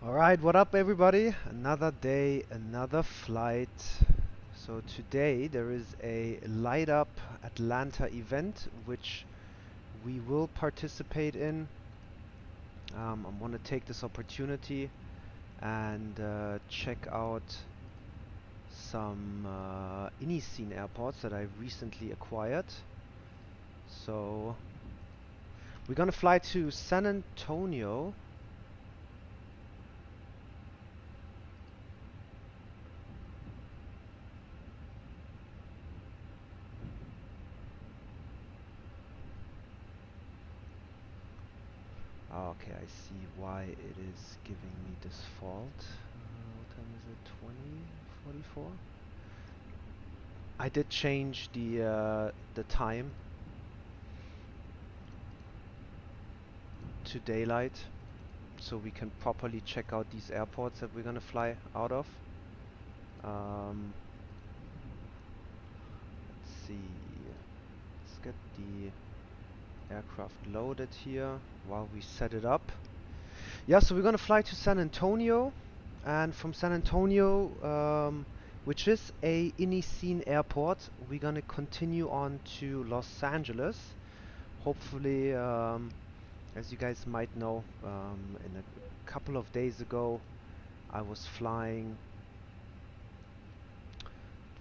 Alright, what up everybody? Another day, another flight. So today there is a Light Up Atlanta event which we will participate in. I want to take this opportunity and check out some Iniscene airports that I recently acquired. So we're gonna fly to San Antonio. Okay, I see why it is giving me this fault. What time is it? 20:44. I did change the time to daylight, so we can properly check out these airports that we're gonna fly out of. Let's see. Let's get the aircraft loaded here while we set it up. Yeah, so we're gonna fly to San Antonio, and from San Antonio, which is a Iniscene airport, we're gonna continue on to Los Angeles. Hopefully, as you guys might know, in a couple of days ago, I was flying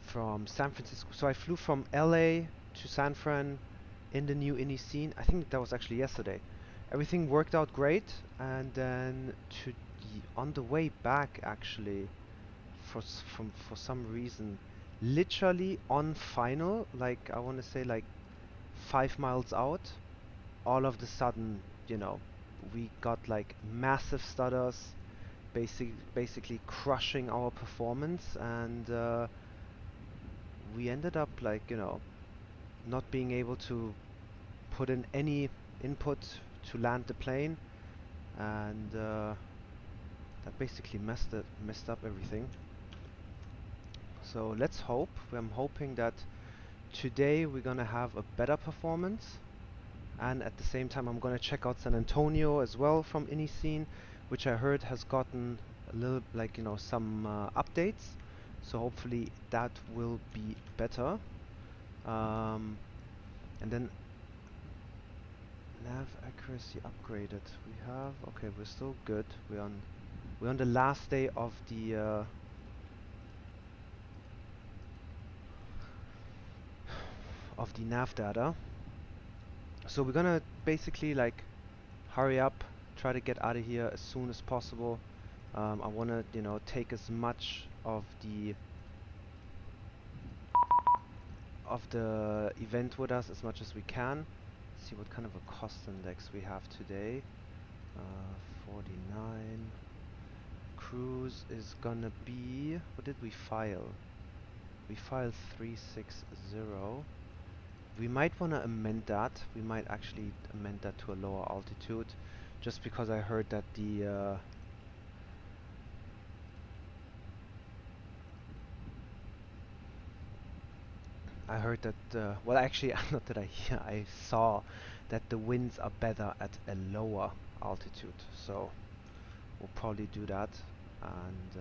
from San Francisco. So I flew from LA to San Fran in the new Iniscene. I think that was actually yesterday. Everything worked out great, and then on the way back, actually, for some reason, literally on final, like I want to say like 5 miles out, all of the sudden, we got like massive stutters, basically crushing our performance, and we ended up like not being able to put in any input to land the plane, and that basically messed up everything. So let's hope. I'm hoping that today we're gonna have a better performance, and at the same time I'm gonna check out San Antonio as well from Iniscene, which I heard has gotten a little like some updates. So hopefully that will be better. And then nav accuracy upgraded. We have we're still good. We're on the last day of the nav data. So we're gonna basically like hurry up, try to get out of here as soon as possible. I wanna take as much of the event with us as much as we can. See what kind of a cost index we have today. 49. Cruise is gonna be, what did we file? We filed 360. We might want to amend that. We might actually amend that to a lower altitude, just because I heard that well, actually, not that I hear, I saw that the winds are better at a lower altitude, so we'll probably do that. And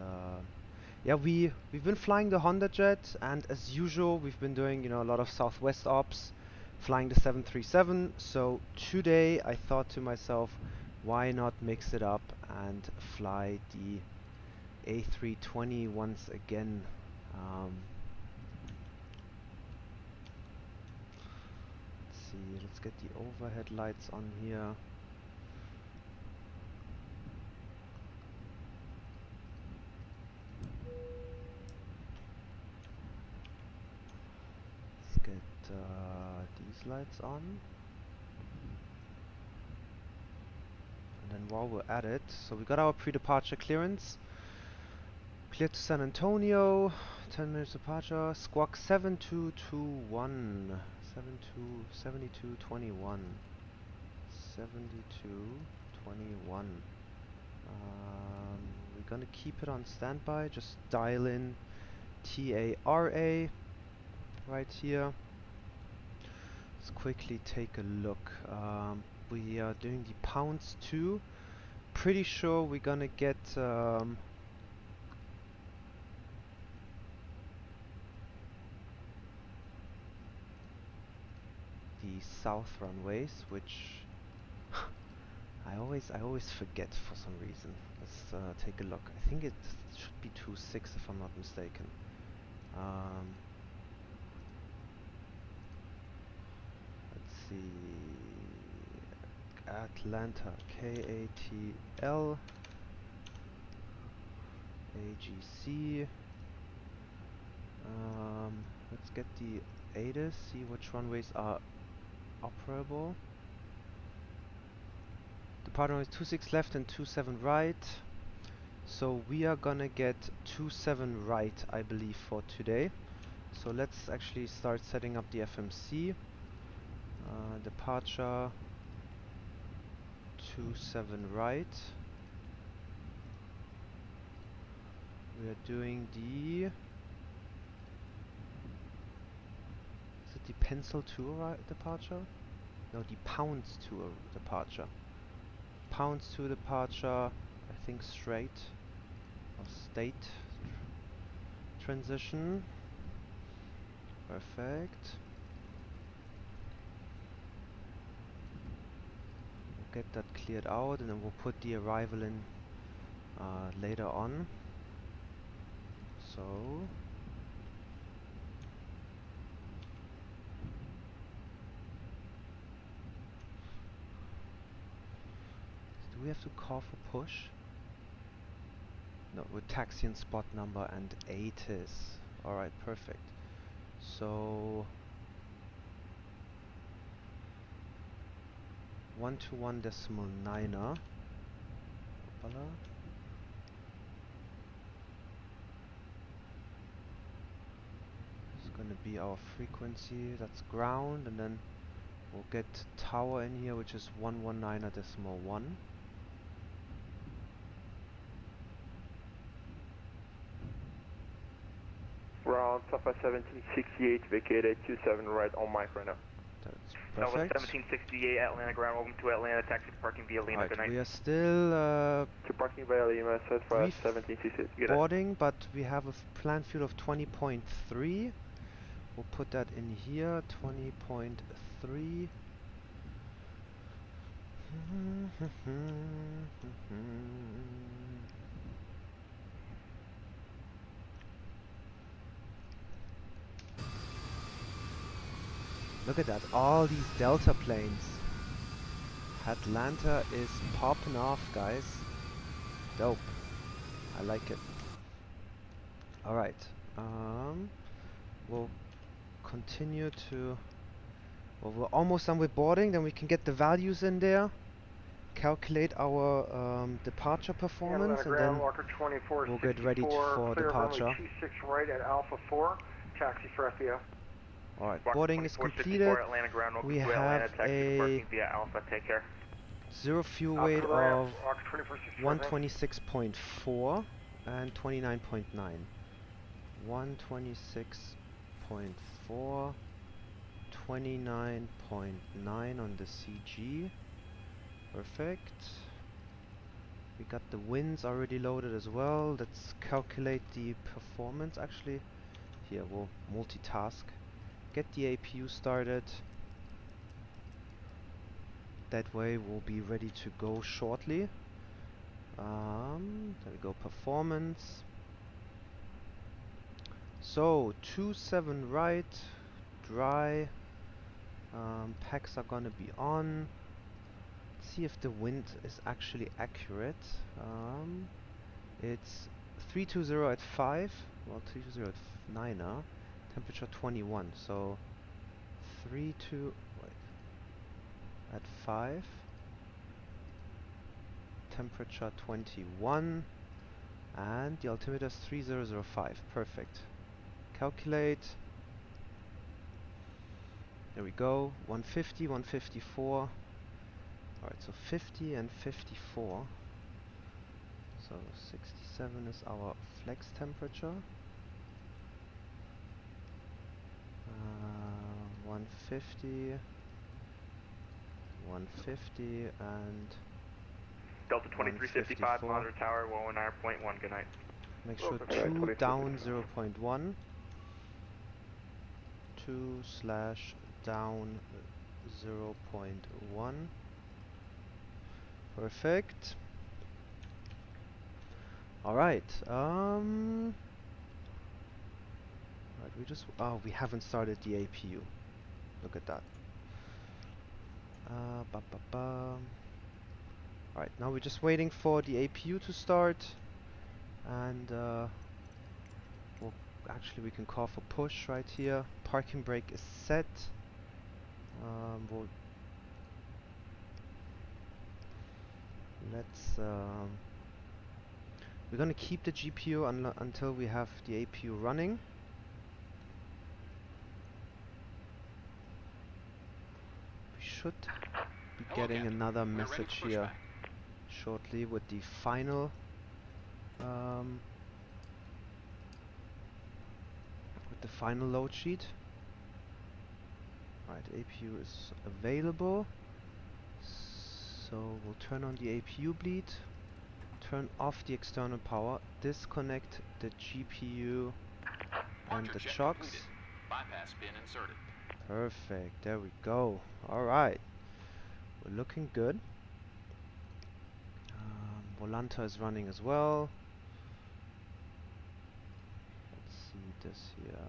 yeah, we've been flying the Honda Jet, and as usual, we've been doing a lot of Southwest ops, flying the 737. So today I thought to myself, why not mix it up and fly the A320 once again. Let's get the overhead lights on here. Let's get these lights on. And then while we're at it, so we got our pre-departure clearance. Cleared to San Antonio, 10 minutes departure, squawk 7221. 7221. 7221. We're gonna keep it on standby. Just dial in TARA right here. Let's quickly take a look. We are doing the pounds 2. pretty sure we're gonna get the south runways, which I always forget for some reason. Let's take a look. I think it should be 26 if I'm not mistaken. Let's see. Atlanta KATL AGC. Let's get the ATC, see which runways are operable. Departure runways 26 left and 27 right. So we are gonna get 27 right, I believe, for today. So let's actually start setting up the FMC. Departure 27 right. We are doing the... Is it the Pencil Tour departure? No, the Pounds Tour departure. Pounds Tour departure, I think straight. Or state transition. Perfect. We'll get that cleared out and then we'll put the arrival in later on. So do we have to call for push? No, with taxi and spot number and ATIS. Alright, perfect. So 121.9er. It's gonna be our frequency, that's ground, and then we'll get tower in here, which is 119.1. Round Southwest 1768, vacated 27 right on mic right now. That's perfect. Southwest 1768, Atlanta ground, welcome to Atlanta, taxi to parking via Lima, good night. We are still To parking via Lima, Southwest 1768, boarding, but we have a planned fuel of 20.3. We'll put that in here, 20.3. Look at that, all these Delta planes. Atlanta is popping off, guys. Dope. I like it. Alright. We'll continue to... Well, we're almost done with boarding, then we can get the values in there. Calculate our departure performance, and then we'll get ready for departure. 26 right at Alpha 4, taxi for FEO. Alright, boarding is completed. We have a zero fuel weight of 126.4 and 29.9. 126.4, 29.9 on the CG. Perfect. We got the winds already loaded as well. Let's calculate the performance. Actually, here we'll multitask. Get the APU started. That way we'll be ready to go shortly. There we go, performance. So 27 right, dry. Packs are gonna be on. Let's see if the wind is actually accurate. It's 320 at 5. Well, 320 at 9er. Temperature 21, so 32 at 5, temperature 21, and the altimeter is 3005. Perfect. Calculate. There we go. 150, 154. Alright, so 50 and 54. So 67 is our flex temperature. 150, 150, and Delta 2355, monitor tower 109.1, good night. Make sure 2 down 0.1. 2 slash down 0.1. Perfect. Alright, right, we haven't started the APU. Look at that. Alright, now we're just waiting for the APU to start, and actually we can call for push right here. Parking brake is set. We're gonna keep the GPU until we have the APU running. We should be getting another message here shortly with the final load sheet. Right, APU is available. So we'll turn on the APU bleed, turn off the external power, disconnect the GPU and the chocks. Bypass pin inserted. Perfect, there we go. Alright, we're looking good. Volanta is running as well. Let's see this here.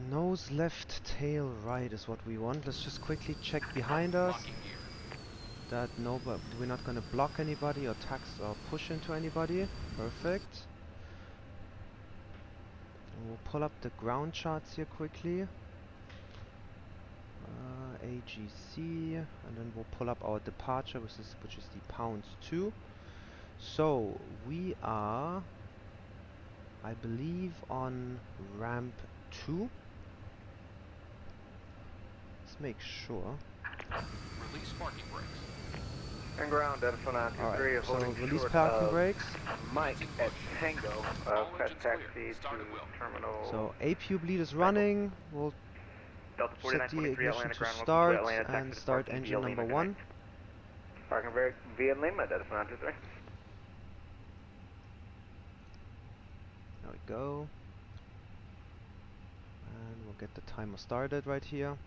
Nose left, tail right is what we want. Let's just quickly check behind us that we're not going to block anybody or tax or push into anybody. Perfect. And we'll pull up the ground charts here quickly. AGC, and then we'll pull up our departure, which is the pounds 2. So we are, I believe, on ramp 2. Let's make sure. Release parking brakes. And ground, Delta 923, Alright, so holding release short parking of brakes. Mike at Tango, press taxi to terminal. So APU bleed is running. We'll Delta set the 4923 ignition Atlanta to ground, start welcome to Atlanta, and Texas, start parking engine via number Lima, 1. Parking brake via Lima, Delta 923. There we go. And we'll get the timer started right here.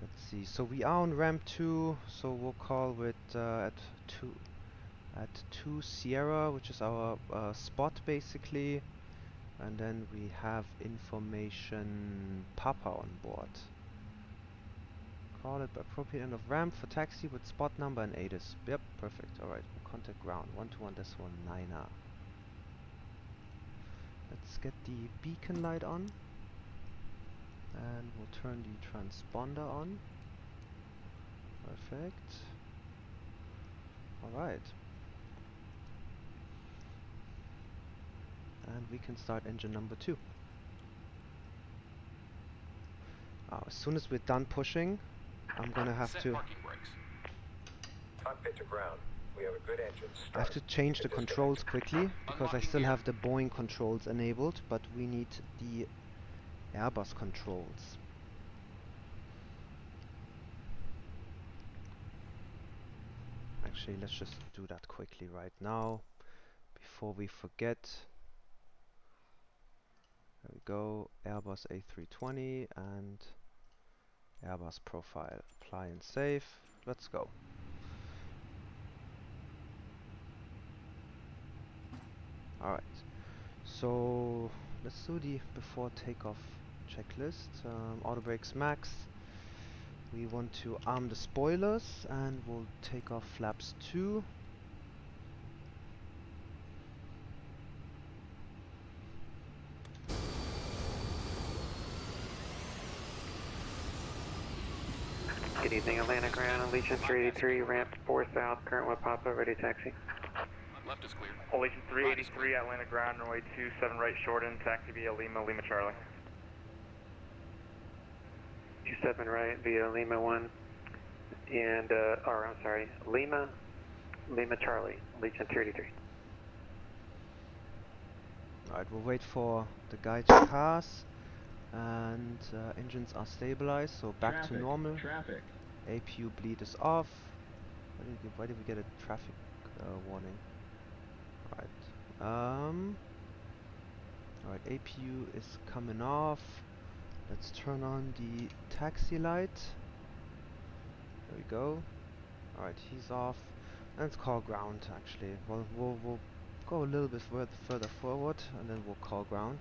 Let's see. So we are on ramp 2. So we'll call with at 2 Sierra, which is our spot basically. And then we have information Papa on board. Call it appropriate end of ramp for taxi with spot number and ATIS. Yep, perfect. Alright, we'll contact ground 121.9er. Let's get the beacon light on. And we'll turn the transponder on. Perfect. Alright. And we can start engine number 2. As soon as we're done pushing, I'm gonna have to cockpit to ground. We have a good engine. I have to change the controls quickly because I still have the Boeing controls enabled, but we need the Airbus controls. Actually, let's just do that quickly right now before we forget. There we go, Airbus A320 and Airbus profile. Apply and save. Let's go. Alright, so let's do the before takeoff checklist. Auto brakes max. We want to arm the spoilers and we'll take off flaps 2. Good evening, Atlanta ground, Allegiant 383, ramp 4 south, current with Papa, ready taxi. Left is clear. Allegiant 383 Atlanta ground, runway 27 right short in, taxi via Lima, Lima Charlie. 27 right via Lima 1, and, I'm sorry, Lima Charlie, Allegiant 383. Alright, we'll wait for the guy to pass, and engines are stabilized, so back to normal. APU bleed is off. Why did we get a traffic warning? Alright, APU is coming off. Let's turn on the taxi light. There we go. Alright, he's off. Let's call ground, actually. We'll go a little bit further forward, and then we'll call ground.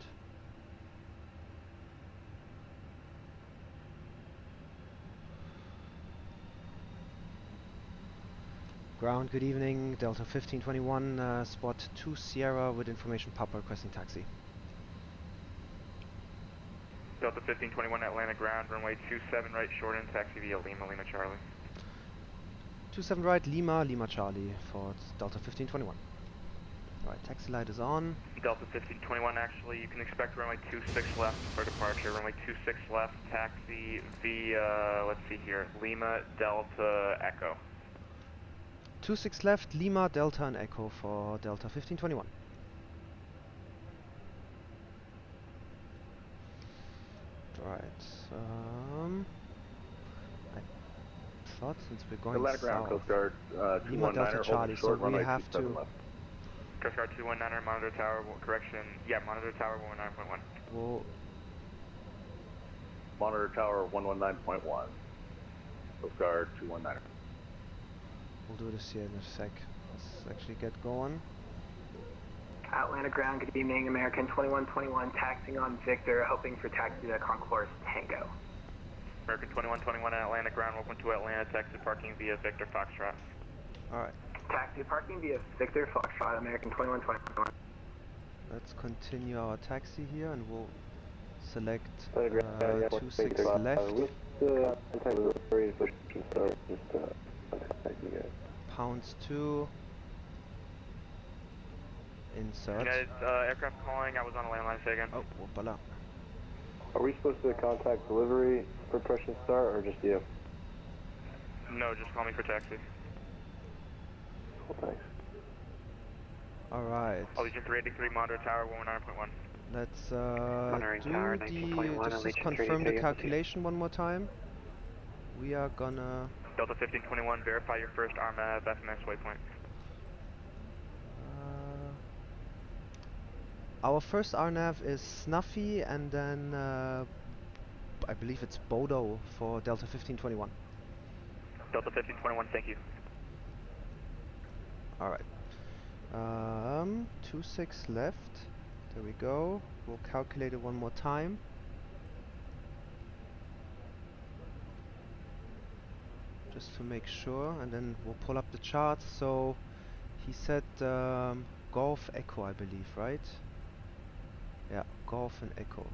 Ground, good evening. Delta 1521, spot 2 Sierra with information Papa requesting taxi. Delta 1521 Atlanta ground, runway 27 right short in, taxi via Lima, Lima Charlie. 27 right, Lima, Lima Charlie for Delta 1521. Alright, taxi light is on. Delta 1521, actually, you can expect runway 26 left for departure. Runway 26 left, taxi via, let's see here, Lima, Delta, Echo. 26 left, Lima, Delta and Echo for Delta 1521. Right, I thought since we're going Atlanta ground, south, Coast Guard Lima, Delta, Charlie, so we have to... Coast Guard 219er, monitor tower, correction, yeah, monitor tower 119.1. We'll... Monitor tower 119.1. Coast Guard 219er. We'll do this here in a sec. Let's actually get going. Atlanta ground, good evening, American 2121, taxiing on Victor, hoping for taxi to Concourse Tango. American 2121 Atlanta ground, welcome to Atlanta, taxi parking via Victor Foxtrot. Alright. Taxi parking via Victor Foxtrot, American 2121. Let's continue our taxi here, and we'll select 26 left. Pounds 2. Insert. Guys, aircraft calling, I was on a landline, say again. Oh, whoopala. Are we supposed to contact delivery for push and start, or just you? No, just call me for taxi. Well, thanks. Alright. Allegiant 383, monitor tower 119.1. Let's Tower, just confirm the calculation one more time. We are gonna... Delta 1521, verify your first RMAV FMS waypoint. Our first RNAV is Snuffy, and then I believe it's Bodo for Delta 1521. Delta 1521, thank you. Alright. 26 left. There we go. We'll calculate it one more time. Just to make sure, and then we'll pull up the charts. So he said Golf Echo, I believe, right? Yeah, Golf and Echo.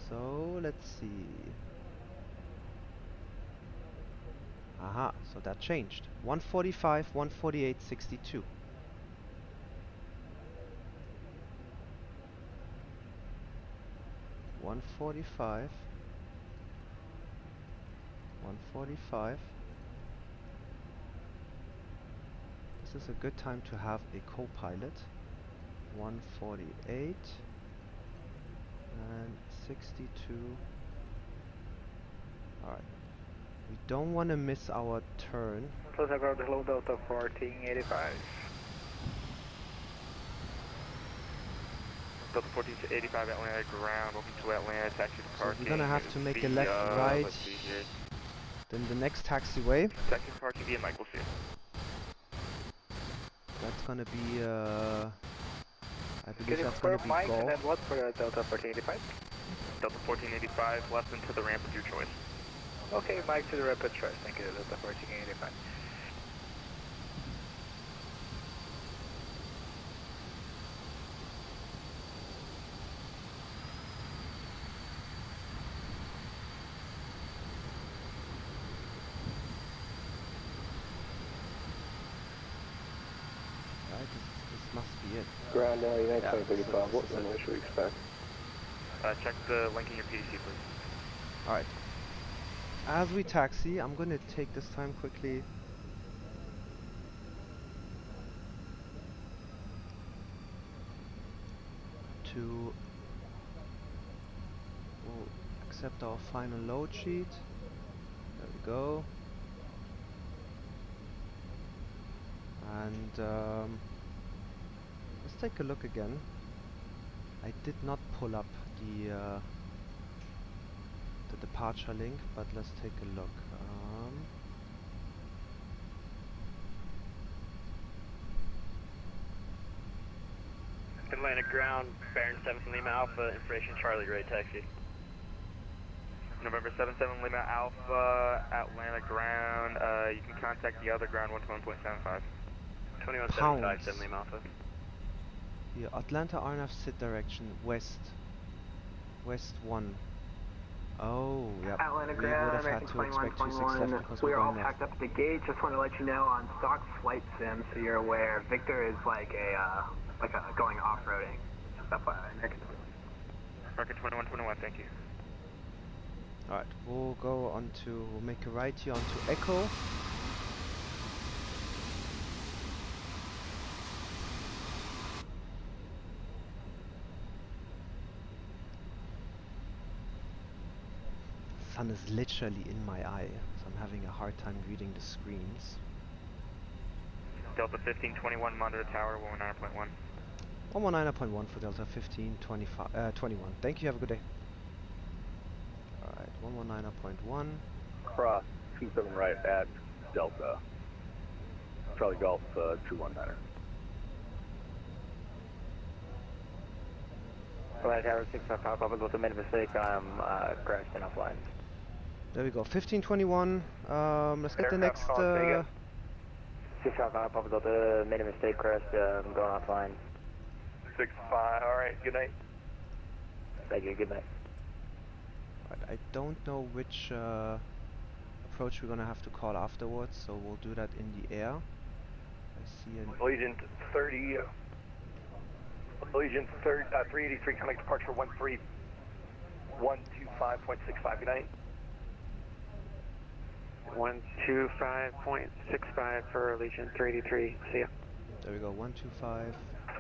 So let's see. Aha, so that changed. 145, 148, 62. One 145. This is a good time to have a co-pilot. 148 and 62. Alright. We don't want to miss our turn. Close around hello Delta 1485. Delta 1485 Atlanta ground, welcome to Atlanta, taxi to So parking. we're gonna have to make a left, right, let's see here. then the next taxiway. Taxi to parking via Michael C. That's gonna be, I Can believe you that's gonna confirm be Mike Golf. and then what for Delta 1485? Delta 1485, left into the ramp of your choice. Okay, Mike to the rapid choice, thank you, Delta 1485. This must be it. Ground now, United Yeah, 2035, so what this is runway should we expect? Check the link in your PDC, please. Alright. As we taxi, I'm gonna take this time quickly to we'll accept our final load sheet. There we go. And let's take a look again. I did not pull up the departure link, but let's take a look. Atlantic ground, Baron 7 Lima Alpha, information Charlie, Ray taxi. November 77 Lima Alpha, Atlanta ground. You can contact the other ground 121.75. 2175, 7 Lima Alpha. Here, Atlanta RNF sit direction west. West 1. Oh, yeah. Atlanta We would ground, have had American to expect 26 left 2121. because We're we're all going packed left. up at the gate. Just want to let you know on stock flight sim, so you're aware. Victor is like a going off-roading. Just FYI, American. American 2121, thank you. Alright, we'll make a right here onto Echo. The sun is literally in my eye, so I'm having a hard time reading the screens. Delta 1521, monitor tower 119.1. 119.1 for Delta 1521. Thank you, have a good day. Alright, 119.1. Cross 27 right at Delta. Charlie Golf 219er. Flight tower 655, Papa Delta, made a mistake. I'm crashed and offline. There we go, 1521. Let's get the next. 655, Papa Delta, made a mistake, crashed. I'm going offline. 65, alright, good night. Thank you, good night. I don't know which approach we're gonna have to call afterwards, so we'll do that in the air. I see an Allegiant 30. Allegiant 383, connect departure 13125.65, good night. 125.65 for Allegiant 383. See ya. There we go, 125.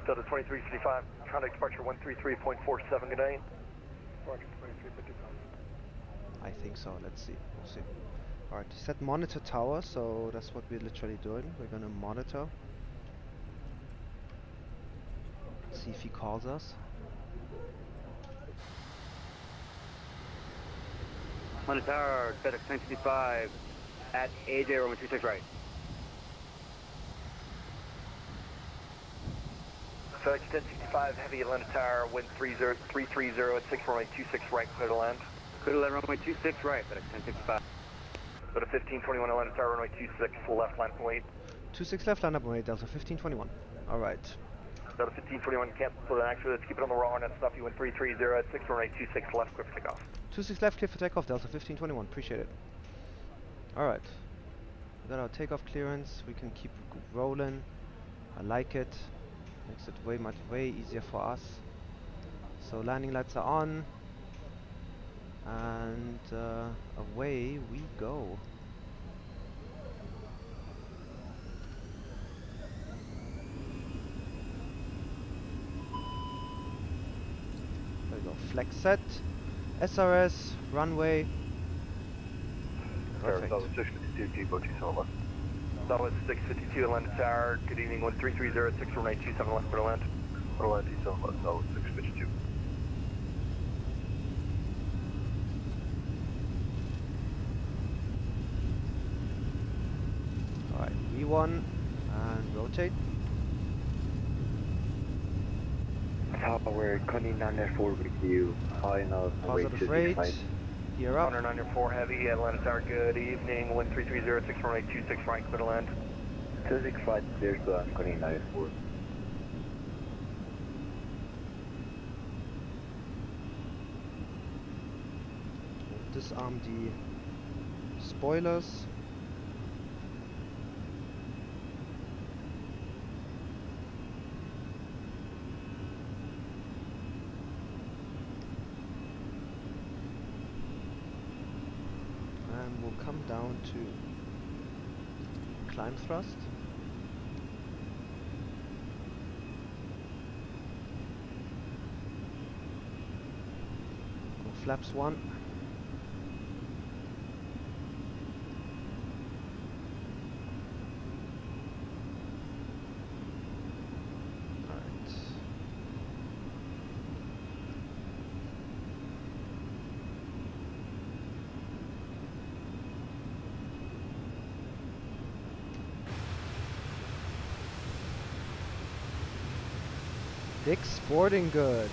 Delta 2355, contact departure 133.47, good night. I think so, let's see, we'll see. Alright, set monitor tower, so that's what we're literally doing. We're gonna monitor. See if he calls us. Monitor tower, FedEx 965 at AJ 126 right. FedEx 1065, heavy Atlanta Tower, wind 330 at 6 runway 26 right, clear to land. Clear to land runway 26 right, FedEx 1065. Go to 1521 Atlanta Tower, runway 26 left, line up and wait. 26 left, line up and wait, Delta 1521. Alright. Delta 1521, cancel for the next, let's keep it on the raw, net stuff, you went 330 at 6 runway 26 left, clear for takeoff. 26 left, clear for takeoff, Delta 1521, appreciate it. Alright. We got our takeoff clearance, we can keep rolling. I like it. Makes it way easier for us. So landing lights are on. And away we go. There we go, flex set, SRS, runway. Perfect. That was 652, G, 27 left. That was 652 Atlanta Tower, good evening, 13306, runway 27 left, clear to land. Runway 27 left, that was 652. Alright, V1 and rotate. Tower 2994 with you. Final Positive rate. Gear up. 194 heavy, Atlanta Tower, good evening, 13306, runway 26 right, clear to land. 265 clear to land, 2994. Disarm the spoilers. And we'll come down to climb thrust. flaps 1. Alright. Dick's Sporting Goods.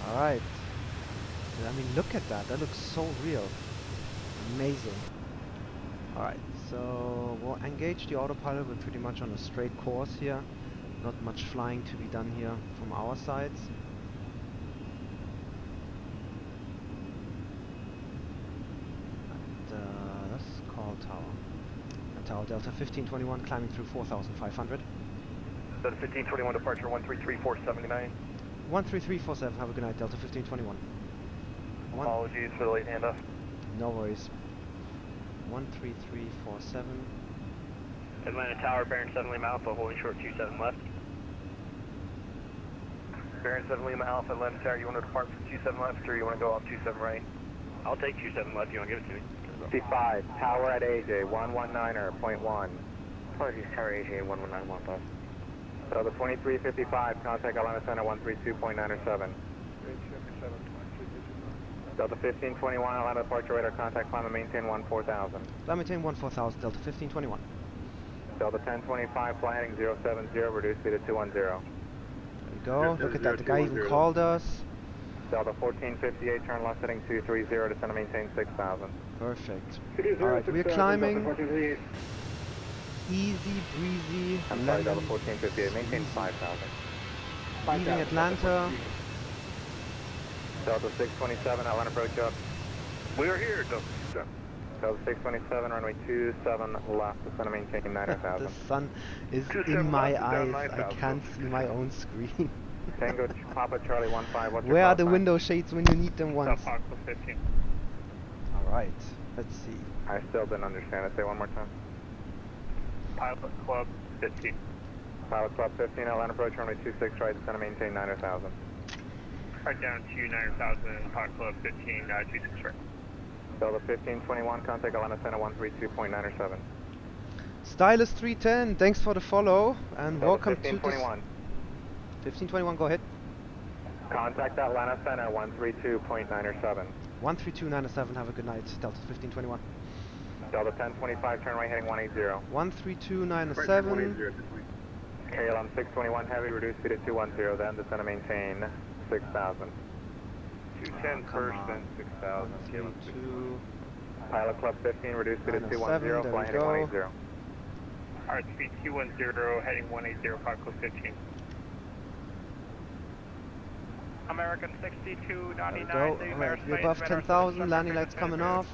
Alright. I mean, look at that. That looks so real. Amazing. Alright, so we'll engage the autopilot. We're pretty much on a straight course here. Not much flying to be done here from our sides. And this is call tower. Tower Delta 1521 climbing through 4,500. Delta 1521 departure 133479. 13347, have a good night, Delta 1521. Apologies for the late handoff. No worries. 13347. Atlanta Tower, bearing 7 Lima Alpha, holding short 27 left. Bearing 7 Lima Alpha, Atlanta Tower, you want to depart from 27 left or you want to go off 27 right? I'll take 27 left, you want to give it to me? 55, tower at AJ, 119er, .1. Apologies, Tower AJ 11915. So the 2355, contact Atlanta Center 132.97. Delta 1521, Atlanta departure radar, contact climb and maintain 14,000. Climb maintain 14,000, Delta 1521. Delta 1025, fly heading 070, reduce speed to 210. There we go, look at that, the guy even called us. Delta 1458, turn left heading 230, descend and maintain 6,000. Perfect. Alright, we're climbing. Easy breezy. I'm sorry, Delta 1458, maintain 5,000. Leaving Atlanta. Delta 627, Atlanta approach up. We are here, Delta 7. Delta 627, runway 27 left, descend and maintain 9,000. The sun is in my eyes. I can't see my own screen. Tango Papa Charlie 15, what's your Where are call the sign? window shades when you need them once? Park 15. Alright, let's see. I still didn't understand it. Say one more time. Pilot Club 15. Pilot Club 15, Atlanta approach runway 26 right, descend and maintain 9,000. Right down to 9,000, Pilot Club 15, 26 right. Delta 1521, contact Atlanta Center 132.97. Stylus 310, thanks for the follow and Delta welcome to 1521. 1521, go ahead. Contact Atlanta Center 132.97. 13297, have a good night, Delta 1521. Delta 1025, turn right heading 180. 13297. KLM 621 heavy, reduce speed to 210, then descend and maintain 6,000. 210 first, then 6,000. 132. Pilot Club 15, reduce speed to 907, 210, there fly we heading go. 180. Alright, speed 210, heading 180, Pilot Club 15. American There we 6299, go. Alright, we're above 10,000, landing lights coming off.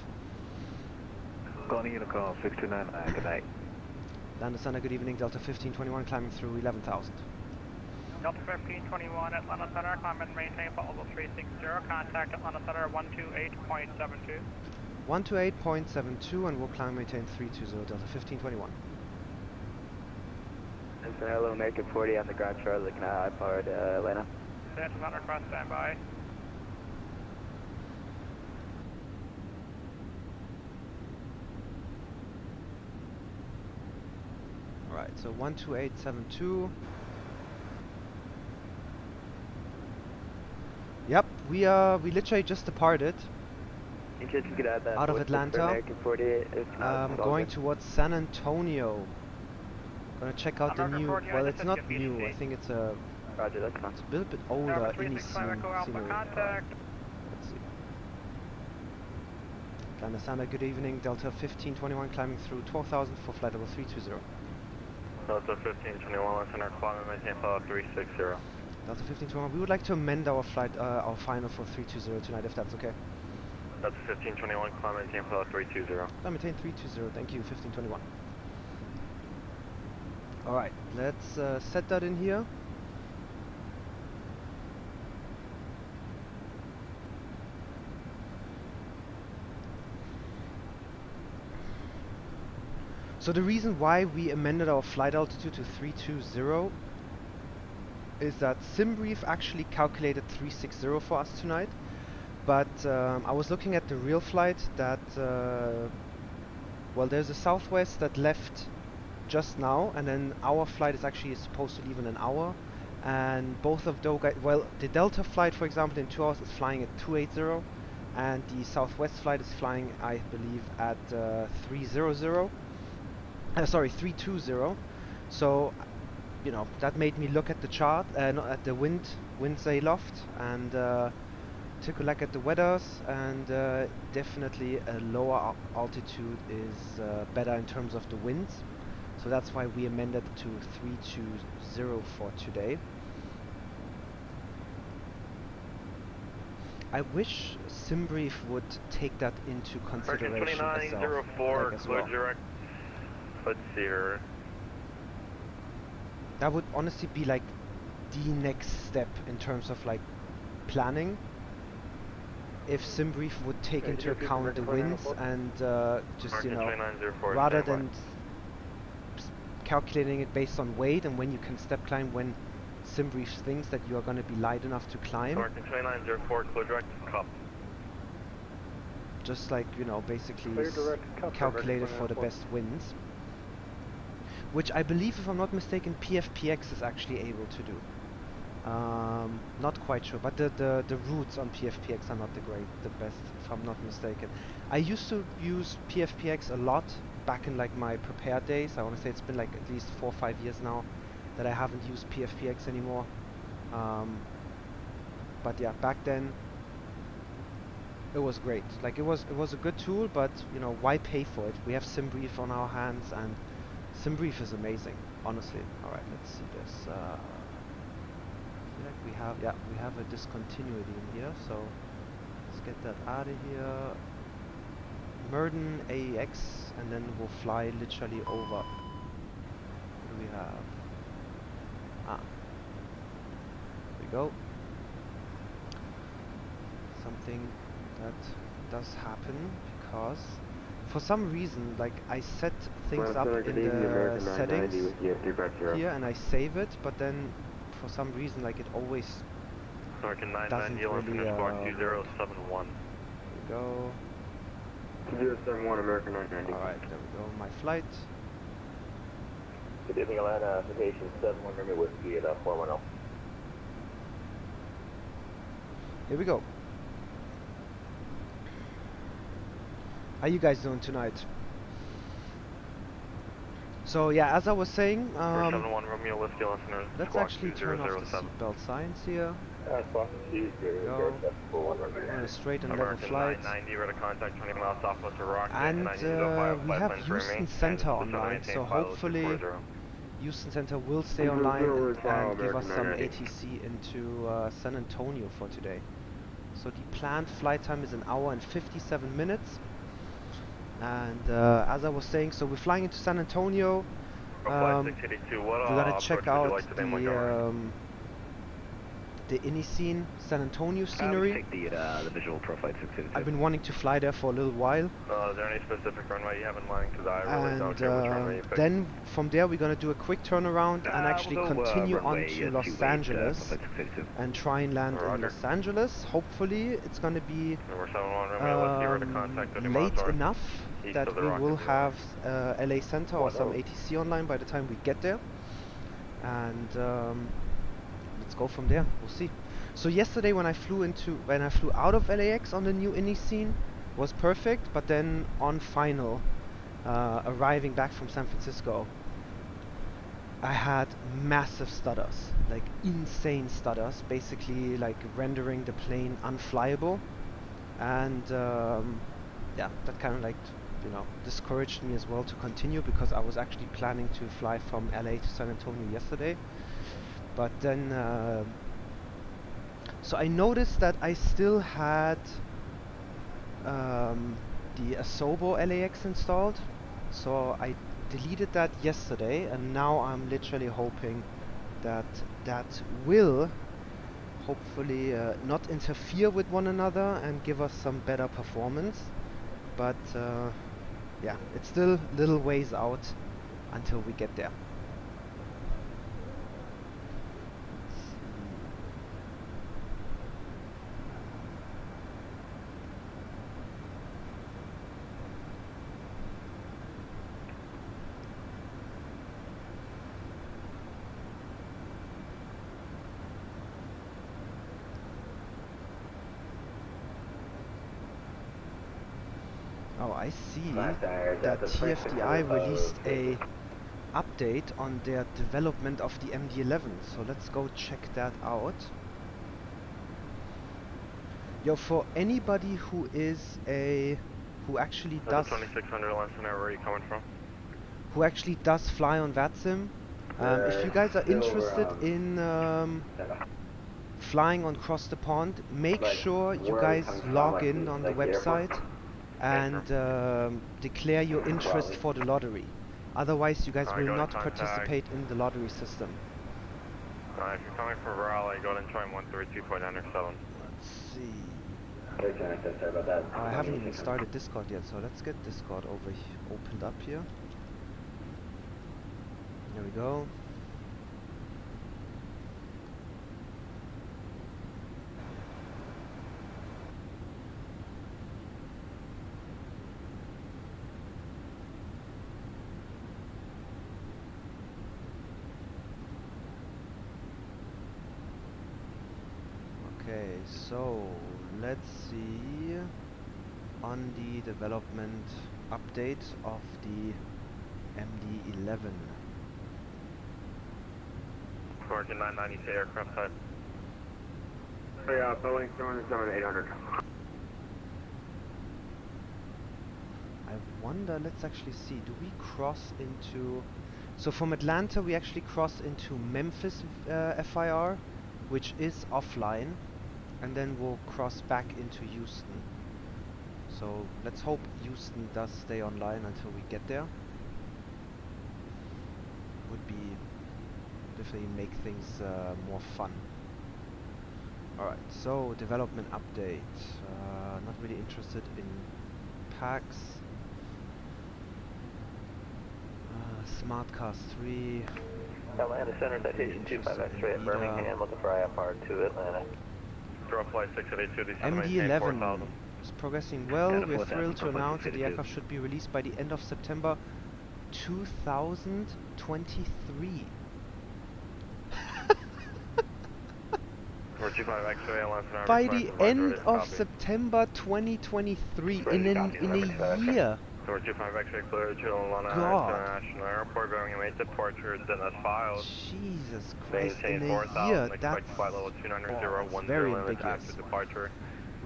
Going to Unicom 6299, good night. Atlanta Center, good evening, Delta 1521 climbing through 11,000. Delta 1521, Atlanta Center, climb and maintain follow 360, contact Atlanta Center 128.72. 128.72 and we'll climb and maintain 320, Delta 1521. Hello, American 40 on the ground shore looking at high-powered Atlanta. Santa Center, cross standby. Alright, so 12872. Yep, we literally just departed In case you could add that. out of voice for Atlanta. American 48, if not, it's all Going good. towards San Antonio. Gonna check out the American new, 40, well this it's is not your new, BDC. I think it's a Roger, that's fine. little bit older Tower INI 36 Echo Alpha, scenery. contact. Let's see. Atlanta Center, good evening, Delta 1521 climbing through 12,000 for flight level 320. Delta 1521, center climb and maintain follow 360. Delta 1521, we would like to amend our flight, our final for 320 tonight if that's okay. Delta 1521, climb and maintain follow 320. Climb maintain 320, thank you, 1521. Alright, let's set that in here. So the reason why we amended our flight altitude to 320 is that SimBrief actually calculated 360 for us tonight, but I was looking at the real flight that, well, there's a Southwest that left just now, and then our flight is actually supposed to leave in an hour, and both of those guys, well, the Delta flight, for example, in 2 hours is flying at 280, and the Southwest flight is flying, I believe, at 320. So, you know, that made me look at the chart, not at the winds aloft, and took a look at the weathers, and definitely a lower altitude is better in terms of the winds. So that's why we amended to 320 for today. I wish SimBrief would take that into consideration as well. Direct. Let's see here. That would honestly be like the next step in terms of like planning. If SimBrief would take into account the winds and just, you know, rather than calculating it based on weight and when you can step climb, when SimBrief thinks that you are going to be light enough to climb. Marking 2904, clear direct cup. Just like, you know, basically calculated for the best winds. Which I believe, if I'm not mistaken, PFPX is actually able to do. Not quite sure, but the routes on PFPX are not the best, if I'm not mistaken. I used to use PFPX a lot back in like my prepared days. I want to say it's been like at least 4 or 5 years now that I haven't used PFPX anymore. But yeah, back then it was great. Like it was a good tool, but you know, why pay for it? We have SimBrief on our hands, and SimBrief is amazing, honestly. All right, let's see this. We have a discontinuity in here, so let's get that out of here. Merden AEX, and then we'll fly literally over. What do we have? Here we go. Something that does happen because for some reason, like, I set things up in the settings here and I save it, but then for some reason, like, it always doesn't really work. Here we go. 071 American 990. Alright, there we go, my flight. Good evening, Atlanta, Citation 71 Remy Whiskey at 410. Here we go. How you guys doing tonight? So yeah, as I was saying, let's actually turn off the seatbelt signs here. Go. On a straight and level flight. And we have Houston Center online, so hopefully Houston Center will stay online and give us some ATC into San Antonio for today. So the planned flight time is 1 hour and 57 minutes. And as I was saying, so we're flying into San Antonio. We're gonna check out the Iniscene San Antonio scenery. The visual profile 682. I've been wanting to fly there for a little while. Is there any specific runway you have in mind? Because I really don't And care which runway you pick. then from there we're gonna do a quick turnaround and actually continue on to Los Angeles and try and land in Los Angeles. Hopefully it's gonna be late enough that we will have LA Center or some ATC online by the time we get there. And let's go from there. We'll see. So yesterday when I flew out of LAX on the new Iniscene was perfect, but then on final, arriving back from San Francisco, I had massive stutters, like insane stutters, basically like rendering the plane unflyable, and yeah, that kind of like, you know, discouraged me as well to continue, because I was actually planning to fly from LA to San Antonio yesterday. But then, so I noticed that I still had the Asobo LAX installed, so I deleted that yesterday, and now I'm literally hoping that that will hopefully not interfere with one another and give us some better performance. But yeah, it's still little ways out until we get there. Oh, I see that TFDI released a update on their development of the MD-11, so let's go check that out. Yo, for anybody who is who actually does 2600 less than where are you coming from? who actually does fly on VATSIM, if you guys are interested in flying on Cross the Pond, make sure you guys log in on the website and declare your interest for the lottery. Otherwise, you guys will not participate in the lottery system. If you're coming from Raleigh, go ahead and try 132.97. Let's see. I haven't even started Discord yet, so let's get Discord opened up here. There we go. Okay, so let's see on the development update of the MD-11. American 990 aircraft type. Yeah, Boeing 777-800. I wonder, let's actually see, do we cross into... So from Atlanta we actually cross into Memphis FIR, which is offline, and then we'll cross back into Houston. So let's hope Houston does stay online until we get there. Would be definitely make things more fun. Alright, so development update. Not really interested in packs. Smart Cars 3. Atlanta Center, citation 25 X-ray at Birmingham, looking for IFR to Atlanta. Drop flight 6882, MD-11 is progressing well. We're thrilled to announce that the aircraft should be released by the end of September 2023. By the end of September 2023, in a year. Door 25 X-ray clear to Atlanta International Airport, going away departure, then as filed. Jesus Christ, in a year, that's very ambiguous.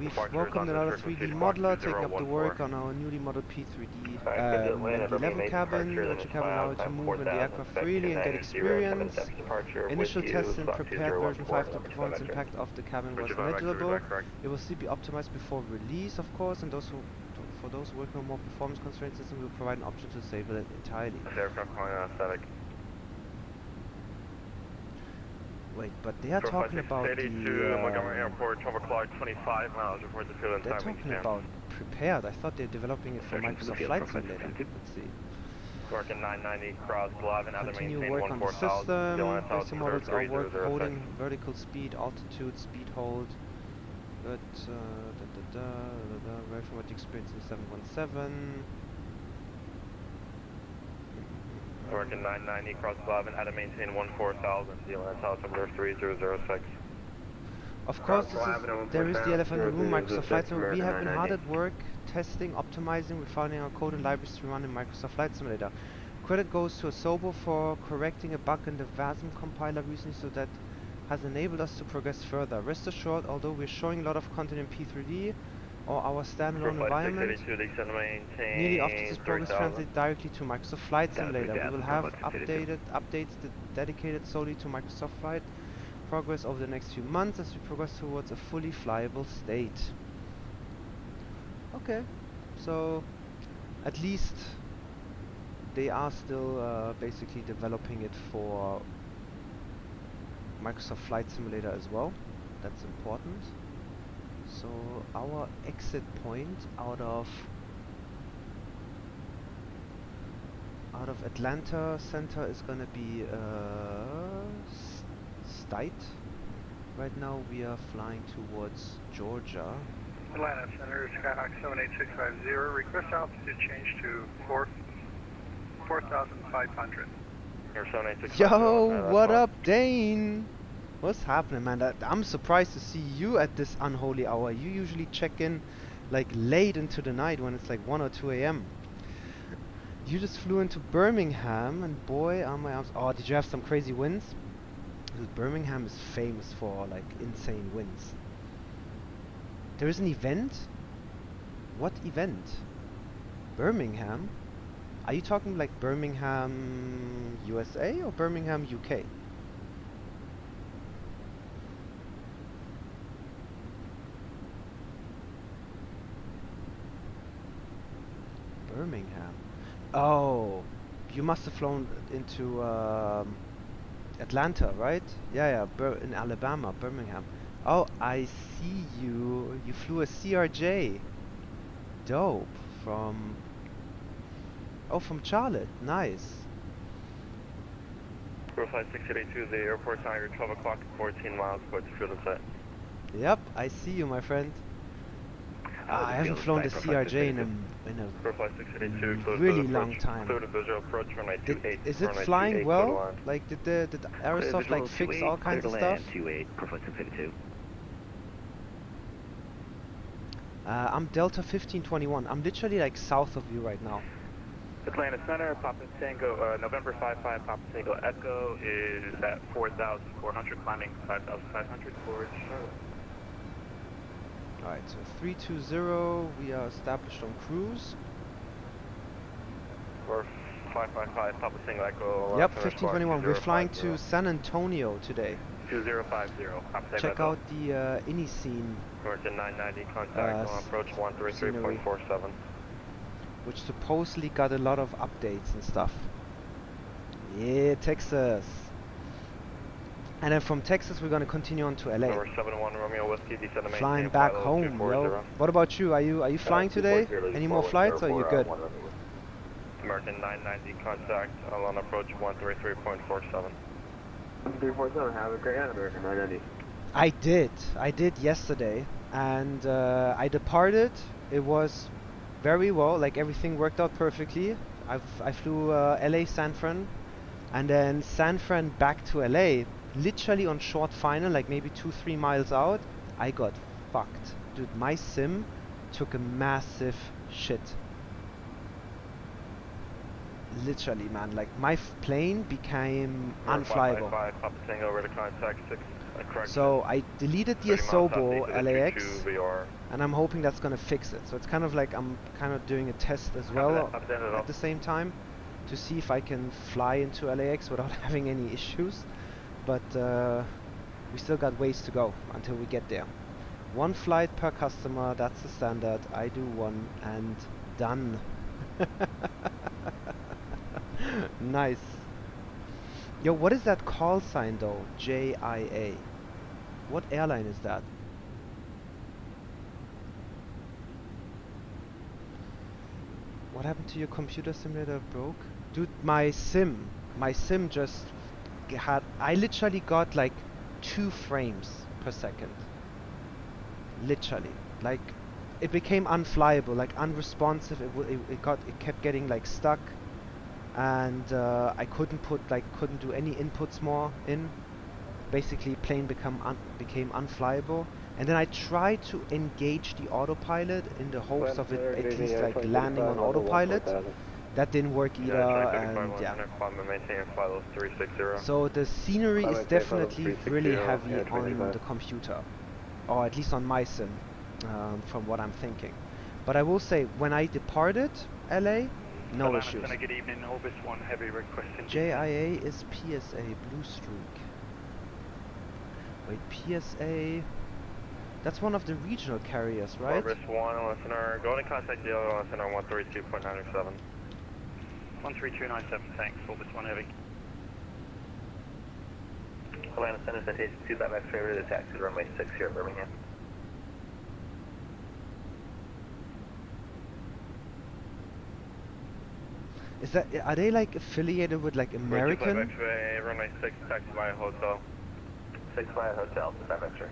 We've welcomed another 3D modeler, taking up the work on our newly modeled P3D MD-11 cabin, which cabin allowed to move in the aircraft freely and get experience. Initial tests in prepared version 5, the performance impact of the cabin was negligible. It will still be optimized before release, of course, and for those working on more performance constrained system, we will provide an option to disable it entirely. Wait, but they are talking about the... Montgomery Airport, 12 o'clock, 25 miles, report the field they're talking about prepared. I thought they're developing it for Microsoft Flight Simulator. Let's see. Working 990, cross 11, continue work on the system. Basic models are work holding vertical speed, altitude, speed hold. Good. Right from what you experienced in 717. Working 990, cross 11, how to maintain 14,000, DLN altimeter 3006. Of course, there is the elephant in the room, Microsoft Flight Simulator. We have been hard at work testing, optimizing, refining our code and libraries to run in Microsoft Flight Simulator. Credit goes to Asobo for correcting a bug in the VATSIM compiler recently, so that has enabled us to progress further. Rest assured, although we're showing a lot of content in P3D or our standalone environment, nearly after this progress translates directly to Microsoft Flight Simulator. We will have updates dedicated solely to Microsoft Flight progress over the next few months as we progress towards a fully flyable state. Okay, so at least they are still basically developing it for Microsoft Flight Simulator as well. That's important. So our exit point out of Atlanta Center is gonna be Stite. Right now we are flying towards Georgia. Atlanta Center, Skyhawk 78650. Request altitude change to 4,500. Yo, what up, Dane? What's happening, man? I'm surprised to see you at this unholy hour. You usually check in like late into the night when it's like 1 or 2 a.m. You just flew into Birmingham, and boy, are my arms. Oh, did you have some crazy winds? Because Birmingham is famous for like insane winds. There is an event? What event? Birmingham? Are you talking like Birmingham, USA or Birmingham, UK? Birmingham. Oh, you must have flown into Atlanta, right? Yeah, in Alabama, Birmingham. Oh, I see you. You flew a CRJ. Dope. From Charlotte. Nice. Flight 682, the airport time, you're 12 o'clock, 14 miles, towards the field of sight. Yep, I see you, my friend. I haven't flown the CRJ in a really long time. Is it flying well? Like, did Aerosoft like fix all kinds of stuff? I'm Delta 1521. I'm literally like south of you right now. Atlanta Center, Papa Tango, November 55, Papa Tango Echo is at 4,400, climbing 5,500 towards Charlotte. Alright, so 320, we are established on cruise. Or 555, Papa Tango Echo. Yep, 1521. We're flying to San Antonio today. 2050, Papa Tango Check Echo. out the INI scene. North 990, contact on approach 133.47. Which supposedly got a lot of updates and stuff. Yeah, Texas. And then from Texas we're gonna continue on to LA. 71 Romeo Whiskey, descend to flying back home, yo. What about you? Are you flying today? Any more flights, or are you good? American 990, contact on approach 133.47. 347, have a great night, American 990. I did yesterday, and I departed. It was very well, like everything worked out perfectly. I flew LA San Fran, and then San Fran back to LA, literally on short final, like maybe 2-3 miles out. I got fucked, dude. My sim took a massive shit. Literally, man, like my plane became unflyable. So I deleted the Asobo LAX, and I'm hoping that's gonna fix it. So it's kind of like I'm kind of doing a test as well at the same time to see if I can fly into LAX without having any issues. But we still got ways to go until we get there. 1 flight per customer, that's the standard. I do 1 and done. Nice. Yo, what is that call sign though? JIA. What airline is that? What happened to your computer simulator? Broke? Dude, my sim just had, I literally got like 2 frames per second. Literally. Like, it became unflyable, like unresponsive. It kept getting like stuck. And I couldn't do any inputs more in. Basically, plane became unflyable. And then I tried to engage the autopilot in the hopes of it at least like landing on autopilot. That didn't work either, and yeah. So the scenery is definitely really heavy on the computer, or at least on my sim, from what I'm thinking. But I will say, when I departed LA, no issues. Good evening, Orbis 1 heavy requesting. JIA is PSA, Blue Streak. Wait, PSA... That's one of the regional carriers, right? Orbis 1, listener, go to contact DAL, listener 132.97. 13297, thanks, Orbis 1 heavy. Atlanta Center said H2, that next favor, the taxi runway 6 here at Birmingham. Is that, are they like affiliated with like American? X-ray, runway 6, taxi via hotel. 6 via hotel, that X-ray.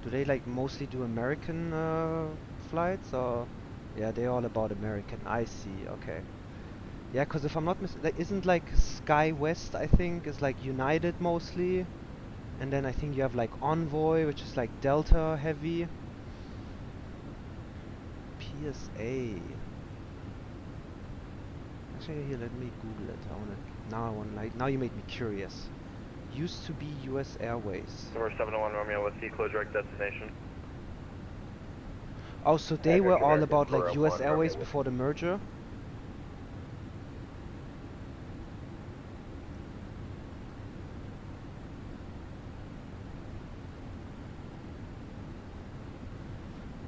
Do they like mostly do American flights, or? Yeah, they're all about American. I see, okay. Yeah, because if I'm not mistaken, isn't like Sky West, I think, is like United mostly, And then I think you have like Envoy, which is like Delta heavy. PSA. Actually, here, let me Google it. Now you made me curious. Used to be US Airways. Number 701 Romeo with close direct destination. Oh, so they were all about like US Airways before the merger?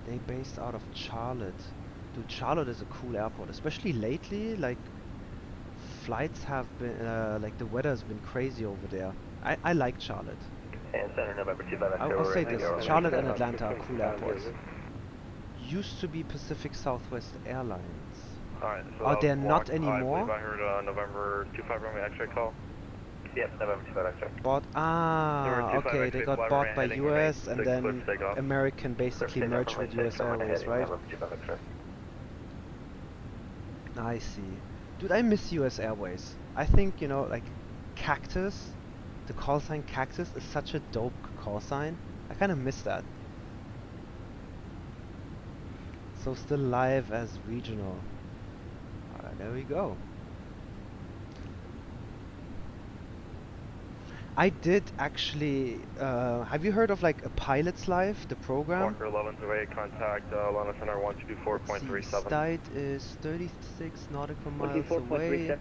They based out of Charlotte. Dude, Charlotte is a cool airport, especially lately. Like, flights have been, like the weather has been crazy over there. I like Charlotte. And Center November 25. I'll say this, Charlotte and Atlanta are cool airports. Used to be Pacific Southwest Airlines. Alright, so Are there not anymore? I believe I heard November 25 Romeo X-ray call. Yep, November 25 X-ray. Okay, they got bought by US and then American basically merged with US Airways, right? I see. Dude, I miss US Airways. I think, you know, like Cactus, the call sign Cactus is such a dope call sign. I kind of miss that. So still live as regional. Alright, there we go. I did actually, have you heard of like a Pilot's Life, the program? Walker 11's away, contact Atlanta Center 124.37. Site is 36 nautical miles away,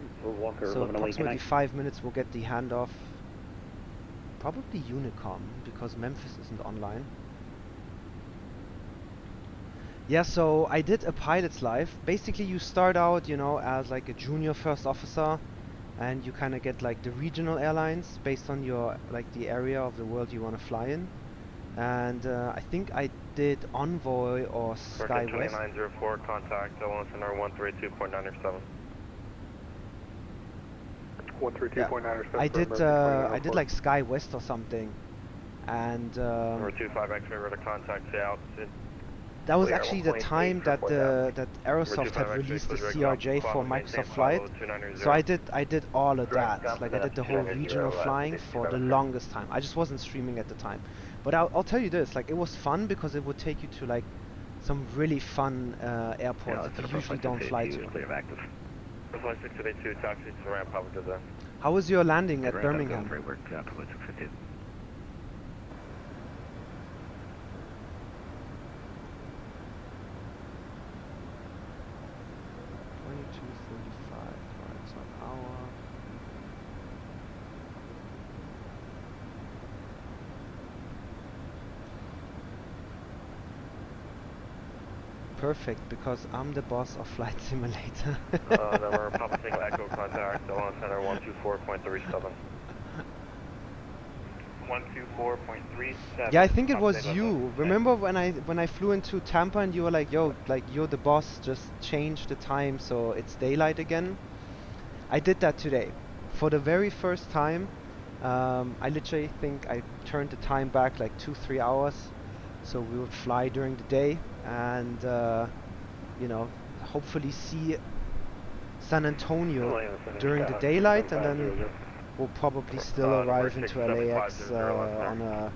so approximately 5 minutes we'll get the handoff. Probably Unicom, because Memphis isn't online. Yeah, so I did a Pilot's Life. Basically you start out, you know, as like a junior first officer, and you kind of get like the regional airlines based on your like the area of the world you want to fly in. And I think I did Envoy or SkyWest. 2904, contact Atlanta Center 132.907. 132.907. I did like SkyWest or something, and Number 25 X-ray, we're to contact the altitude. that was actually the time that that Aerosoft had released the CRJ for Microsoft Flight. So I did all of that. Like I did the whole regional flying for the longest time. I just wasn't streaming at the time. But I'll tell you this, like it was fun because it would take you to like some really fun airports that you usually don't fly to. Flight 682, taxi to ramp, how was that? How was your landing at Birmingham? 22:35 miles an hour. Perfect, because I'm the boss of Flight Simulator. Number Papa Tango Echo, contact Atlanta Center 124.37. 124.37. Yeah, I think it was you. Remember when I flew into Tampa and you were like, yo, like you're the boss, just change the time so it's daylight again? I did that today. For the very first time, I literally think I turned the time back like 2-3 hours, so we would fly during the day and you know, hopefully see San Antonio during the daylight, and then we'll probably still arrive into LAX on a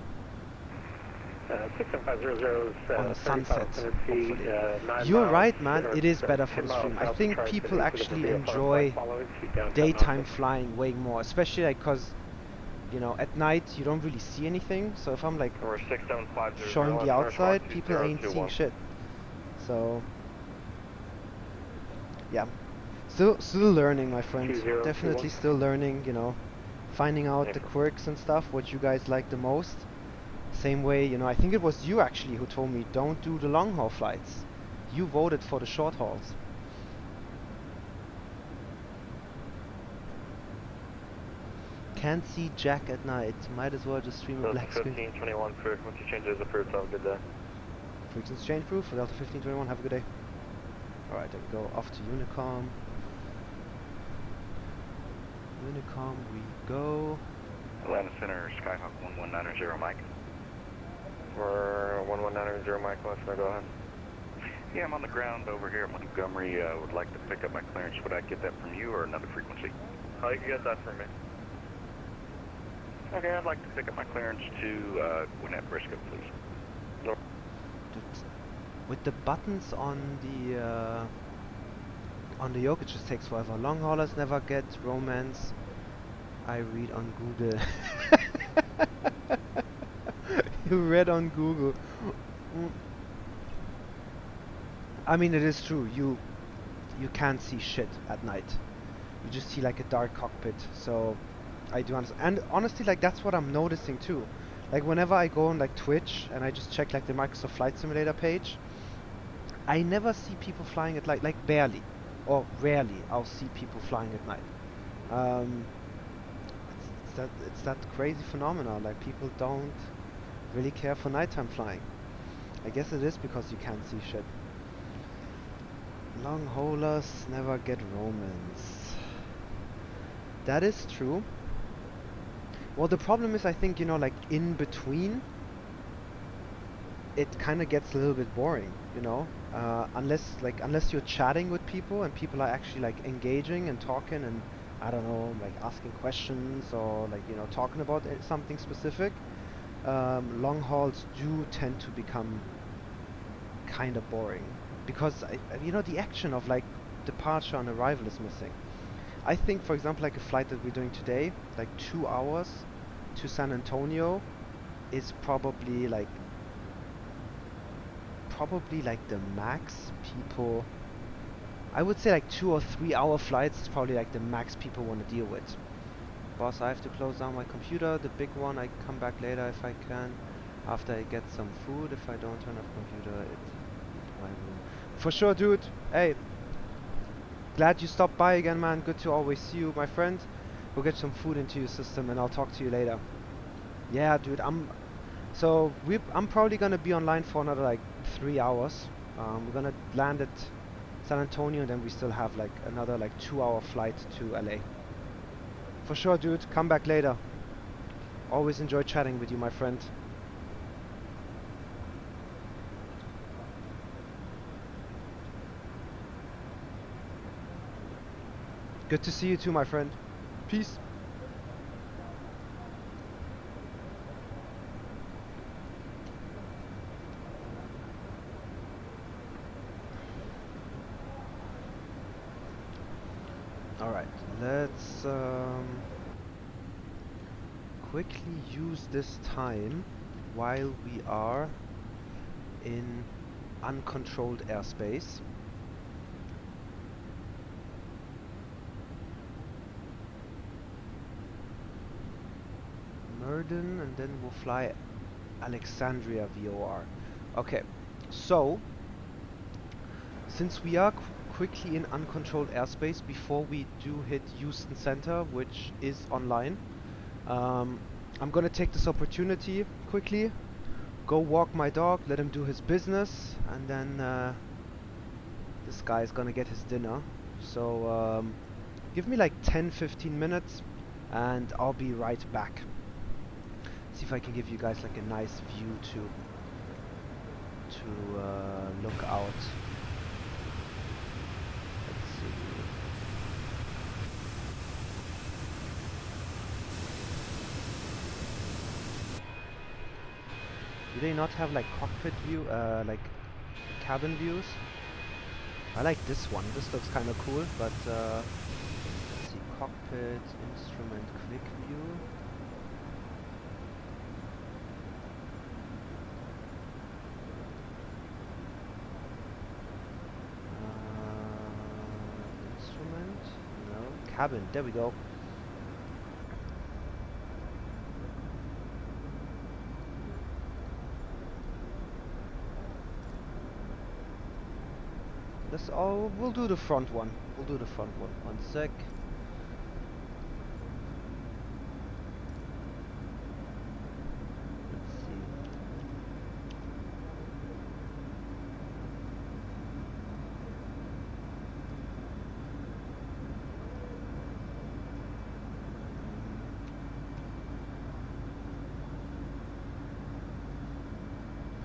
sunset, hopefully. You're right, man, it is better for the stream. I think people actually enjoy daytime flying way more, especially like because, you know, at night you don't really see anything, so if I'm like showing the outside, people ain't seeing shit. So yeah, still learning, my friends. Definitely still learning, you know, finding out the quirks and stuff, what you guys like the most. Same way, you know, I think it was you actually who told me don't do the long haul flights. You voted for the short hauls. Can't see Jack at night. Might as well just stream a black screen. 1521 frequency change is approved. Have a good day. Frequency change proof for Delta 1521. Have a good day. Alright, there we go. Off to Unicom. Unicom we go. Atlanta Center, Skyhawk 1190 Mike. We're 1190 Mike, let's go ahead. Yeah, I'm on the ground over here at Montgomery. Would like to pick up my clearance. Would I get that from you or another frequency? Oh, you can get that from me. Okay, I'd like to pick up my clearance to Gwinnett Briscoe, please. With the buttons on the Yoke, it just takes forever. Long haulers never get romance. I read on Google. You read on Google. I mean, it is true. You can't see shit at night. You just see like a dark cockpit. So I do understand. And honestly, like that's what I'm noticing too. Like whenever I go on like Twitch and I just check like the Microsoft Flight Simulator page, I never see people flying at night. Like barely, or rarely, I'll see people flying at night. It's that crazy phenomenon. Like people don't really care for nighttime flying. I guess it is because you can't see shit. Long haulers never get romance. That is true. Well, the problem is, I think, you know, like in between, it kind of gets a little bit boring, you know, unless you're chatting with people and people are actually like engaging and talking and I don't know, like asking questions or like, you know, talking about something specific. Long hauls do tend to become kind of boring because you know, the action of like departure and arrival is missing. I think, for example, like a flight that we're doing today, like 2 hours to San Antonio, is probably like the max people. I would say like 2 or 3 hour flights is probably like the max people want to deal with. Boss, I have to close down my computer, the big one. I come back later if I can, after I get some food. If I don't turn off computer, it's my room. For sure, dude. Hey, glad you stopped by again, man. Good to always see you, my friend. We'll get some food into your system and I'll talk to you later. Yeah, dude, I'm probably gonna be online for another like 3 hours. We're gonna land at San Antonio and then we still have like another like 2 hour flight to LA. For sure, dude, come back later. Always enjoy chatting with you, my friend. Good to see you too, my friend. Peace. Alright, let's quickly use this time while we are in uncontrolled airspace. Murden, and then we'll fly Alexandria VOR. Okay, so since we are quickly in uncontrolled airspace before we do hit Houston Center, which is online, I'm gonna take this opportunity quickly, go walk my dog, let him do his business, and then this guy is gonna get his dinner. So give me like 10-15 minutes and I'll be right back. See if I can give you guys like a nice view to look out. Let's see. Do they not have like cockpit view, like cabin views? I like this one. This looks kind of cool, but let's see, cockpit, instrument, quick view. Cabin, there we go. We'll do the front one. We'll do the front one. 1 sec. Let's see.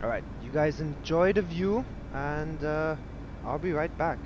Alright, you guys enjoy the view, and I'll be right back.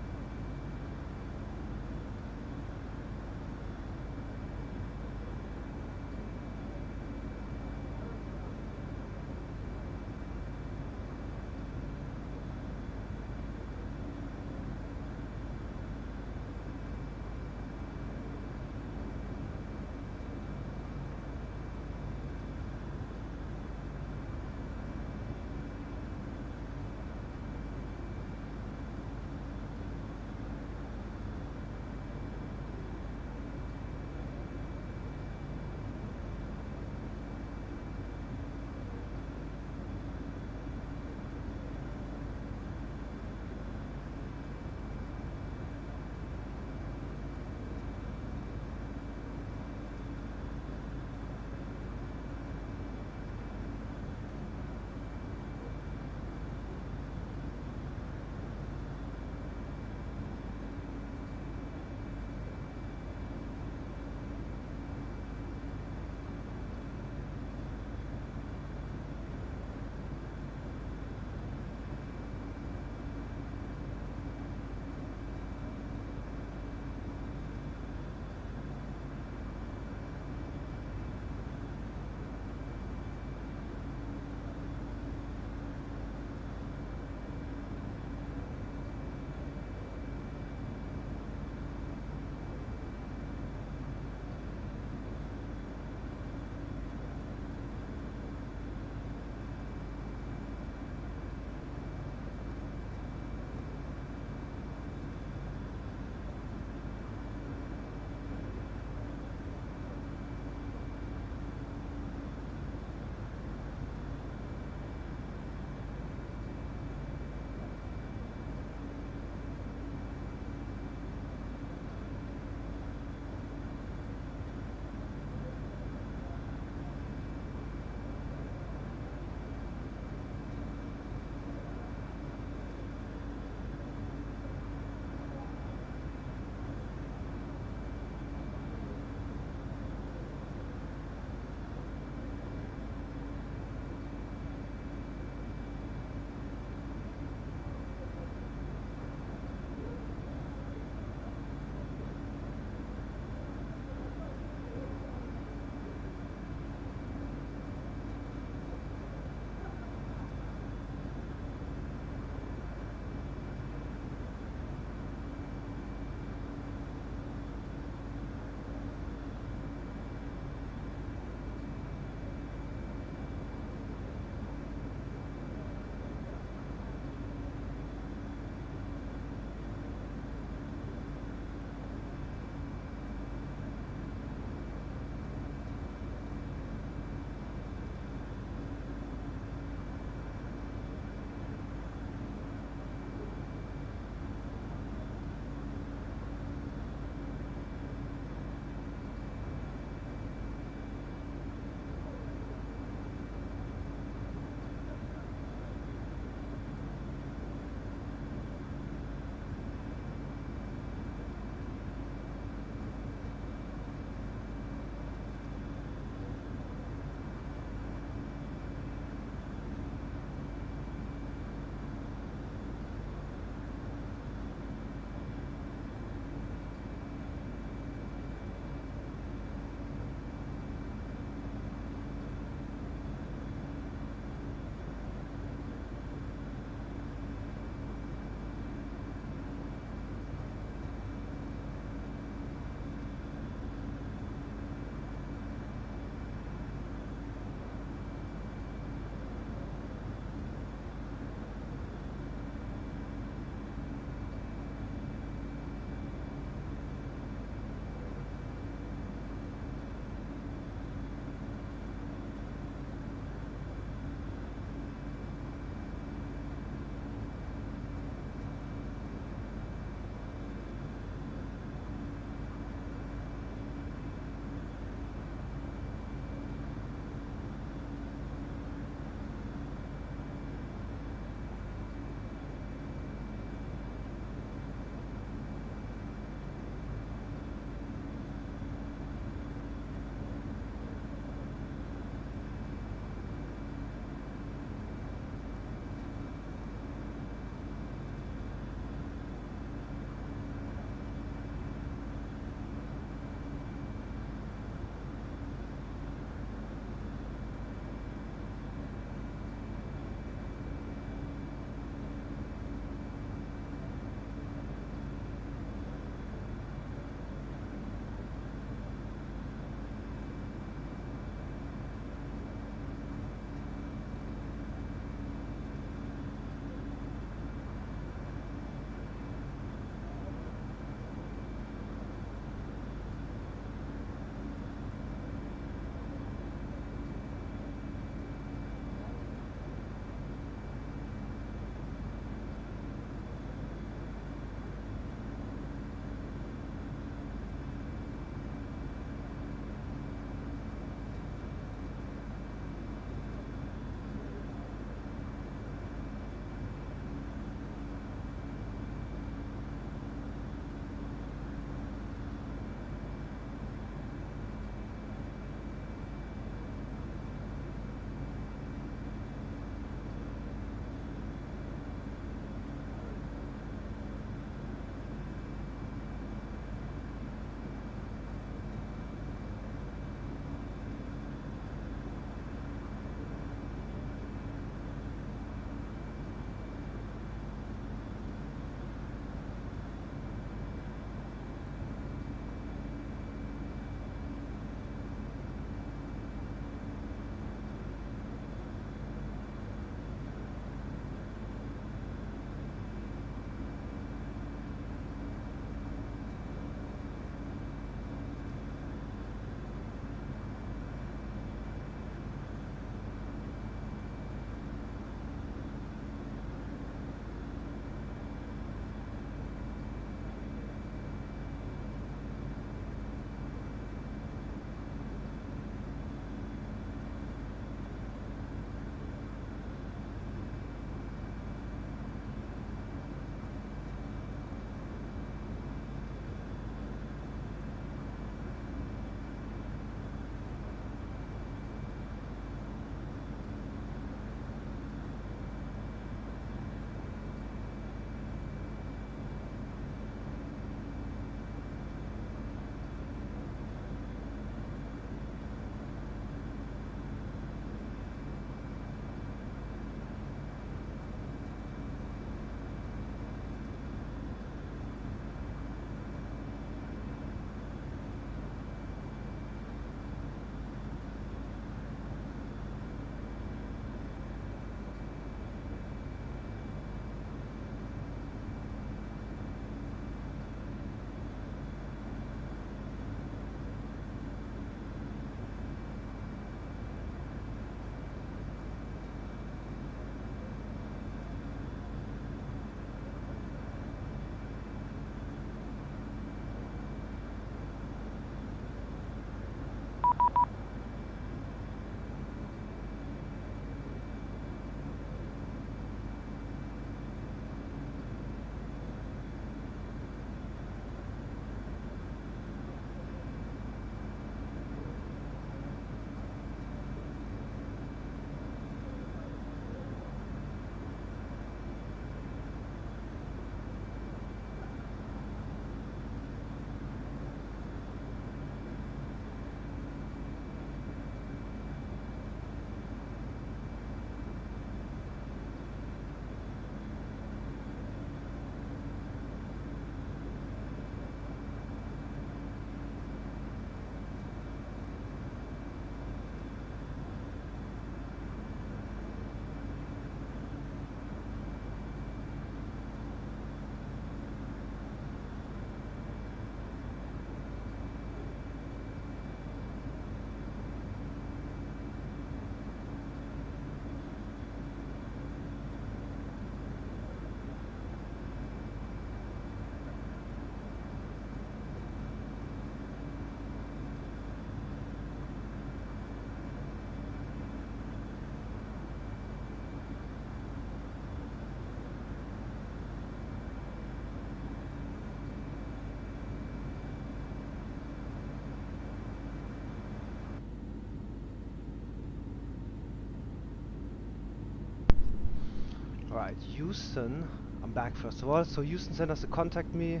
Alright, Houston. I'm back first of all. So Houston sent us to contact me.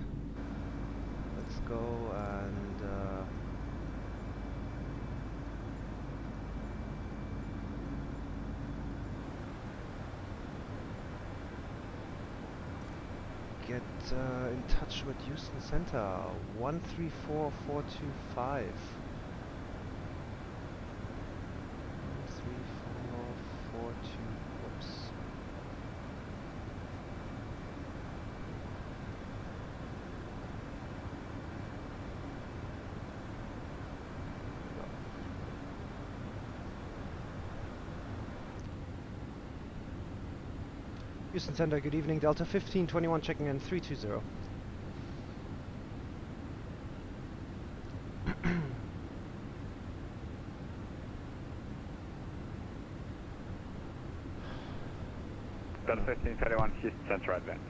Let's go and get in touch with Houston Center. 134425. 13442. Whoops. Houston Center, good evening. Delta 1521 checking in 320. Delta 1521, Houston Center Advent.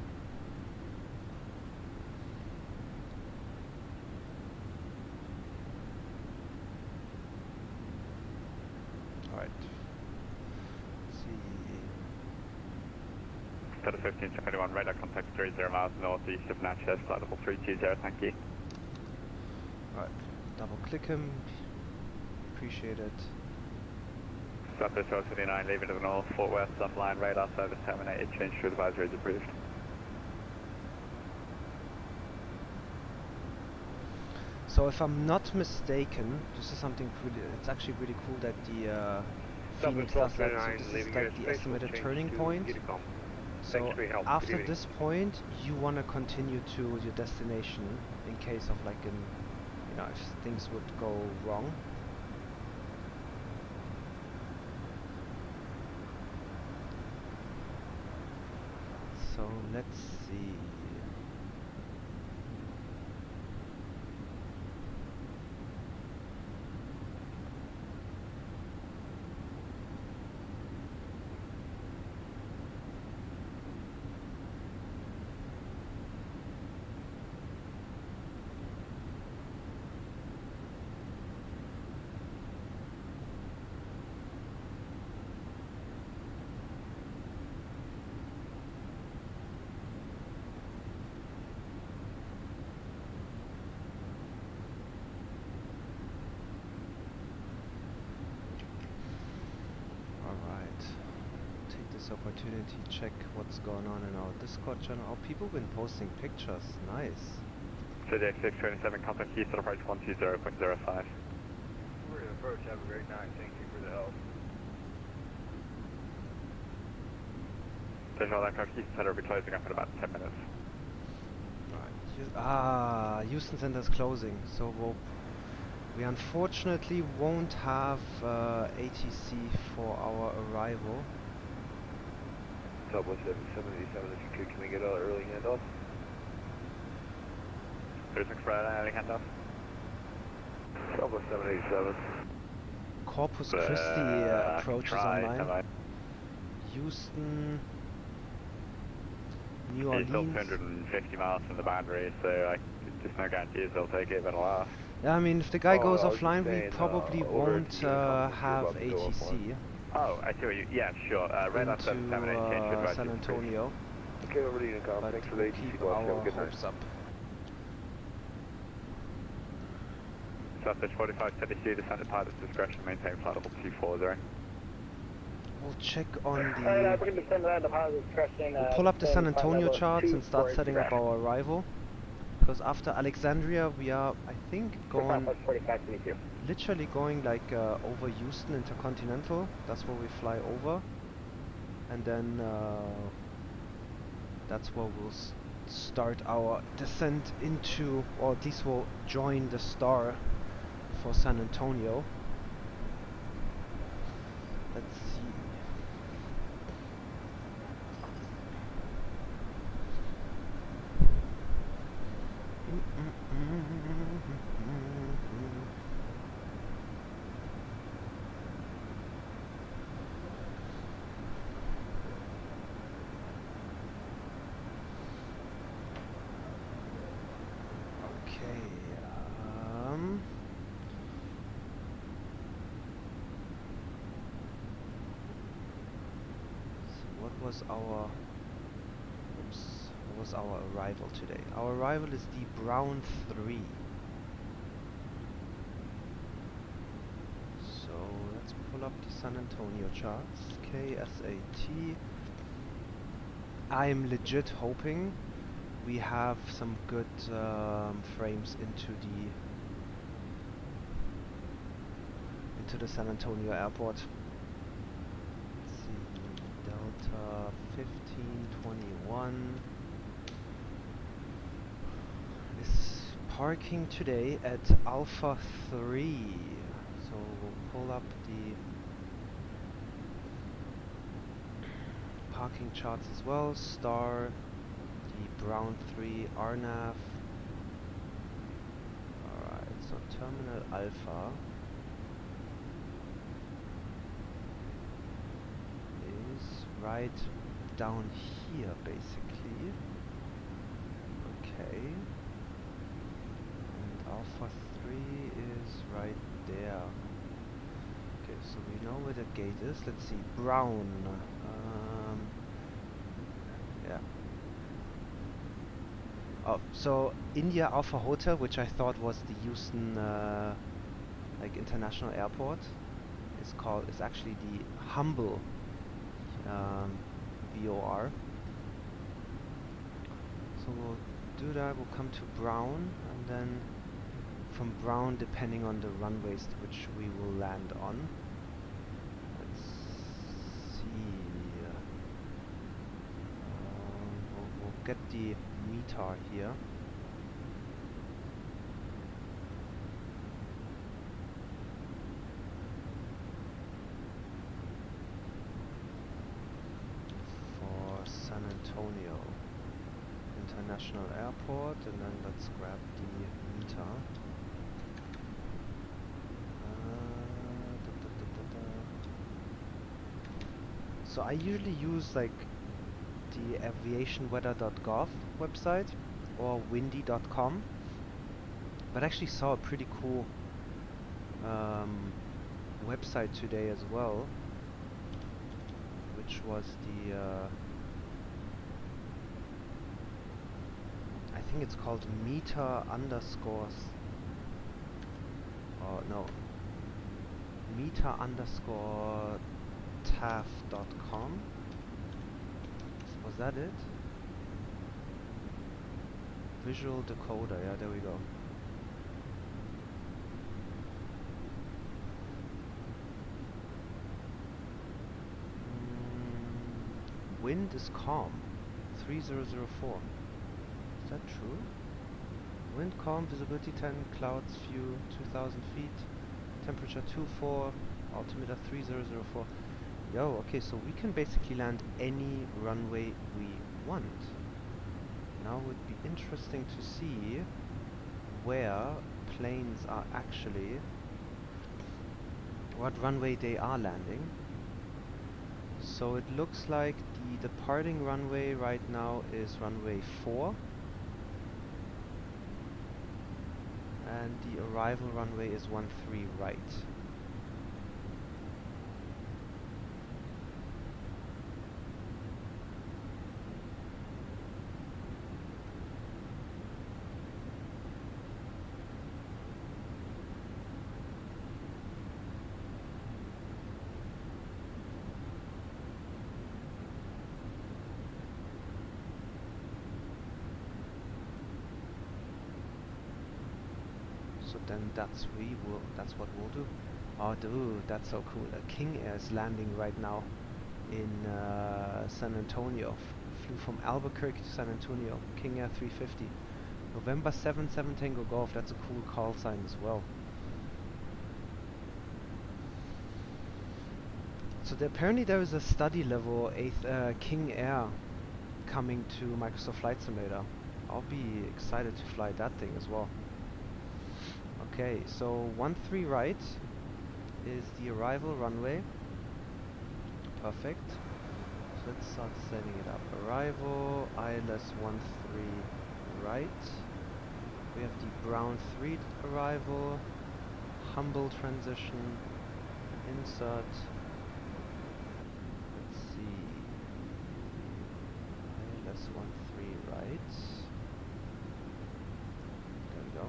Alright. Let's see. Delta 1521, radar contact 30 miles northeast of Natchez, flight level 320, thank you. Alright, double click him. Appreciate it. Southwest 429, leaving to the north, Fort Worth, offline, radar service terminated, change to advisory is approved. So if I'm not mistaken, this is something pretty, it's actually really cool that the Phoenix does that. So this is like the estimated turning point. So after this point, you want to continue to your destination in case of like an, you know, if things would go wrong. So let's see. Opportunity, check what's going on in our Discord channel. Oh, people been posting pictures. Nice. CDX 627, contact Houston approach 120.05. We're going to approach. Have a great night. Thank you for the help. Visual aircraft Houston Center will be closing up in about 10 minutes. Right. Houston Center is closing, so we unfortunately won't have ATC for our arrival. Southwest 787, if you could, can we get an early handoff? 36 for early handoff. Southwest 787. Corpus Christi approaches online. Houston, New Orleans. It's still 250 miles from the boundary, so there's no guarantees they'll take it, but it'll last. Yeah, I mean, if the guy goes offline, we probably won't have ATC. Oh, I see what you... Yeah, sure. Radar service terminated, change to advisory. San Antonio. Okay, over to Unicom. But Thanks for the we'll ATC keep call. our Have a good night. hopes up. Southwest 45, steady C, descent at pilot's discretion, maintain flight level 240. We'll check on the... We'll pull up the San Antonio charts and start setting up our arrival. Because after Alexandria, we are, I think, going... literally going like over Houston Intercontinental. That's where we fly over. And then that's where we'll start our descent into, or at least we'll join the star for San Antonio. Let's see. Was our was our arrival today? Our arrival is the Brown 3. So let's pull up the San Antonio charts. KSAT. I'm legit hoping we have some good frames into the San Antonio airport. Let's see, Delta 1521 is parking today at Alpha 3. So we'll pull up the parking charts as well. Star, the Brown 3 RNAV. Alright, so Terminal Alpha is right down here basically. Okay. And Alpha 3 is right there. Okay, so we know where the gate is. Let's see, Brown. Yeah. Oh, so India Alpha Hotel, which I thought was the Houston like international airport, is actually the Humble VOR. So we'll do that. We'll come to Brown, and then from Brown, depending on the runways which we will land on. Let's see. We'll get the METAR here. For San Antonio International Airport, and then let's grab the METAR. So I usually use like the aviationweather.gov website or windy.com, but I actually saw a pretty cool website today as well, which was the I think it's called meter underscores, or no, meter underscore TAF.com. Was that it? Visual decoder, yeah, there we go. Wind is calm, 3004. Is that true? Wind calm, visibility 10, clouds few, 2000 feet, temperature 24, altimeter 3004. Yo, okay, so we can basically land any runway we want. Now it would be interesting to see where planes are actually, what runway they are landing. So it looks like the departing runway right now is runway 4. And the arrival runway is 13 right. So then that's what we'll do. Oh dude, that's so cool. King Air is landing right now in San Antonio. Flew from Albuquerque to San Antonio. King Air 350. November 7 Tango Golf. That's a cool call sign as well. So apparently there is a study level King Air coming to Microsoft Flight Simulator. I'll be excited to fly that thing as well. Okay, so 13 right is the arrival runway. Perfect. So let's start setting it up. Arrival, ILS 13 right. We have the Brown 3 arrival. Humble transition. Insert. Let's see. ILS 13. right. There we go.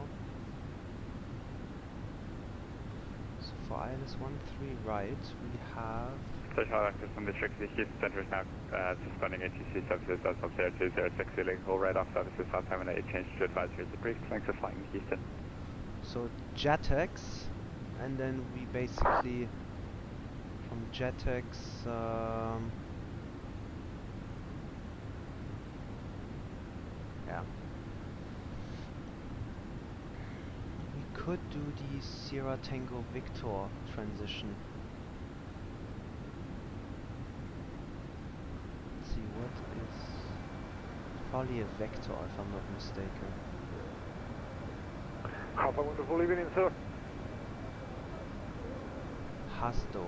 So for ILS 13 right, we have... Station access from District Houston Center is now suspending ATC services as of 0206 illegal right-off services South Terminate. Change to advisory is a brief. Thanks for flying Houston. So JetX, and then we basically from JetX yeah, we could do the Sierra Tango Victor transition. Let's see, what is probably a Vector if I'm not mistaken. Have a wonderful evening, sir. Hasdo.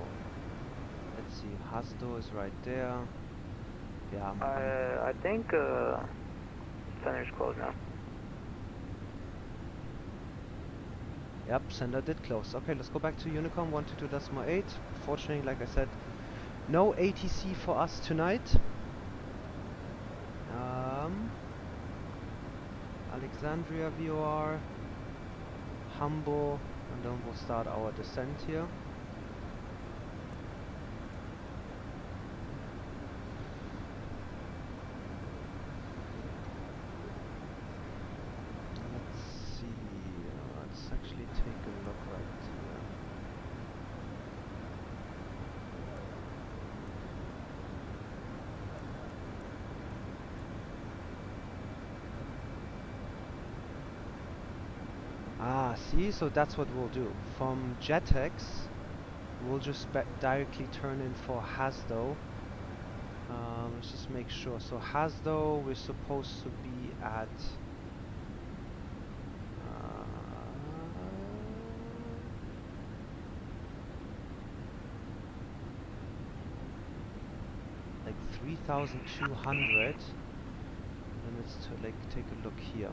Let's see, Hasdo is right there. Yeah. I think center's closed now. Yep, sender did close. Okay, let's go back to Unicom 122.8. Fortunately, like I said, no ATC for us tonight. Alexandria VOR, Hamburg, and then we'll start our descent here. Let's see, let's actually take a look right here. Ah, see, so that's what we'll do. From JetX, we'll just directly turn in for Hasdo. Let's just make sure. So Hasdo, we're supposed to be at like 3,200. And let's take a look here.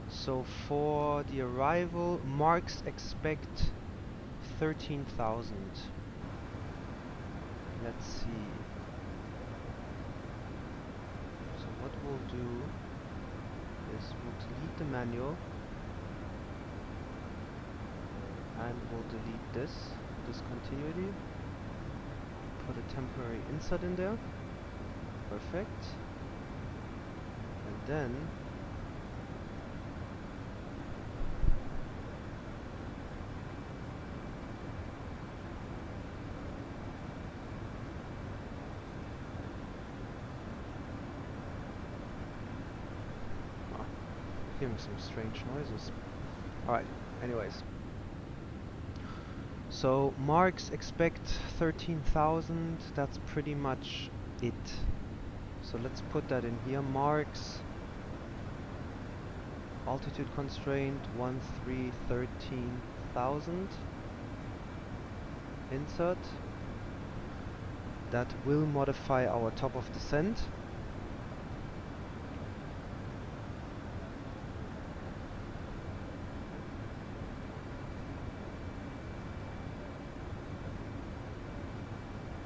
So for the arrival, marks expect 13,000. Let's see. So what we'll do is we'll delete the manual and we'll delete this discontinuity. Put a temporary insert in there. Perfect. And then hearing some strange noises. Alright, anyways. So marks expect 13,000, that's pretty much it. So let's put that in here. Marks, altitude constraint, 13,000. Insert. That will modify our top of descent.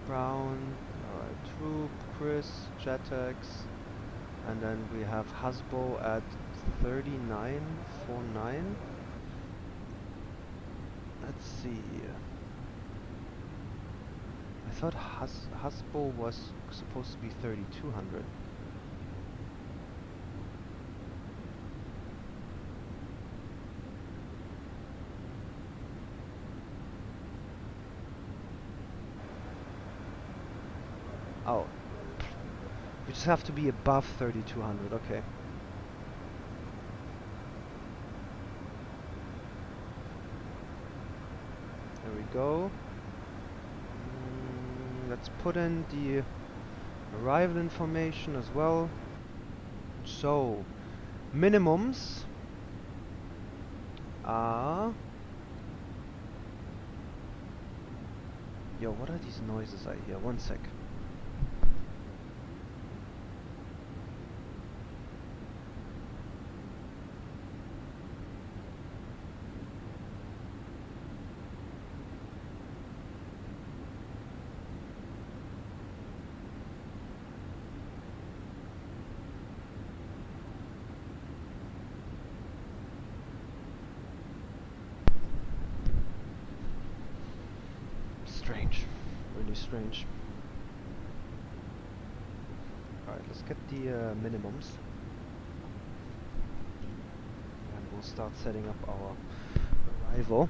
Brown, alright, Troop, Chris, JetX, and then we have Hasbo at 3949. Let's see. I thought Hasbo was supposed to be 3200. Oh, you just have to be above 3200, okay. There we go. Let's put in the arrival information as well. So, minimums are... Yo, what are these noises I hear? One sec. strange. Really strange. Alright, let's get the minimums. And we'll start setting up our arrival.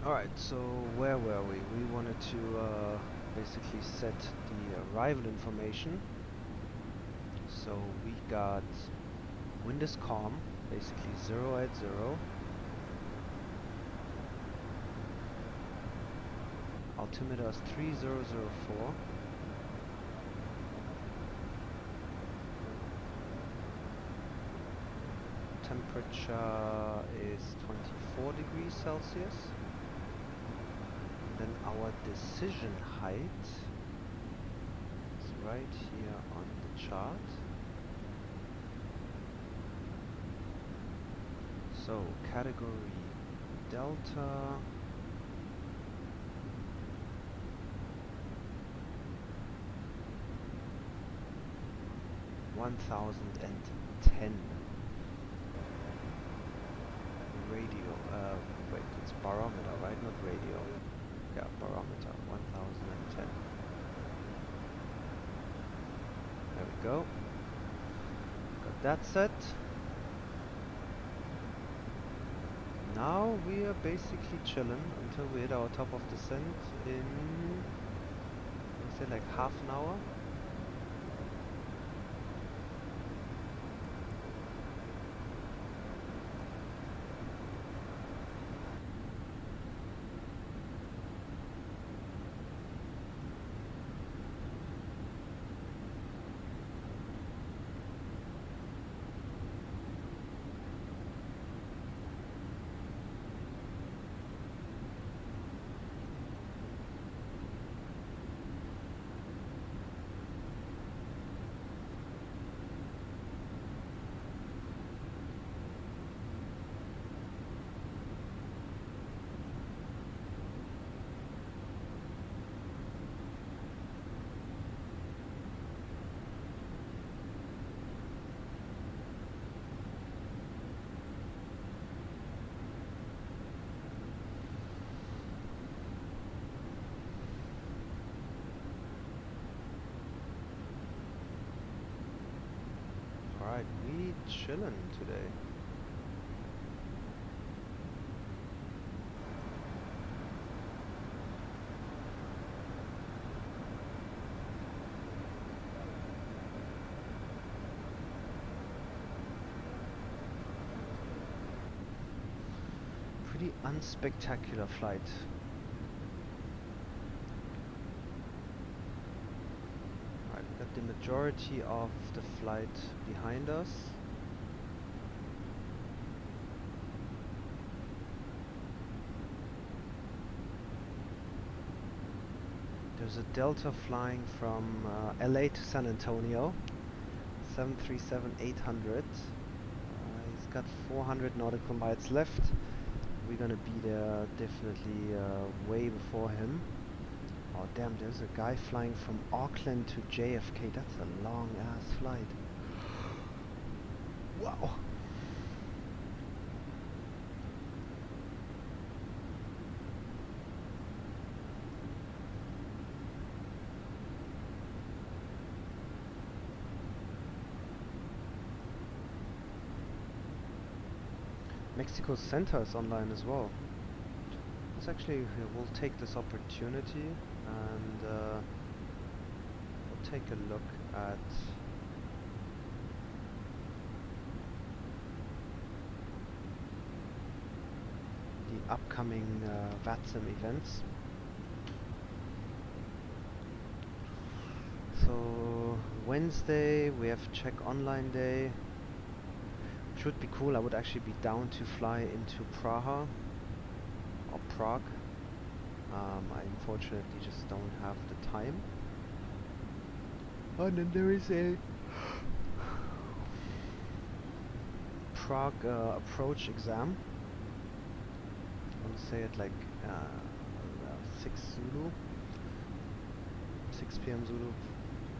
Alright, so where were we? We wanted to basically set the arrival information. So we got wind is calm, basically 0 at 0. Altimeter is 3004. Temperature is 24 degrees Celsius. Then our decision height is right here on the chart. So category Delta. 1010. Radio, wait, it's barometer, right? Not radio. Yeah, barometer, 1010. There we go. Got that set. Now we are basically chilling until we hit our top of descent in, let's say, like half an hour. Alright, we chillin' today. Pretty unspectacular flight. The majority of the flight behind us. There's a Delta flying from LA to San Antonio, 737-800. He's got 400 nautical miles left. We're gonna be there definitely way before him. Oh damn, there's a guy flying from Auckland to JFK. That's a long ass flight. Wow. Mexico Center is online as well. Let's actually, we'll take this opportunity and we'll take a look at the upcoming VATSIM events. So Wednesday we have Czech Online Day. Should be cool. I would actually be down to fly into Praha or Prague. I unfortunately just don't have the time. And then there is a Prague approach exam. I want to say it like 6 Zulu, 6 p.m. Zulu.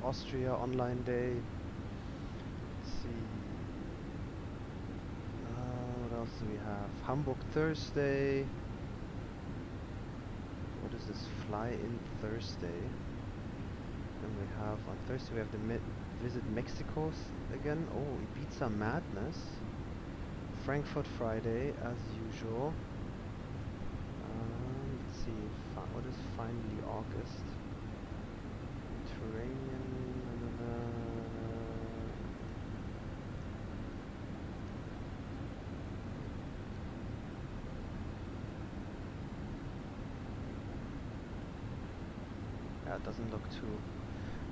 Austria Online Day. Let's see. What else do we have? Hamburg Thursday. What is this? Fly in Thursday. Then we have on Thursday we have the visit Mexico again. Oh, Ibiza Madness. Frankfurt Friday as usual. Let's see. What is finally August? Mediterranean. Yeah, it doesn't look too.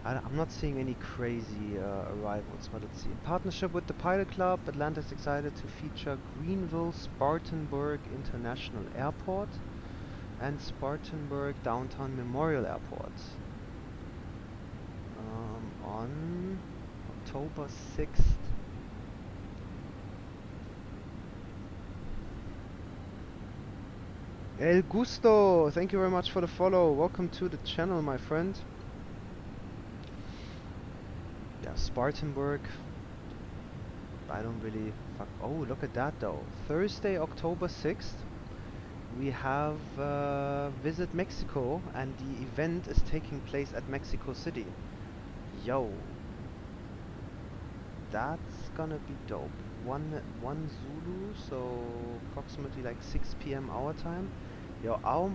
I'm not seeing any crazy arrivals, but let's see. In partnership with the Pilot Club, Atlanta is excited to feature Greenville-Spartanburg International Airport and Spartanburg Downtown Memorial Airport on October 6th. El Gusto, thank you very much for the follow. Welcome to the channel, my friend. Yeah, Spartanburg. I don't really fuck. Oh, look at that though. Thursday, October 6th, we have Visit Mexico, and the event is taking place at Mexico City. Yo, that's gonna be dope. One Zulu, so approximately like 6 p.m. our time. Yo, I'll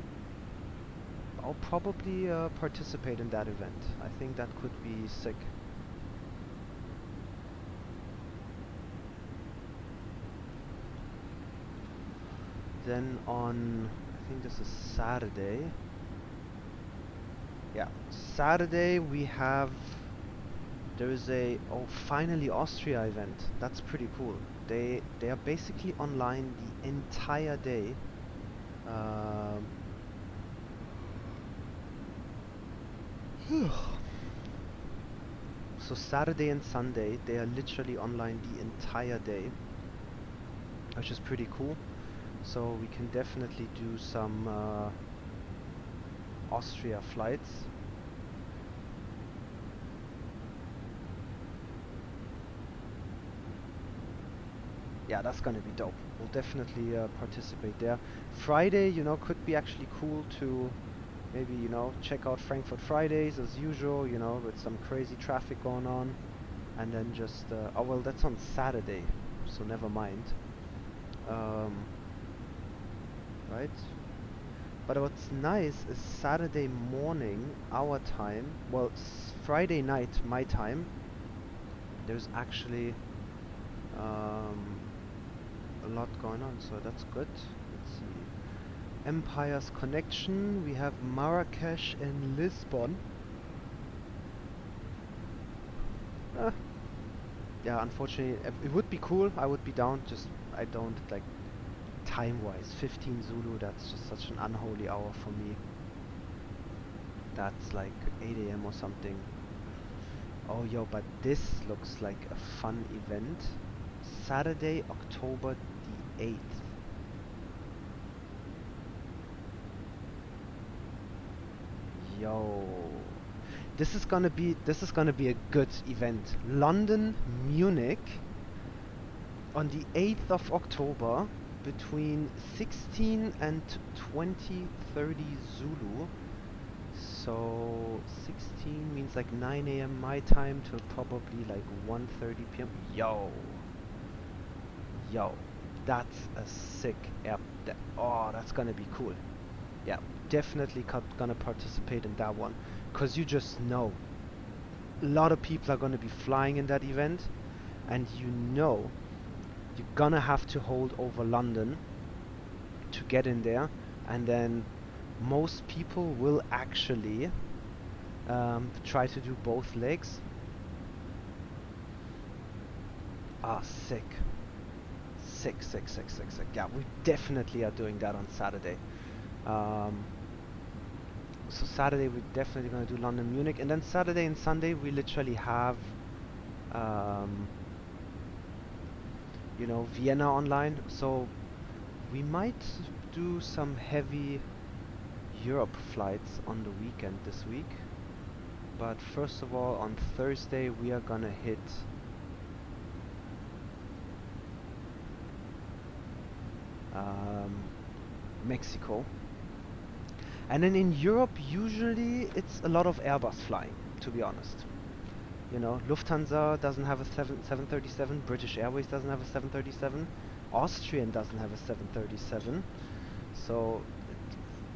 probably participate in that event. I think that could be sick. Then on, I think this is Saturday. Yeah, Saturday we have, there is a, oh, finally Austria Event. That's pretty cool. They are basically online the entire day. So Saturday and Sunday, they are literally online the entire day, which is pretty cool. So we can definitely do some Austria flights. Yeah, that's gonna be dope. We'll definitely participate there. Friday, you know, could be actually cool to maybe, you know, check out Frankfurt Fridays as usual, you know, with some crazy traffic going on. And then just, oh well, that's on Saturday, so never mind. Right? But what's nice is Saturday morning, our time, well, Friday night, my time, there's actually a lot going on, so that's good. Let's see. Empire's Connection, we have Marrakesh and Lisbon. Yeah, unfortunately, it would be cool, I would be down, just I don't, like, time-wise, 15 Zulu, that's just such an unholy hour for me. That's like 8 AM or something. Oh yo, but this looks like a fun event. Saturday, October the 8th. Yo, this is gonna be a good event. London, Munich on the 8th of October between 16 and 20:30 Zulu. So 16 means like 9 AM my time till probably like 1:30 PM. Yo, that's a sick app. Oh, that's gonna be cool. Yeah, definitely gonna participate in that one, cause you just know a lot of people are gonna be flying in that event, and you know you're gonna have to hold over London to get in there, and then most people will actually try to do both legs. Ah, sick. Yeah, we definitely are doing that on Saturday. So Saturday we're definitely going to do London, Munich, and then Saturday and Sunday we literally have you know, Vienna online, so we might do some heavy Europe flights on the weekend this week. But first of all, on Thursday we are gonna hit Mexico. And then in Europe, usually it's a lot of Airbus flying, to be honest. You know, Lufthansa doesn't have a 737, British Airways doesn't have a 737, Austrian doesn't have a 737. So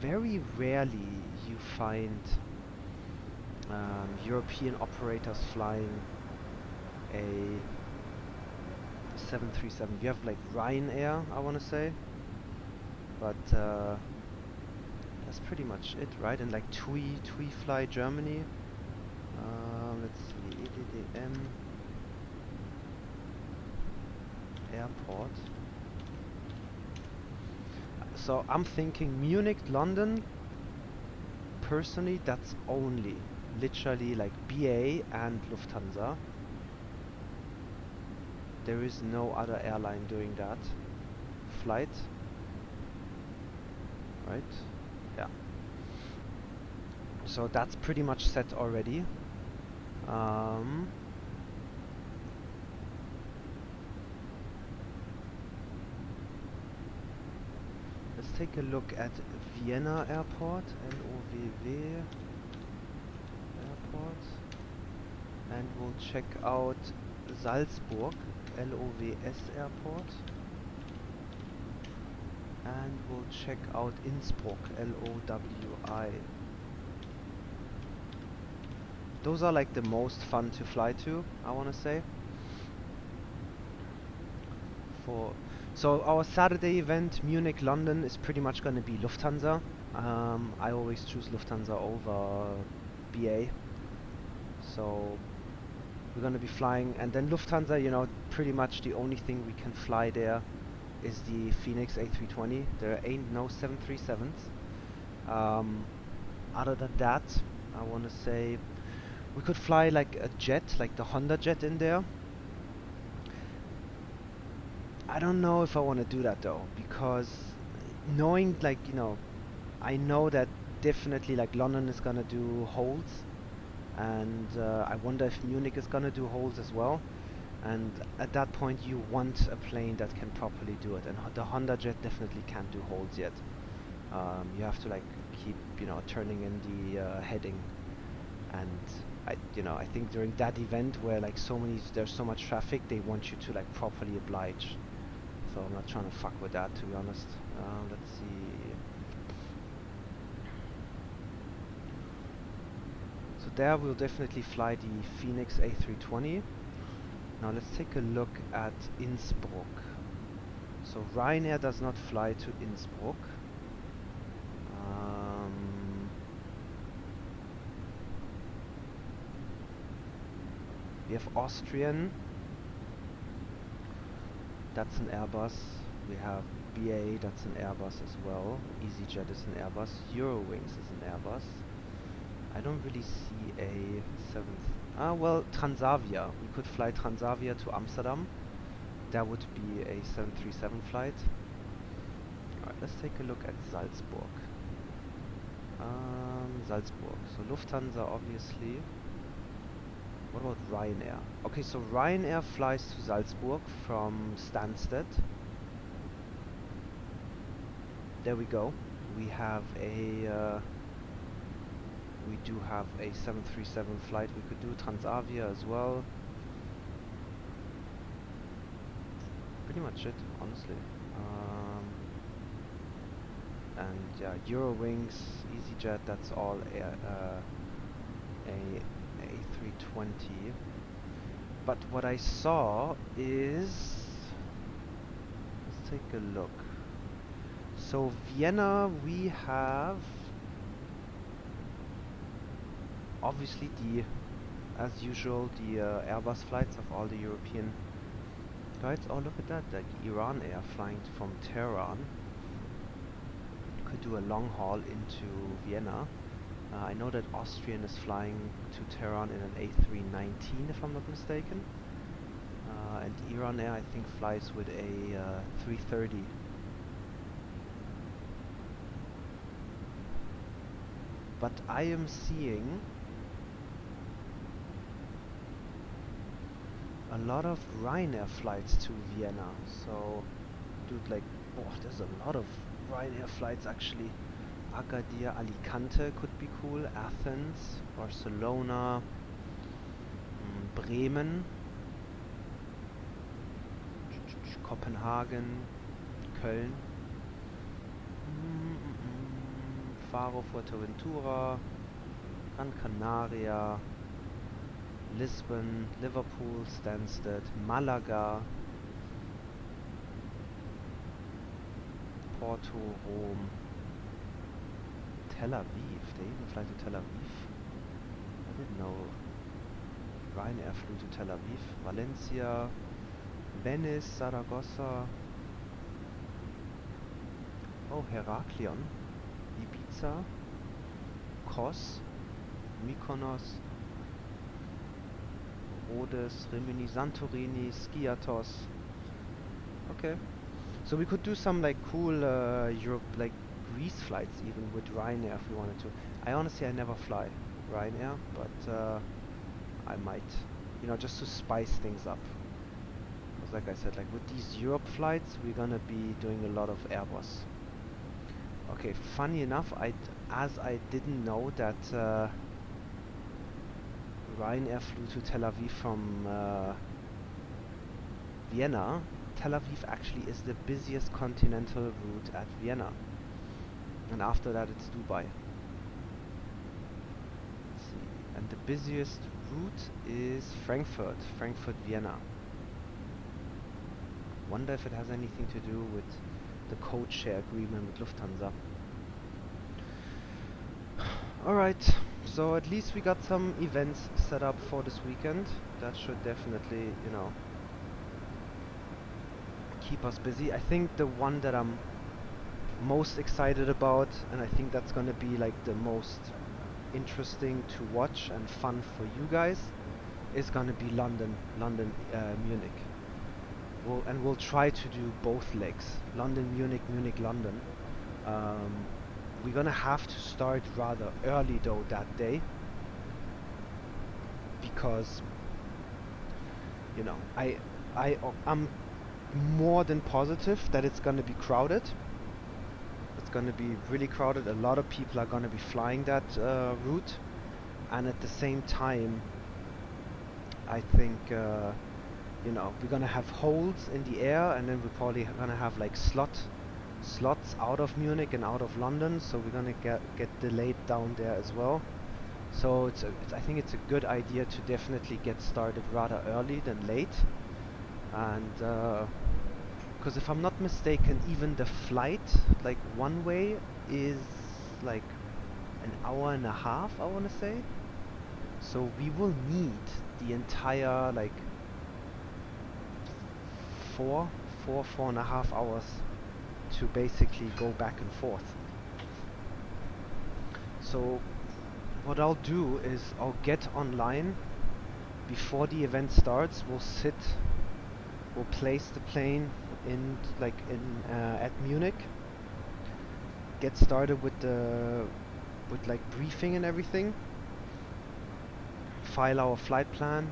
very rarely you find European operators flying a 737. You have like Ryanair, I want to say, but that's pretty much it, right? And like TUI fly Germany. Let's see, EDDM Airport. So I'm thinking Munich, London. Personally, that's only literally like BA and Lufthansa. There is no other airline doing that flight, right? Yeah. So that's pretty much set already. Let's take a look at Vienna Airport, LOVW Airport, and we'll check out Salzburg, LOVS Airport, and we'll check out Innsbruck, LOWI. Those are like the most fun to fly to, I want to say. So our Saturday event, Munich, London, is pretty much going to be Lufthansa. I always choose Lufthansa over BA. So we're going to be flying, and then Lufthansa, you know, pretty much the only thing we can fly there is the FENIX A320. There ain't no 737s. Other than that, I want to say we could fly like a jet, like the Honda jet in there. I don't know if I want to do that though, because knowing, like, you know, I know that definitely like London is gonna do holds, and I wonder if Munich is gonna do holds as well. And at that point you want a plane that can properly do it, and the Honda jet definitely can't do holds yet. You have to like keep, you know, turning in the heading, and I think during that event where like there's so much traffic, they want you to like properly oblige. So I'm not trying to fuck with that, to be honest. Let's see. So there we'll definitely fly the FENIX A320. Now let's take a look at Innsbruck. So Ryanair does not fly to Innsbruck. We have Austrian. That's an Airbus. We have BA, that's an Airbus as well. EasyJet is an Airbus. Eurowings is an Airbus. I don't really see a 7th. Well, Transavia. We could fly Transavia to Amsterdam. That would be a 737 flight. Alright, let's take a look at Salzburg. Salzburg. So Lufthansa, obviously. What about Ryanair? Okay, so Ryanair flies to Salzburg from Stansted. There we go. We have a we do have a 737 flight. We could do Transavia as well. Pretty much it, honestly. And yeah, Eurowings, EasyJet, that's all a A320. But what I saw is, let's take a look. So Vienna, we have obviously as usual, the Airbus flights of all the European flights. Oh, look at that, like Iran Air flying from Tehran. Could do a long haul into Vienna. I know that Austrian is flying to Tehran in an A319, if I'm not mistaken. And Iran Air, I think, flies with a 330. But I am seeing a lot of Ryanair flights to Vienna. So, dude, like, oh, there's a lot of Ryanair flights actually. Agadir, Alicante could be cool. Athens, Barcelona, Bremen, Copenhagen, Köln, Faro, Fuerteventura, Gran Canaria, Lisbon, Liverpool, Stansted, Malaga, Porto, Rome, Tel Aviv. They even fly to Tel Aviv. I didn't know Ryanair flew to Tel Aviv. Valencia, Venice, Saragossa. Oh, Heraklion, Ibiza, Kos, Mykonos, Rhodes, Rimini, Santorini, Skiathos. Okay. So we could do some like cool Europe, like Greece flights even with Ryanair if we wanted to. I never fly Ryanair, but I might, you know, just to spice things up. Because like I said, like with these Europe flights, we're gonna be doing a lot of Airbus. Okay, funny enough, as I didn't know that Ryanair flew to Tel Aviv from Vienna. Tel Aviv actually is the busiest continental route at Vienna, and after that it's Dubai. Let's see. And the busiest route is Frankfurt, Vienna. Wonder if it has anything to do with the code share agreement with Lufthansa. Alright, so at least we got some events set up for this weekend. That should definitely, you know, keep us busy. I think the one that I'm most excited about, and I think that's gonna be like the most interesting to watch and fun for you guys, is gonna be London, Munich. We'll try to do both legs, London, Munich, Munich, London. We're gonna have to start rather early though that day, because, you know, I'm more than positive that it's gonna be crowded. It's gonna be really crowded. A lot of people are gonna be flying that route, and at the same time, I think you know, we're gonna have holes in the air, and then we're probably gonna have like slots out of Munich and out of London, so we're gonna get delayed down there as well. So I think it's a good idea to definitely get started rather early than late, and because if I'm not mistaken, even the flight, like one way, is like an hour and a half, I want to say. So we will need the entire like four and a half hours to basically go back and forth. So what I'll do is I'll get online before the event starts. We'll place the plane in at Munich, get started with like briefing and everything, file our flight plan,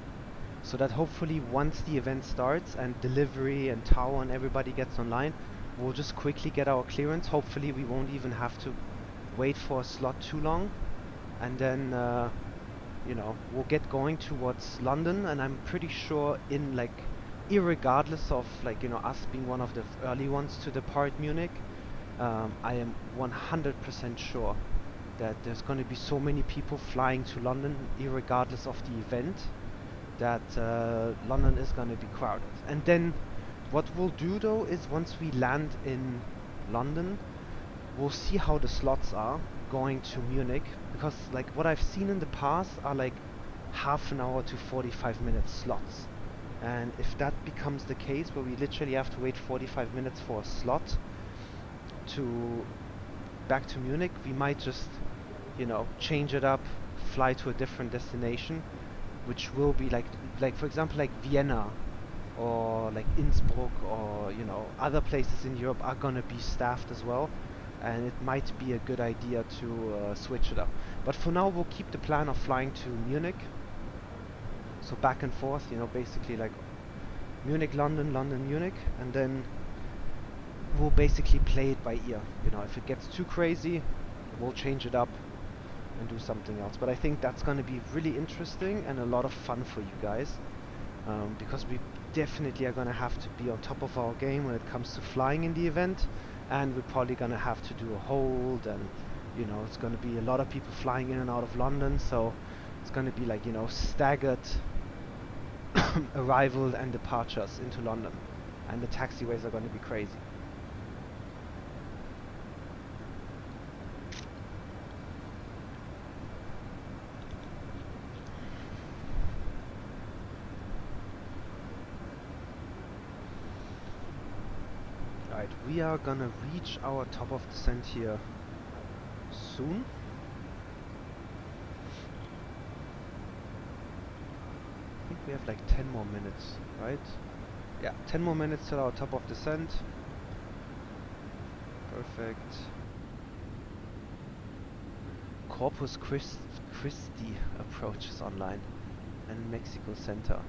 so that hopefully once the event starts and delivery and tower and everybody gets online, we'll just quickly get our clearance. Hopefully we won't even have to wait for a slot too long, and then you know, we'll get going towards London. And I'm pretty sure, in like, irregardless of like, you know, us being one of the early ones to depart Munich, I am 100% sure that there's going to be so many people flying to London, irregardless of the event, that London is going to be crowded. And then what we'll do though is, once we land in London, we'll see how the slots are going to Munich, because like what I've seen in the past are like half an hour to 45 minute slots. And if that becomes the case, where we literally have to wait 45 minutes for a slot to back to Munich, we might just, you know, change it up, fly to a different destination, which will be like for example, like Vienna or like Innsbruck, or, you know, other places in Europe are gonna be staffed as well, and it might be a good idea to switch it up. But for now, we'll keep the plan of flying to Munich, so back and forth, you know, basically like Munich, London, London, Munich, and then we'll basically play it by ear. You know, if it gets too crazy, we'll change it up and do something else. But I think that's going to be really interesting and a lot of fun for you guys, because we definitely are going to have to be on top of our game when it comes to flying in the event, and we're probably going to have to do a hold, and, you know, it's going to be a lot of people flying in and out of London, so it's going to be like, you know, staggered arrival and departures into London, and the taxiways are going to be crazy. Right, we are gonna reach our top of descent here soon. I think we have like 10 more minutes, right? Yeah, 10 more minutes till our top of descent. Perfect. Corpus Christi approaches online, and Mexico Center.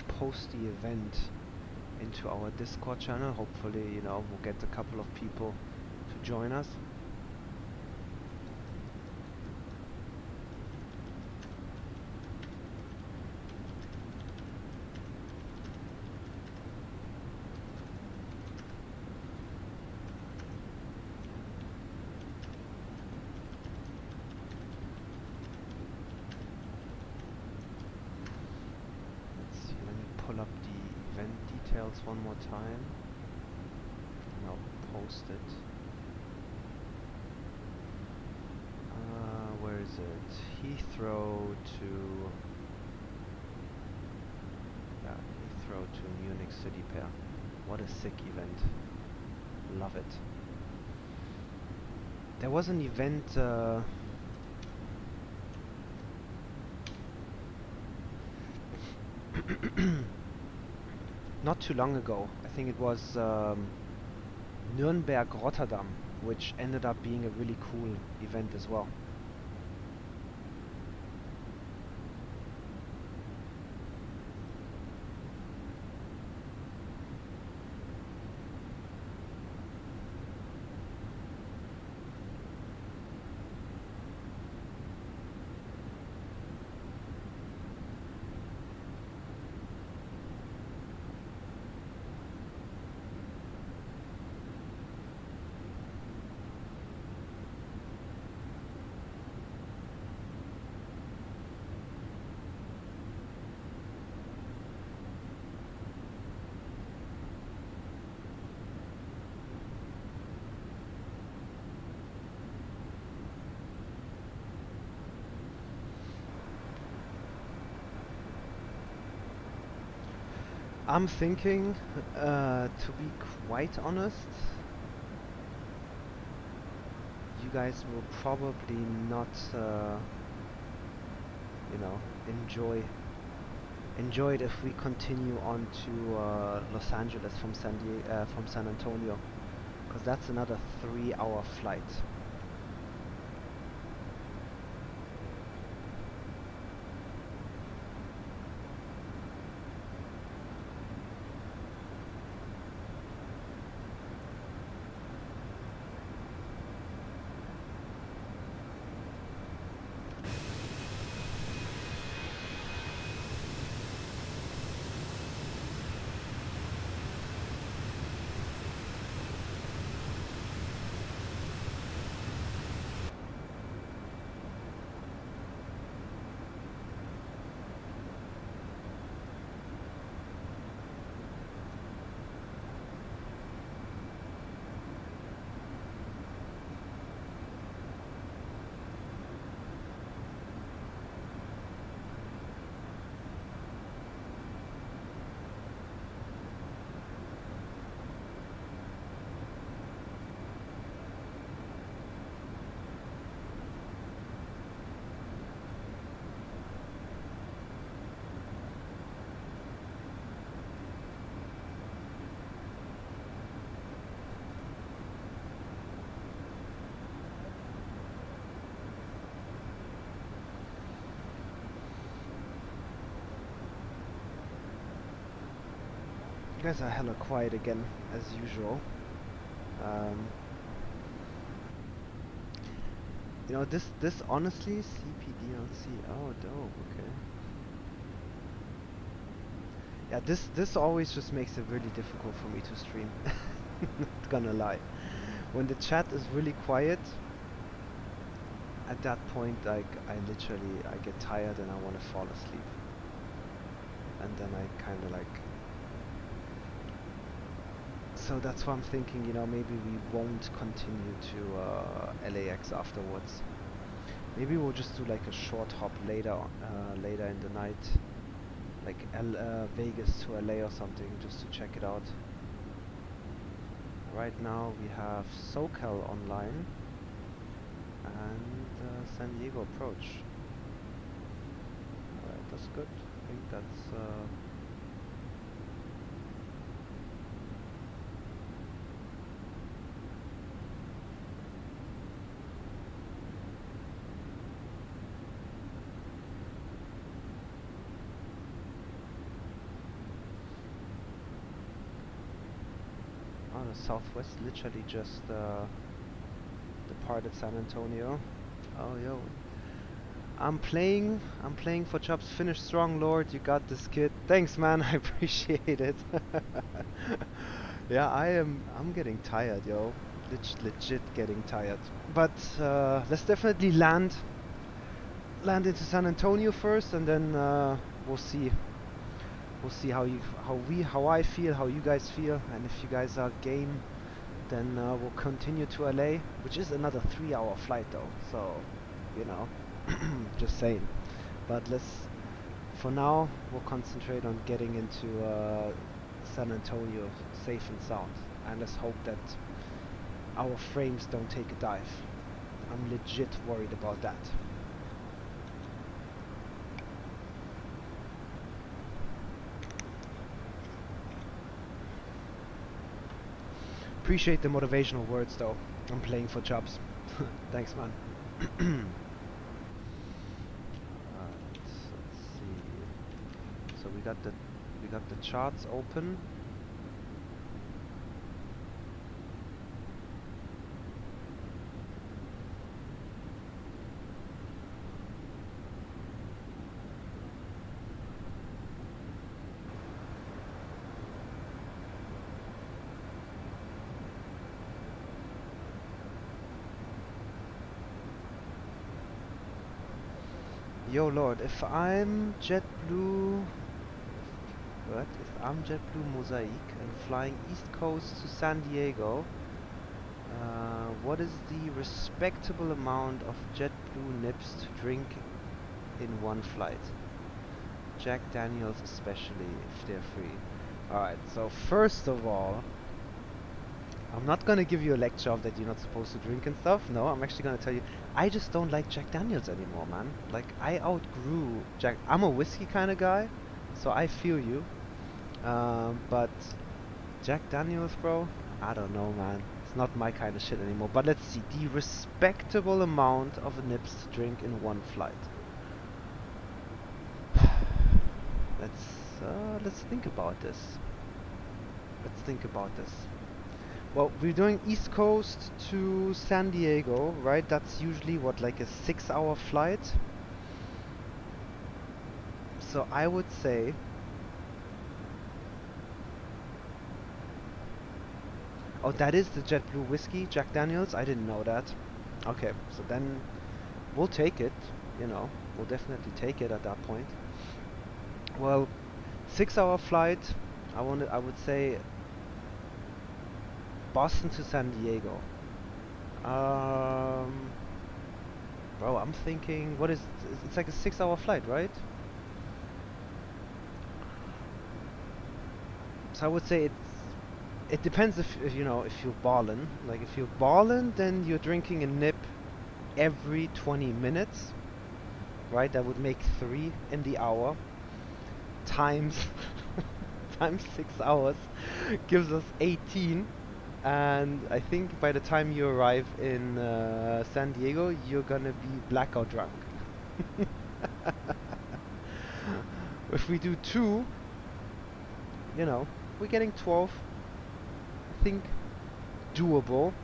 post the event into our Discord channel. Hopefully, you know, we'll get a couple of people to join us. One more time, and I'll post it. Where is it? Heathrow to Munich City Pair. What a sick event! Love it. There was an event. Not too long ago, I think it was Nuremberg Rotterdam, which ended up being a really cool event as well. I'm thinking, to be quite honest, you guys will probably not, you know, enjoy it if we continue on to Los Angeles from San Antonio, because that's another 3-hour flight. You guys are hella quiet again, as usual. You know, this honestly, CPDLC, oh dope, okay. Yeah, this always just makes it really difficult for me to stream. Not gonna lie. When the chat is really quiet, at that point, like, I get tired and I want to fall asleep. And then I kind of like... So that's why I'm thinking, you know, maybe we won't continue to LAX afterwards. Maybe we'll just do like a short hop later in the night, like Vegas to LA or something, just to check it out. Right now we have SoCal online and San Diego approach. Alright, that's good. I think that's... on the southwest, literally just departed San Antonio. Oh yo, I'm playing for jobs. Finish strong, Lord. You got this, kid. Thanks, man. I appreciate it. Yeah, I'm getting tired, yo. Legit getting tired. But let's definitely land into San Antonio first, and then we'll see. We'll see how I feel, how you guys feel, and if you guys are game, then we'll continue to LA, which is another 3-hour flight though. So, you know, just saying. But for now, we'll concentrate on getting into San Antonio safe and sound, and let's hope that our frames don't take a dive. I'm legit worried about that. Appreciate the motivational words though. I'm playing for jobs. Thanks, man. Let's see. So we got the charts open. Yo, Lord, if I'm JetBlue Mosaic and flying East Coast to San Diego, what is the respectable amount of JetBlue nips to drink in one flight? Jack Daniels especially, if they're free. Alright, so first of all, I'm not gonna give you a lecture of that you're not supposed to drink and stuff. No, I'm actually gonna tell you, I just don't like Jack Daniels anymore, man. Like, I outgrew Jack. I'm a whiskey kind of guy, so I feel you. But Jack Daniels, bro, I don't know, man. It's not my kind of shit anymore. But let's see, the respectable amount of nips to drink in one flight. Let's think about this. Well, we're doing East Coast to San Diego, right? That's usually what, like a 6-hour flight. So I would say oh, that is the JetBlue whiskey, Jack Daniels? I didn't know that. Okay, so then we'll take it, you know. We'll definitely take it at that point. Well, 6-hour flight, I would say Boston to San Diego. Bro, I'm thinking, it's like a 6-hour flight, right? So I would say it depends if you know, if you're ballin'. Like, if you're ballin', then you're drinking a nip every 20 minutes, right? That would make 3 in the hour times 6 hours gives us 18. And I think by the time you arrive in San Diego, you're gonna be blackout drunk. If we do 2, you know, we're getting 12. I think doable,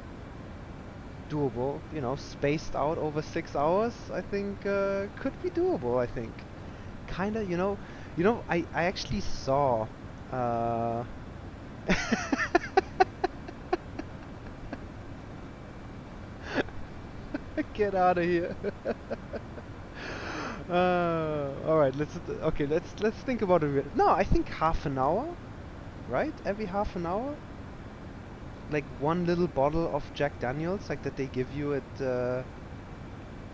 you know, spaced out over 6 hours. I think could be doable. I think, kinda, you know, I actually saw. Get out of here. All right, let's think about it. No, I think half an hour, right? Every half an hour, like one little bottle of Jack Daniels, like that they give you at.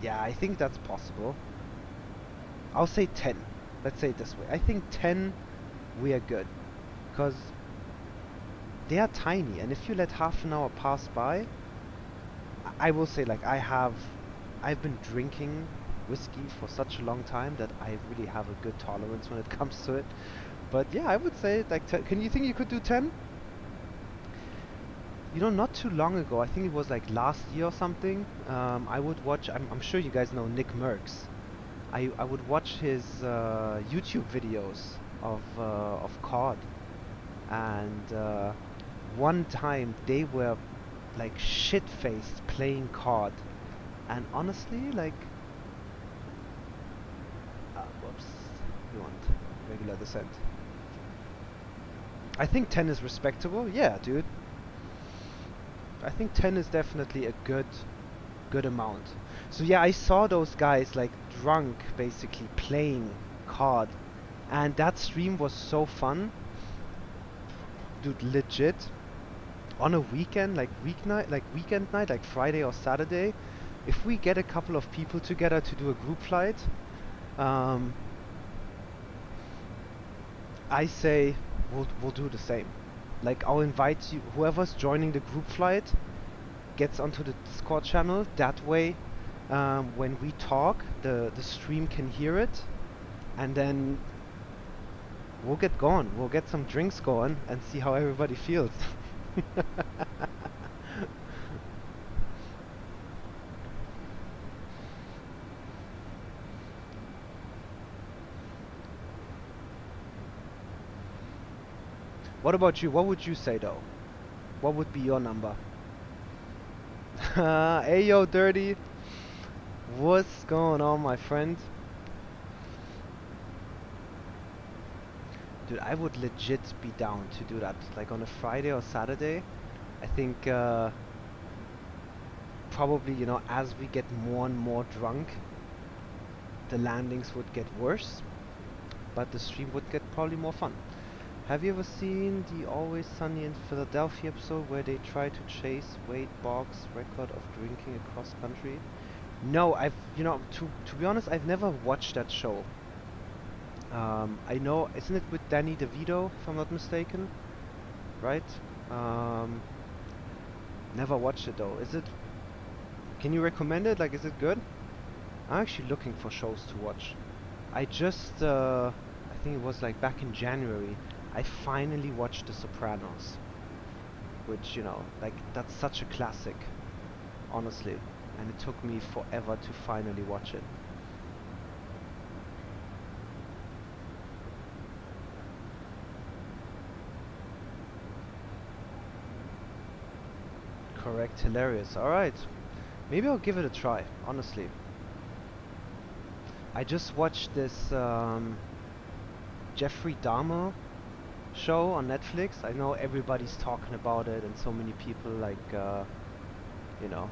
Yeah, I think that's possible. I'll say 10. Let's say it this way. I think 10, we are good, because they are tiny, and if you let half an hour pass by, I will say, like, I've been drinking whiskey for such a long time that I really have a good tolerance when it comes to it. But yeah, I would say like 10. Can you think you could do 10? You know, not too long ago, I think it was like last year or something, I would watch, I'm sure you guys know Nick Merckx. I would watch his YouTube videos of COD, and one time they were like shit-faced playing COD, and honestly, like, whoops, we want regular descent. I think 10 is respectable. Yeah, dude. I think 10 is definitely a good amount. So yeah, I saw those guys like drunk, basically playing COD, and that stream was so fun, dude. Legit. On a weekend, like weekend night, like Friday or Saturday, if we get a couple of people together to do a group flight, I say we'll do the same. Like, I'll invite you, whoever's joining the group flight gets onto the Discord channel. That way, when we talk, the stream can hear it, and then we'll get going. We'll get some drinks going and see how everybody feels. What about you? What would you say though? What would be your number? Hey yo, Dirty. What's going on, my friend? Dude, I would legit be down to do that. Like on a Friday or Saturday. I think probably, you know, as we get more and more drunk, the landings would get worse, but the stream would get probably more fun. Have you ever seen the Always Sunny in Philadelphia episode where they try to chase Wade Boggs' record of drinking across country? No, you know, to be honest, I've never watched that show. I know, isn't it with Danny DeVito, if I'm not mistaken? Right? Never watched it though. Is it? Can you recommend it? Like, is it good? I'm actually looking for shows to watch. I just, I think it was like back in January, I finally watched The Sopranos, which, you know, like, that's such a classic, honestly, and it took me forever to finally watch it. Correct, hilarious. Alright, maybe I'll give it a try, honestly. I just watched this Jeffrey Dahmer show on Netflix. I know everybody's talking about it, and so many people, like, you know.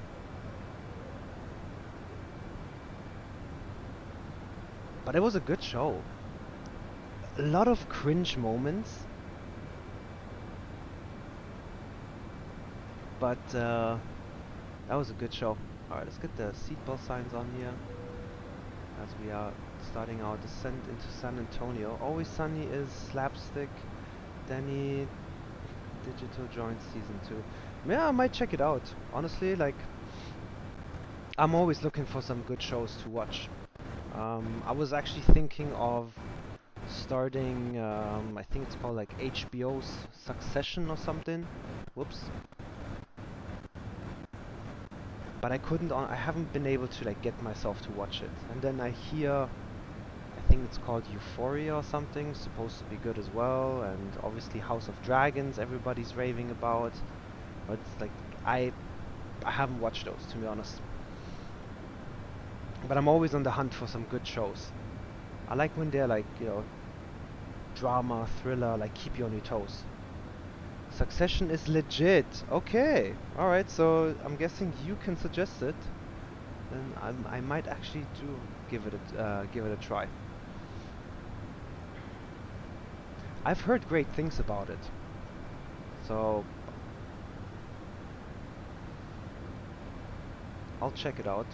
But it was a good show. A lot of cringe moments. But that was a good show. Alright, let's get the seatbelt signs on here as we are starting our descent into San Antonio. Always Sunny is slapstick. Danny Digital joins season 2. Yeah, I might check it out. Honestly, like, I'm always looking for some good shows to watch. I was actually thinking of starting, I think it's called like HBO's Succession or something. Whoops. But I couldn't, I haven't been able to like get myself to watch it. And then I hear, I think it's called Euphoria or something, supposed to be good as well. And obviously House of Dragons, everybody's raving about. But it's like, I haven't watched those, to be honest. But I'm always on the hunt for some good shows. I like when they're like, you know, drama, thriller, like keep you on your toes. Succession is legit. Okay, alright, so I'm guessing you can suggest it. Then I might actually give it a try. I've heard great things about it. So I'll check it out.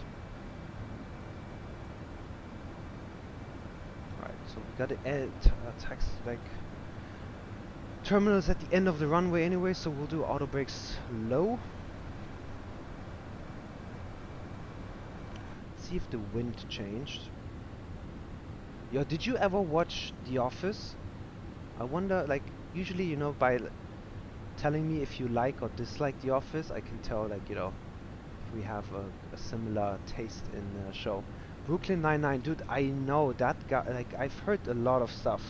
So we got to taxi, like, terminals at the end of the runway anyway, so we'll do auto brakes low. See if the wind changed. Yo, did you ever watch The Office? I wonder, like, usually, you know, by telling me if you like or dislike The Office, I can tell, like, you know, if we have a similar taste in the show. Brooklyn Nine-Nine, dude, I know that guy, like, I've heard a lot of stuff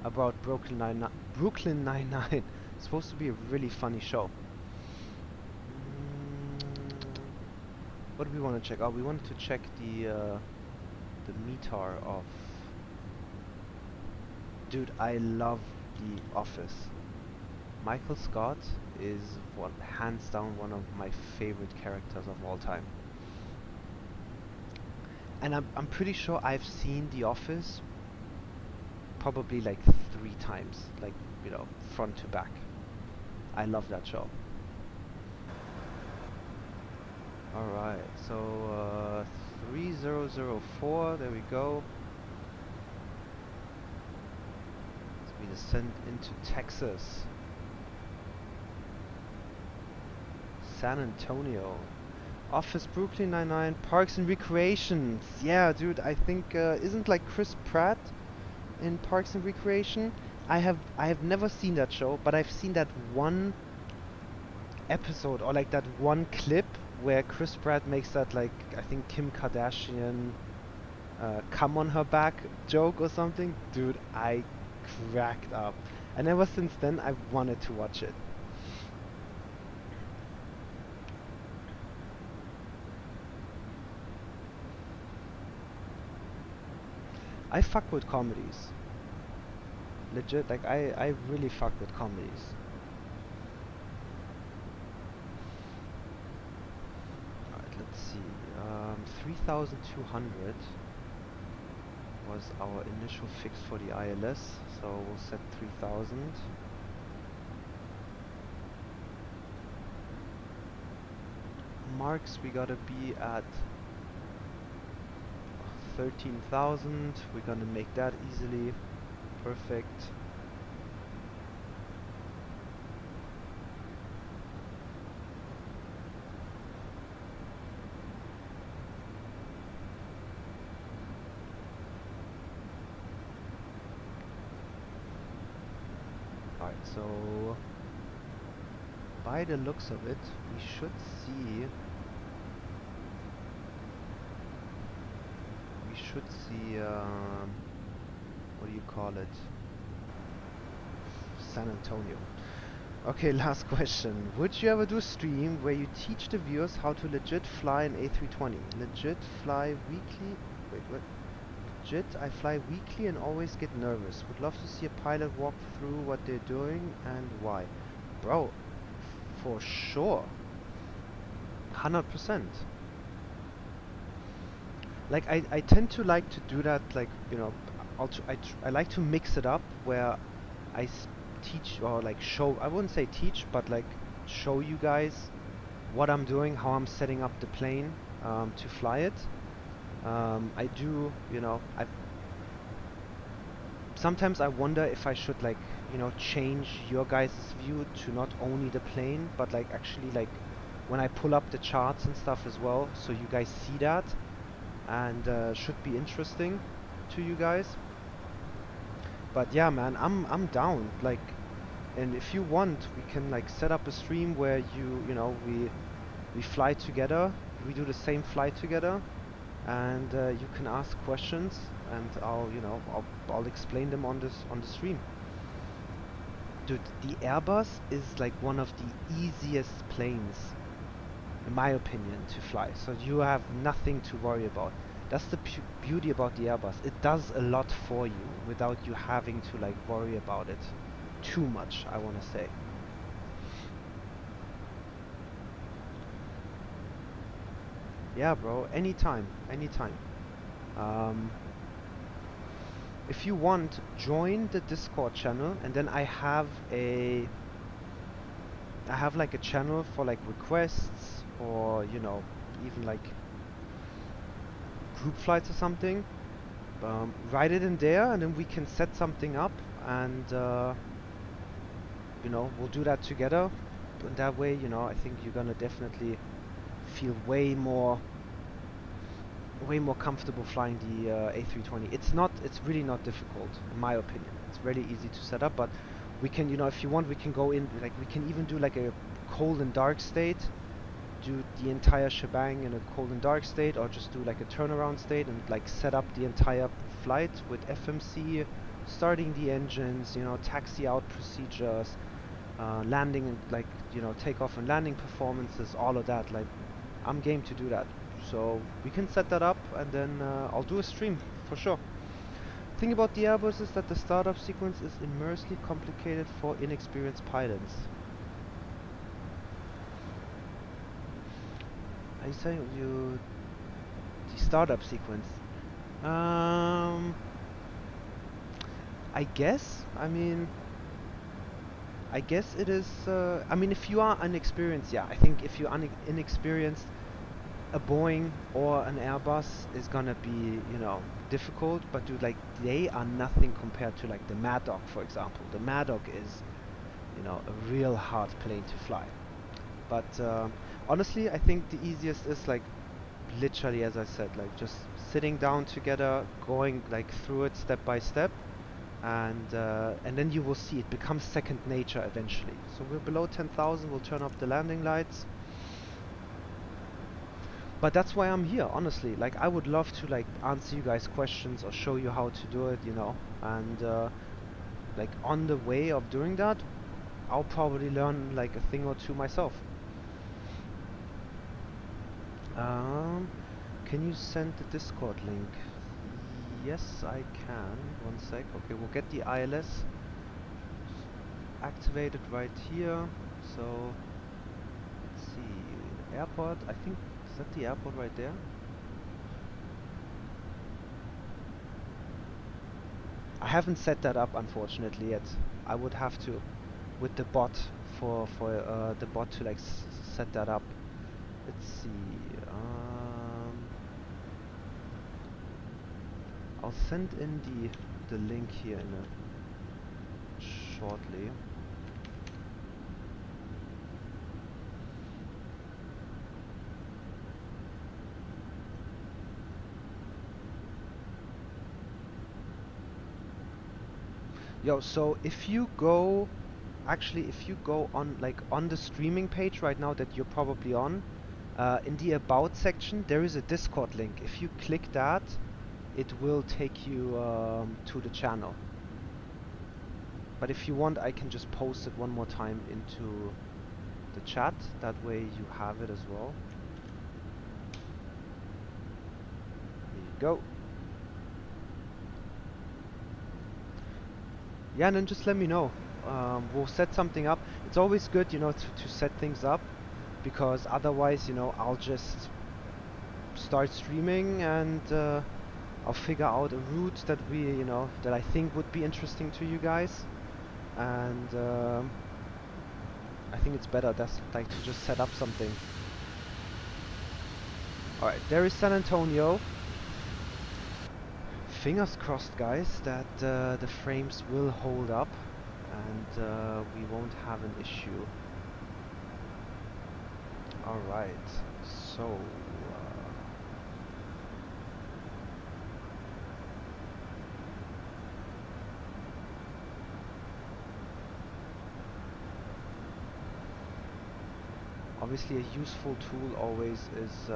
about Brooklyn Nine-Nine, It's supposed to be a really funny show. What do we want to check? Oh, we wanted to check the meter of... Dude, I love The Office. Michael Scott is hands down one of my favorite characters of all time. And I'm pretty sure I've seen The Office probably like 3 times, like, you know, front to back. I love that show. Alright, so 3004, there we go. So we descend into Texas. San Antonio. Office Brooklyn 99, Parks and Recreations. Yeah, dude, I think isn't like Chris Pratt in Parks and Recreation? I have never seen that show, but I've seen that one episode or like that one clip where Chris Pratt makes that, like, I think Kim Kardashian come on her back joke or something. Dude, I cracked up. And ever since then I've wanted to watch it. I fuck with comedies. Legit, like I really fuck with comedies. Alright, let's see. 3,200 was our initial fix for the ILS, so we'll set 3,000. Marks, we gotta be at 13,000. We're gonna make that easily. Perfect. Alright, so by the looks of it, we should see what do you call it? San Antonio. Okay, last question. Would you ever do a stream where you teach the viewers how to legit fly an A320? Legit fly weekly? Wait, what? Legit, I fly weekly and always get nervous. Would love to see a pilot walk through what they're doing and why. Bro, for sure. 100%. Like, I tend to like to do that, like, you know, I like to mix it up where I teach or like show, I wouldn't say teach, but like show you guys what I'm doing, how I'm setting up the plane to fly it. I do, you know, sometimes I wonder if I should, like, you know, change your guys' view to not only the plane, but like actually like when I pull up the charts and stuff as well, so you guys see that, and should be interesting to you guys. But yeah, man, I'm down. Like, and if you want, we can like set up a stream where you know, we fly together, we do the same flight together, and you can ask questions, and I'll explain them on the stream. Dude, the Airbus is like one of the easiest planes, in my opinion, to fly. So you have nothing to worry about. That's the beauty about the Airbus. It does a lot for you without you having to like worry about it too much, I want to say. Yeah, bro, anytime. If you want, join the Discord channel, and then I have like a channel for like requests, or, you know, even like group flights or something. Write it in there, and then we can set something up, and you know, we'll do that together. And that way, you know, I think you're gonna definitely feel way more comfortable flying the A320. It's really not difficult, in my opinion. It's really easy to set up, but we can, you know, if you want, we can go in, like, we can even do like a cold and dark state, do the entire shebang in a cold and dark state, or just do like a turnaround state and like set up the entire flight with FMC, starting the engines, you know, taxi out procedures, landing and like, you know, takeoff and landing performances, all of that. Like, I'm game to do that. So we can set that up, and then I'll do a stream for sure. Thing about the Airbus is that the startup sequence is immensely complicated for inexperienced pilots. I say you the startup sequence. I guess. I mean, it is. I mean, if you are inexperienced, yeah. I think if you're inexperienced, a Boeing or an Airbus is gonna be, you know, difficult. But dude, like, they are nothing compared to like the Mad Dog, for example. The Mad Dog is, you know, a real hard plane to fly. But honestly, I think the easiest is like, literally, as I said, like just sitting down together, going like through it step by step, and then you will see it becomes second nature eventually. So we're below 10,000. We'll turn off the landing lights. But that's why I'm here, honestly. Like, I would love to like answer you guys' questions or show you how to do it, you know. And like on the way of doing that, I'll probably learn like a thing or two myself. Can you send the Discord link? Yes, I can. One sec. Okay, we'll get the ILS activated right here. So, let's see. Airport, I think, is that the airport right there? I haven't set that up, unfortunately, yet. I would have to, with the bot, for the bot to like set that up. Let's see. I'll send in the link here in shortly. Yo, so if you go, actually, if you go on like on the streaming page right now that you're probably on, in the about section there is a Discord link. If you click that, it will take you to the channel. But if you want, I can just post it one more time into the chat. That way you have it as well. There you go. Yeah, and then just let me know. We'll set something up. It's always good, you know, to set things up, because otherwise, you know, I'll just start streaming and I'll figure out a route that that I think would be interesting to you guys, and I think it's better that's like to just set up something. Alright, there is San Antonio. Fingers crossed, guys, that the frames will hold up and we won't have an issue. Alright, so obviously a useful tool always is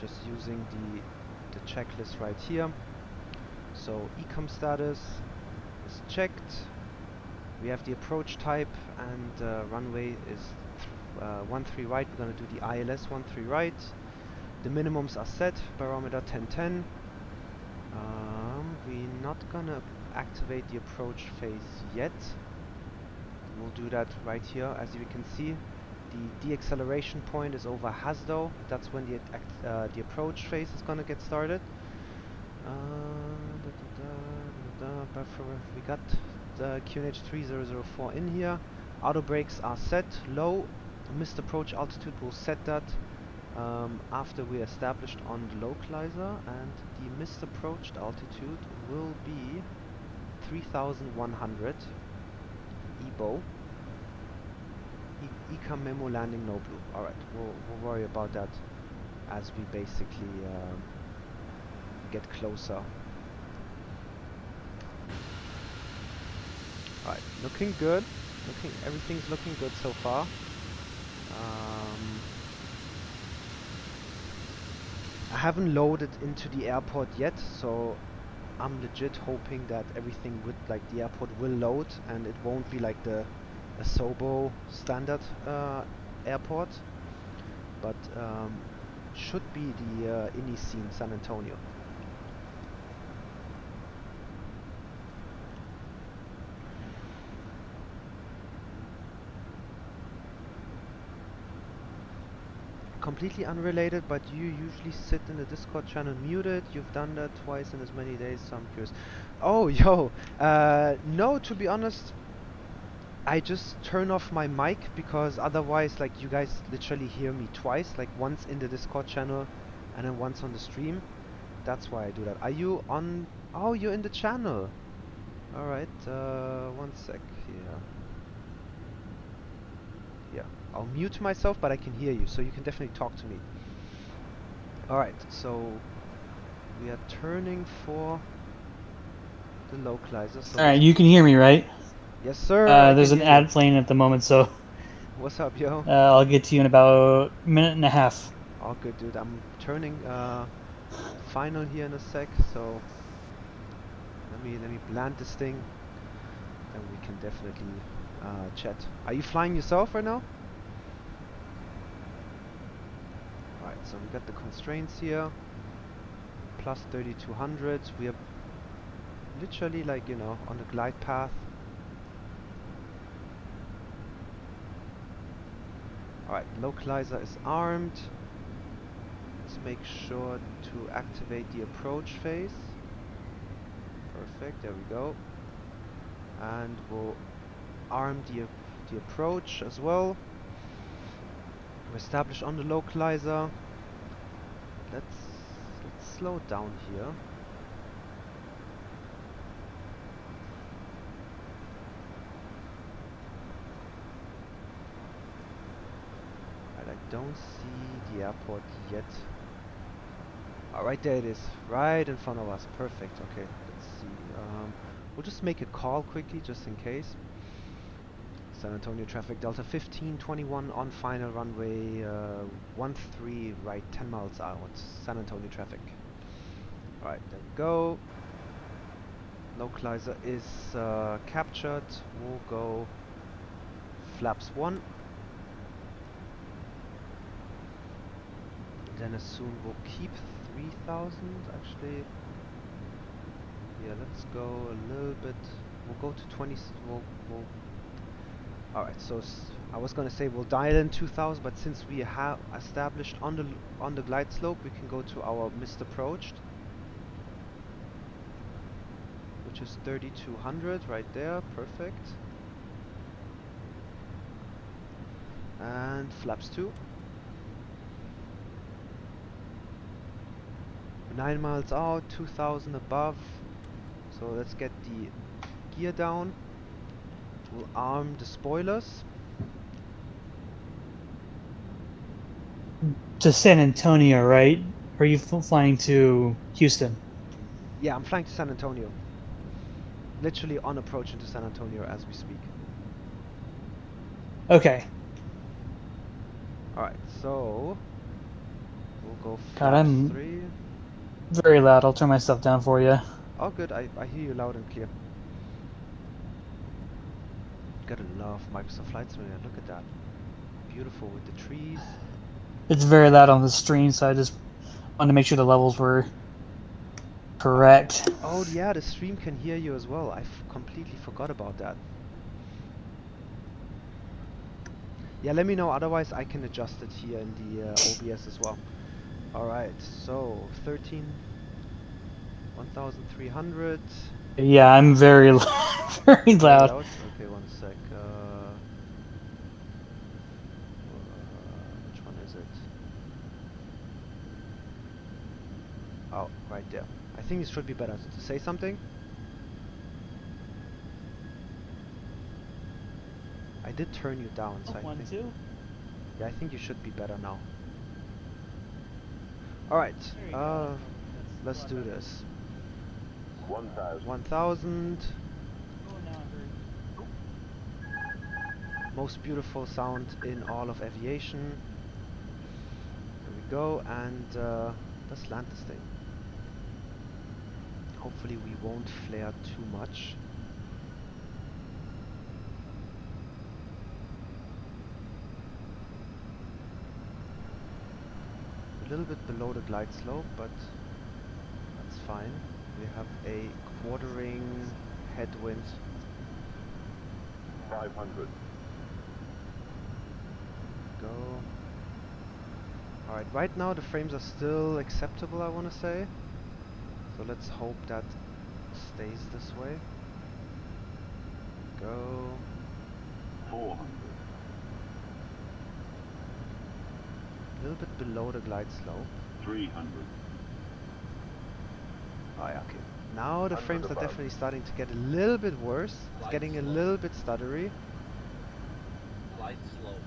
just using the checklist right here. So ecom status is checked. We have the approach type, and runway is 13 right. We're gonna do the ILS 13 right. The minimums are set. Barometer 1010. We're not gonna activate the approach phase yet. We'll do that right here. As you can see, the deacceleration point is over Hasdo. That's when the approach phase is gonna get started. We got the QNH 3004 in here. Auto brakes are set low. Missed approach altitude, will set that after we established on the localizer, and the missed approach altitude will be 3100 EBO. Ecom memo landing no blue. Alright, we'll worry about that as we basically get closer. Alright, looking good. Everything's looking good so far. I haven't loaded into the airport yet, so I'm legit hoping that everything with like the airport will load and it won't be like the Asobo standard airport, but should be the INI scene San Antonio. Completely unrelated, but you usually sit in the Discord channel muted. You've done that twice in as many days, so I'm curious. Oh, yo, no, to be honest, I just turn off my mic because otherwise, like, you guys literally hear me twice, like once in the Discord channel and then once on the stream. That's why I do that. Are you on? Oh, you're in the channel. All right, 1 sec here. Yeah, I'll mute myself, but I can hear you, so you can definitely talk to me. Alright, so we are turning for the localizer. So alright, you can hear me, right? Yes, sir. There's an ad playing at the moment, so... What's up, yo? I'll get to you in about a minute and a half. All good, dude. I'm turning final here in a sec, so let me land this thing, and we can definitely chat. Are you flying yourself right now? Alright, so we got the constraints here. Plus 3200. We are literally, like, you know, on the glide path. Alright, localizer is armed. Let's make sure to activate the approach phase. Perfect, there we go. And we'll arm the approach as well. We're established on the localizer. Let's slow down here. And I don't see the airport yet. Alright, there it is. Right in front of us. Perfect. Okay, let's see. We'll just make a call quickly, just in case. San Antonio traffic, Delta 1521 on final runway 13 right, 10 miles out. San Antonio traffic. Alright, there we go. Localizer is captured. We'll go flaps 1. Then assume we'll keep 3000 actually. Yeah, let's go a little bit. We'll go to 20. We'll Alright, so I was gonna say we'll dial in 2000, but since we have established on the glide slope, we can go to our missed approached, which is 3200 right there. Perfect. And flaps 2. 9 miles out, 2000 above. So let's get the gear down. We'll arm the spoilers. To San Antonio, right? Or are you flying to Houston? Yeah, I'm flying to San Antonio. Literally on approach into San Antonio as we speak. Okay. Alright, so we'll go God, I'm 3. very loud. I'll turn my stuff down for you. Oh good, I hear you loud and clear. Gotta love Microsoft Flight Simulator, look at that. Beautiful with the trees. It's very loud on the stream, so I just wanted to make sure the levels were correct. Oh yeah, the stream can hear you as well. I completely forgot about that. Yeah, let me know, otherwise I can adjust it here in the OBS as well. Alright, so 1300. Yeah, I'm very, very loud. Okay, 1 sec. Which one is it? Oh, right there. I think it should be better to say something. I did turn you down, so I think. Yeah, I think you should be better now. Alright, let's do this. 1000. Most beautiful sound in all of aviation. There we go, and let's land this thing. Hopefully we won't flare too much. A little bit below the glide slope, but that's fine. We have a quartering headwind. 500. Go. Alright, right now the frames are still acceptable, I want to say. So let's hope that stays this way. Go. 400. A little bit below the glide slope. 300. Oh yeah, okay. Now the frames are definitely starting to get a little bit worse. It's getting a little bit stuttery. Light slope.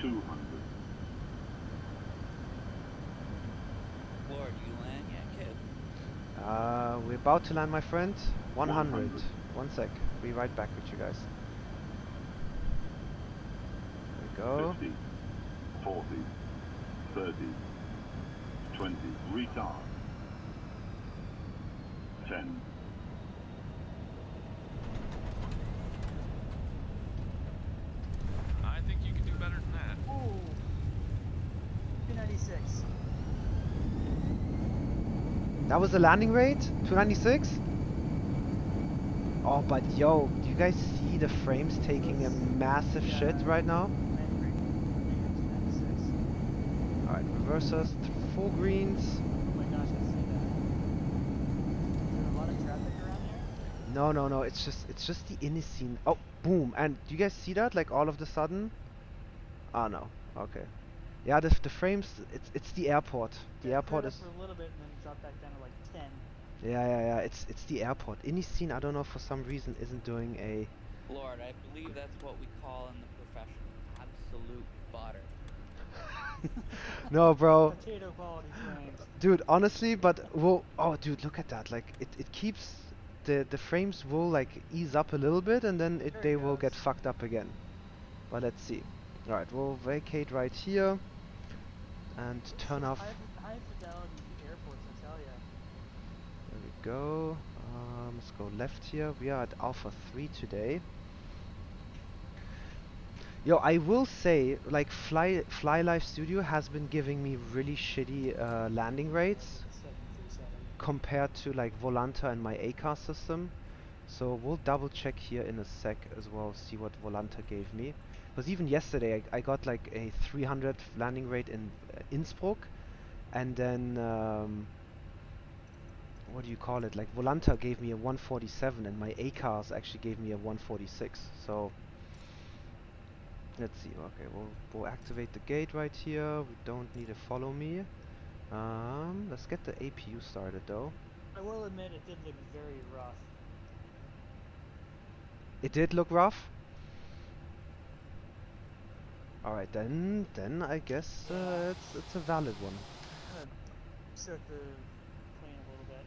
200. Lord, you land yet, kid? We're about to land, my friend. 100. 1 sec. Be right back with you guys. There we go. 50. 40. 30. 20. Retard. 10. I think you can do better than that. Ooh. 296. That was the landing rate? 296? Oh, but yo, do you guys see the frames taking a massive shit right now? Alright, reversers, 4 greens. Oh my gosh, I see that. Is there a lot of traffic around here? No, it's just the Inisine. Oh, boom! And do you guys see that? Like all of the sudden? Oh no. Okay. Yeah, the frames. It's the airport. The airport is. For a little bit and then drop back down to like 10. Yeah. It's the airport. Inisine, I don't know, for some reason isn't doing a. Lord, I believe that's what we call in the profession absolute butter. No, bro. Potato quality frames. Dude, honestly, but well, oh, dude, look at that. Like it keeps the frames will like ease up a little bit and then they will get fucked up again. But let's see. All right, we'll vacate right here and turn off. High fidelity airports, I tell ya. There we go. Let's go left here. We are at Alpha 3 today. Yo, I will say, like, Fly Life Studio has been giving me really shitty landing rates compared to, like, Volanta and my ACAR system. So we'll double check here in a sec as well, see what Volanta gave me. Because even yesterday I got like a 300 landing rate in Innsbruck, and then what do you call it? Like Volanta gave me a 147, and my ACARs actually gave me a 146. So let's see. Okay, we'll activate the gate right here. We don't need to follow me. Let's get the APU started though. I will admit it did look very rough. It did look rough. All right, then I guess it's a valid one. I'm gonna start the plane a little bit.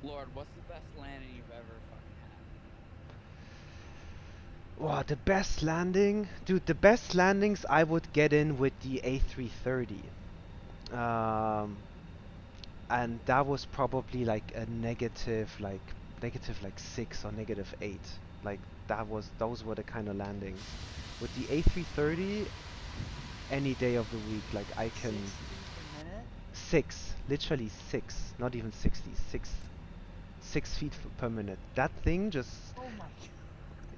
Lord, what's the best landing you've ever fucking had? Wow, the best landing, dude. The best landings I would get in with the A330, and that was probably like a negative like 6 or -8. Like those were the kind of landings. With the A330, any day of the week, like I can 6 feet per minute? 6, literally 6, not even 60, 6 feet per minute. That thing just, Oh my god.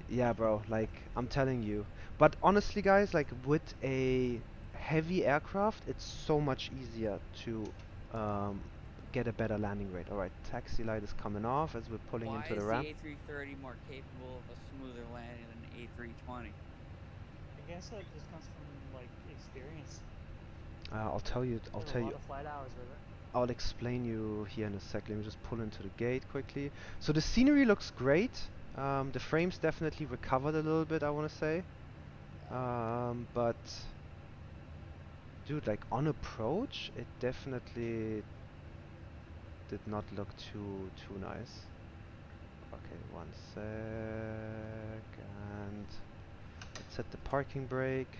yeah, bro. Like I'm telling you. But honestly, guys, like with a heavy aircraft, it's so much easier to get a better landing rate. All right, taxi light is coming off as we're pulling into the ramp. Why is the A330 more capable of a smoother landing than the A320? I guess like this comes from like experience. I'll tell you. A lot of flight hours with it. I'll explain you here in a sec. Let me just pull into the gate quickly. So the scenery looks great. The frames definitely recovered a little bit, I want to say. But dude, like on approach, it definitely did not look too nice. Okay, 1 sec, and let's set the parking brake.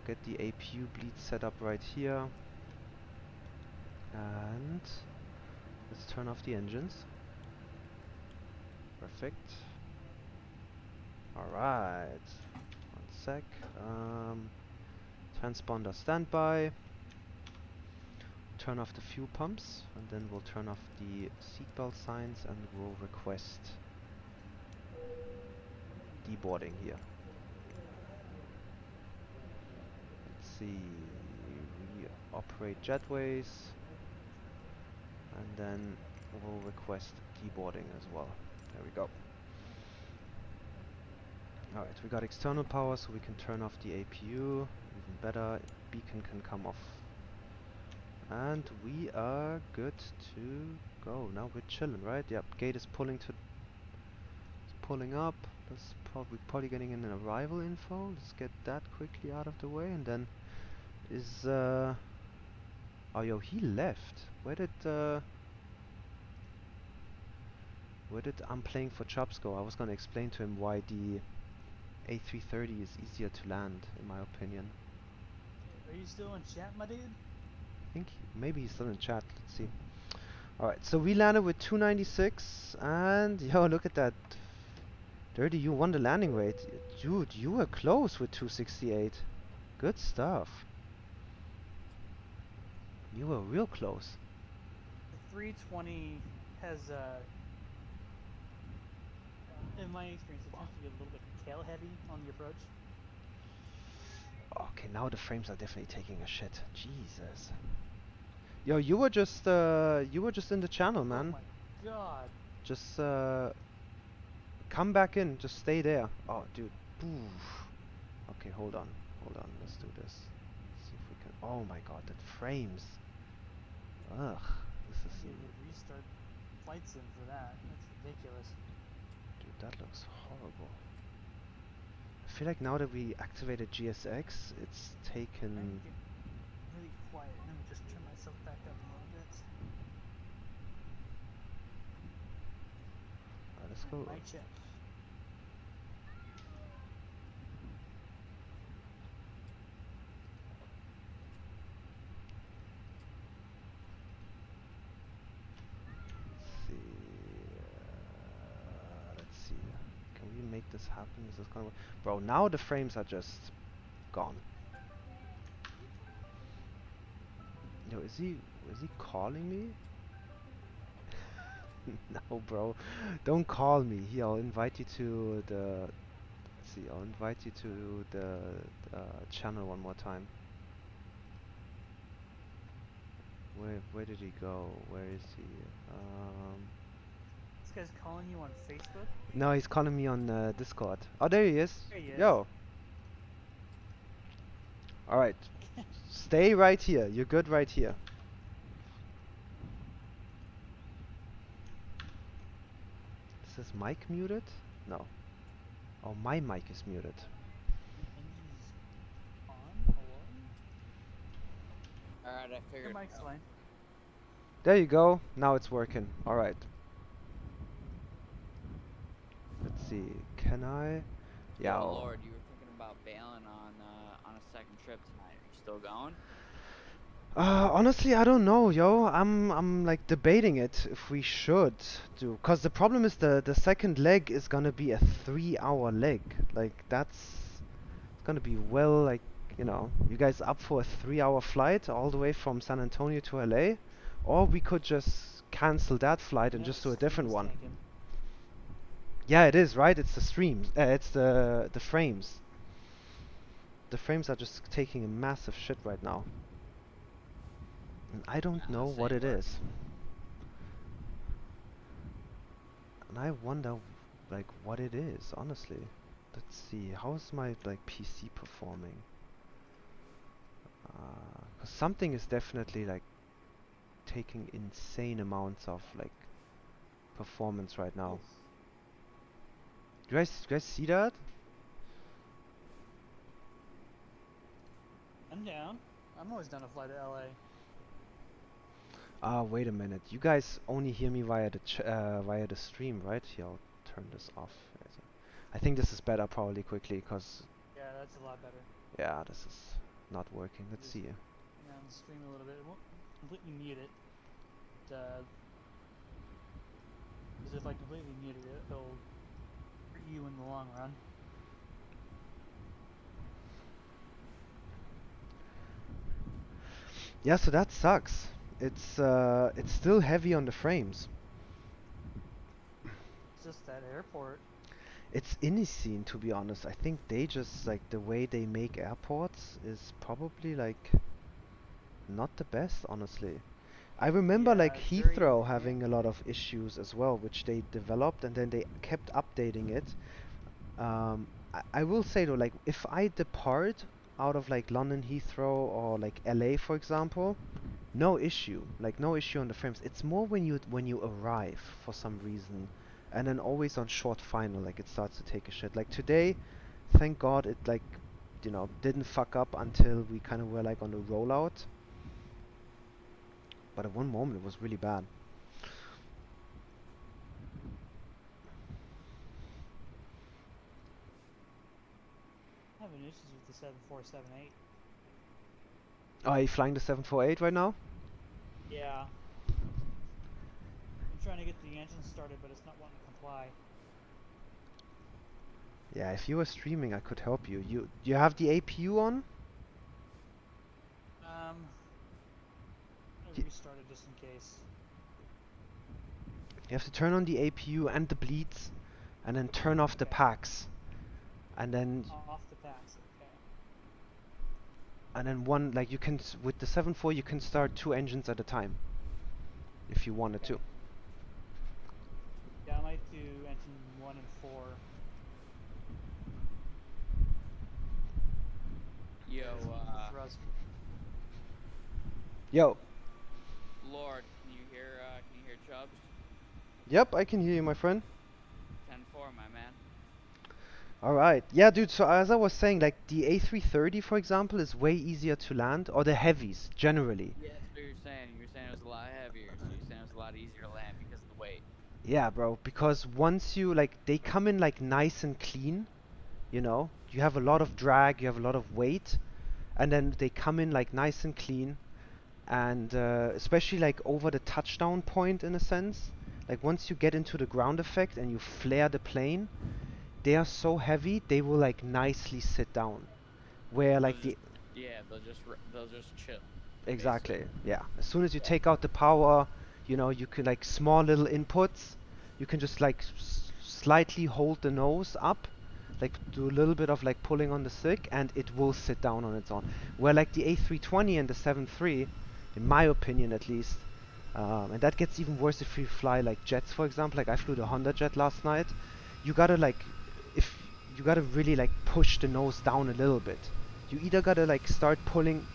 Get the APU bleed set up right here. And let's turn off the engines. Perfect. Alright. One sec. Transponder standby. Turn off the fuel pumps, and then we'll turn off the seatbelt signs and we'll request deboarding here. Let's see. We operate jetways, and then we'll request deboarding as well. There we go. Alright, we got external power, so we can turn off the APU. Even better, beacon can come off. And we are good to go. Now we're chilling, right? Yep, gate is pulling up. That's probably getting in an arrival info. Let's get that quickly out of the way, and then is oh yo, he left. Where did I'm playing for Chops go? I was gonna explain to him why the A330 is easier to land, in my opinion. Are you still in chat, my dude? I think maybe he's still in chat. Let's see. Alright, so we landed with 296, and yo, look at that. Dirty, you won the landing rate. Dude, you were close with 268. Good stuff. You were real close. The 320 has, in my experience, it tends to be a little bit tail heavy on the approach. Okay, now the frames are definitely taking a shit. Jesus. Yo, you were just in the channel, man. Oh my god. Just come back in. Just stay there. Oh, dude. Boof. Okay, hold on. Let's do this. See if we can. Oh my god, that frames. Ugh. This is. You would restart flight sim for that. That's ridiculous. Dude, that looks horrible. I feel like now that we activated GSX, it's taken. I'm getting really quiet. Let me just turn myself back up a little bit. Alright, let's go. Mic check. Let's see. Can we make this happen? Is this gonna work? Bro, now the frames are just gone. Yo, is he calling me? No, bro. Don't call me. Here, I'll invite you to the. Let's see. I'll invite you to the channel one more time. Where did he go? Where is he? This guy's calling you on Facebook? No, he's calling me on Discord. Oh, there he is. There he is. Yo. All right. Stay right here. You're good right here. Is this mic muted? No. Oh, my mic is muted. On? Hello? Alright, I figured. Your mic's fine. There you go. Now it's working. All right. Let's see. Can I? Yeah. Oh Lord, you were thinking about bailing on a second trip tonight. Are you still going? Honestly, I don't know, yo. I'm like debating it if we should do, cause the problem is the second leg is gonna be a 3-hour leg. Like it's gonna be well, like, you know, you guys up for a 3-hour flight all the way from San Antonio to LA, or we could just cancel that flight and just do a different one. Yeah, it is, right? It's the streams. It's the frames. The frames are just taking a massive shit right now. And I don't know what it is. And I wonder, like, what it is, honestly. Let's see, how's my, like, PC performing? 'Cause something is definitely, like, taking insane amounts of, like, performance right now. Do you guys see that? I'm down. I'm always down to fly to LA. Wait a minute. You guys only hear me via the stream, right? Here, I'll turn this off. I think this is better, probably quickly, cause Yeah, that's a lot better. yeah, this is not working. Let's see. Yeah, on the stream a little bit. It won't completely mute it. because if I completely muted it, it'll hurt you in the long run. Yeah, so that sucks. It's still heavy on the frames. It's just that airport. It's Iniscene, to be honest. I think they just, like, the way they make airports is probably, like, not the best, honestly. I remember, Yeah, like, it's very Heathrow easy. having a lot of issues as well, which they developed and then they kept updating it. I will say though, like, if I depart out of, like, London Heathrow or, like, LA, for example, no issue. Like, no issue on the frames. It's more when you arrive for some reason, and then always on short final, like, it starts to take a shit. Like today, thank God it, like, you know, didn't fuck up until we kind of were, like, on the rollout. But at one moment it was really bad. I'm having issues with the 7478. Oh, are you flying the 748 right now? Yeah. I'm trying to get the engine started, but it's not wanting to comply. Yeah, if you were streaming, I could help you. You have the APU on? I Y- restarted just in case. You have to turn on the APU and the bleeds, and then turn off the Okay. packs, and then Off the packs, okay. one, like, you can with the 7.4 you can start 2 engines at a time if you wanted to. Yeah, I might do engine 1 and 4. Yo, Thrust. Yo. Lord, can you hear Chubbs? Yep, I can hear you, my friend. 10-4, my man. Alright. Yeah, dude, so as I was saying, like, the A330, for example, is way easier to land, or the heavies, generally. Yeah, that's what you're saying. You're saying it was a lot heavier, so you're saying it was a lot easier to land because of the weight. Yeah, bro, because once you, like, they come in, like, nice and clean, you know? You have a lot of drag, you have a lot of weight, and then they come in, like, nice and clean, and especially, like, over the touchdown point, in a sense. Like, once you get into the ground effect and you flare the plane, they are so heavy, they will, like, nicely sit down. Where, like, the... Yeah, they'll just chill. Exactly, basically. yeah. As soon as you take out the power, you know, you can, like, small little inputs, you can just, like, slightly hold the nose up, like, do a little bit of, like, pulling on the stick, and it will sit down on its own. Where, like, the A320 and the 7.3, in my opinion at least, and that gets even worse if you fly, like, jets, for example. Like, I flew the Honda jet last night. You gotta, like, you gotta really, like, push the nose down a little bit. You either gotta, like, start pulling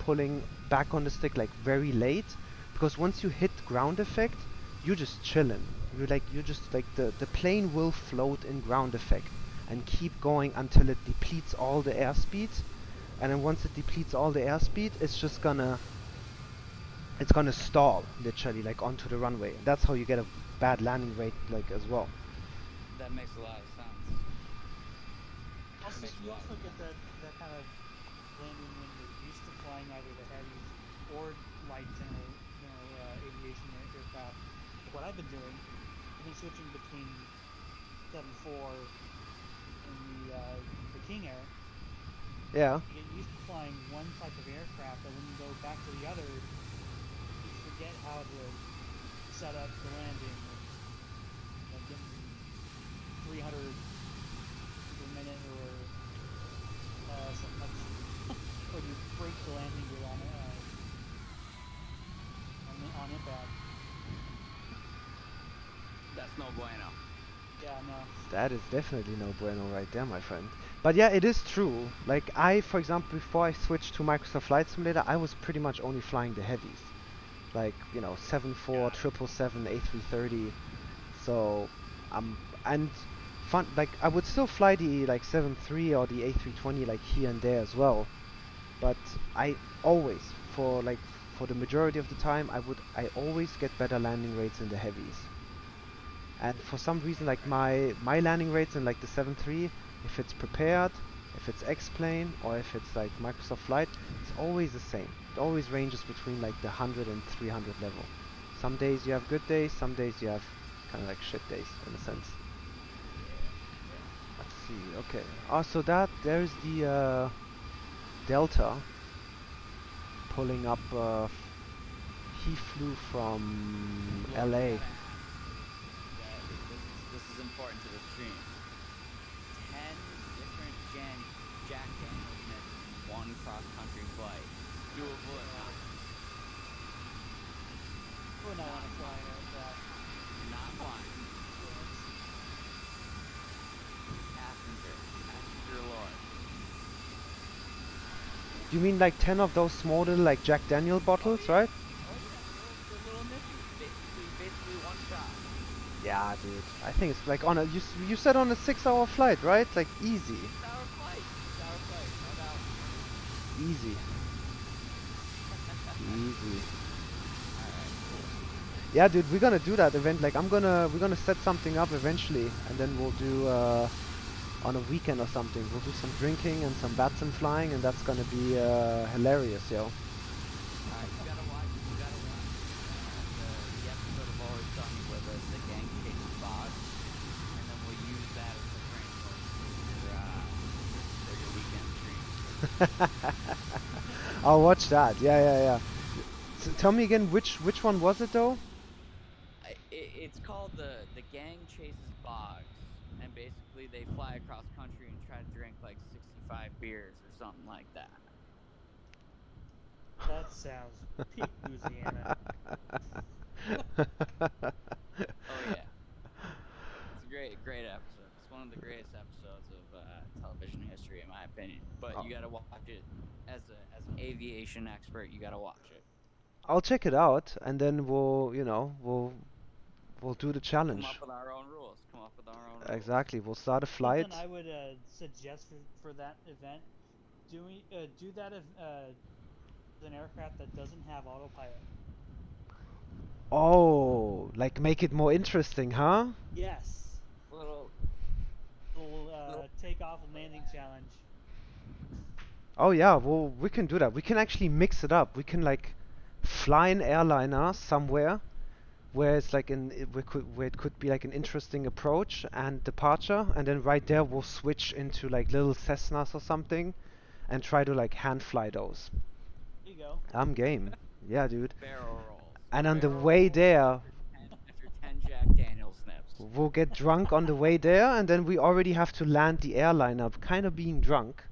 back on the stick, like, very late, because once you hit ground effect, you're just chilling. You're just like, the plane will float in ground effect and keep going until it depletes all the airspeed, and then once it depletes all the airspeed, it's gonna stall, literally, like, onto the runway. And that's how you get a bad landing rate, like, as well. That makes a lot of sense. You also get that kind of landing when you're used to flying either the heavies or light general aviation aircraft. What I've been doing, I've been switching between 7.4 and the King Air. Yeah. You get used to flying one type of aircraft, and when you go back to the other, you forget how to set up the landing. Like getting 300 per minute or so much, or you break the landing gear on impact. That's no bueno. Yeah, no. That is definitely no bueno right there, my friend. But yeah, it is true. Like, for example, before I switched to Microsoft Flight Simulator, I was pretty much only flying the heavies. Like, you know, 7.4, 777, A330. So, and fun, like, I would still fly the, like, 7.3 or the A320, like, here and there as well. But I always, for the majority of the time, I always get better landing rates in the heavies. And for some reason, like, my landing rates in, like, the 7.3, if it's prepared, if it's X-Plane, or if it's, like, Microsoft Flight, it's always the same. It always ranges between, like, the 100 and 300 level. Some days you have good days, some days you have kind of like shit days in a sense. Let's see. Okay. Oh, so there's the Delta pulling up. He flew from LA. This is important to the stream. 10 different Jack Daniels nets in one cross-country flight. Doable or not? We're not on a flying aircraft. Not flying. Passenger Lord. You mean like 10 of those small little like Jack Daniel bottles, right? The little nifty. Basically one shot. Yeah, dude. I think it's like on a you said on a 6-hour flight, right? Like easy. 6-hour flight, no doubt. Easy. Easy. Yeah, dude, we're gonna do that event. Like we're gonna set something up eventually, and then we'll do on a weekend or something. We'll do some drinking and some VATSIM flying, and that's gonna be hilarious, yo. Alright, you gotta watch the episode of Always Sunny where the gang chases Bob, and then we'll use that as the framework for your weekend stream. I'll watch that. Yeah. So tell me again, which one was it though? It's called the gang chases Boggs, and basically they fly across country and try to drink like 65 beers or something like that. That sounds peak Louisiana. Oh yeah, it's a great episode. It's one of the greatest episodes of television history, in my opinion. But you gotta watch it as an aviation expert. You gotta watch it. I'll check it out, and then we'll do the challenge. Come up with our own rules. Exactly. We'll start a flight. Something I would suggest for that event, do that an aircraft that doesn't have autopilot. Oh, like make it more interesting, huh? Yes. Little takeoff and landing challenge. Oh yeah, well we can do that. We can actually mix it up. We can like fly an airliner somewhere where it's like where it could be like an interesting approach and departure, and then right there we'll switch into like little Cessnas or something and try to like hand fly those. There you go. I'm game. Yeah, dude. Barrel rolls. And on the way there, After 10 Jack Daniels snips. we'll get drunk on the way there, and then we already have to land the airliner kind of being drunk.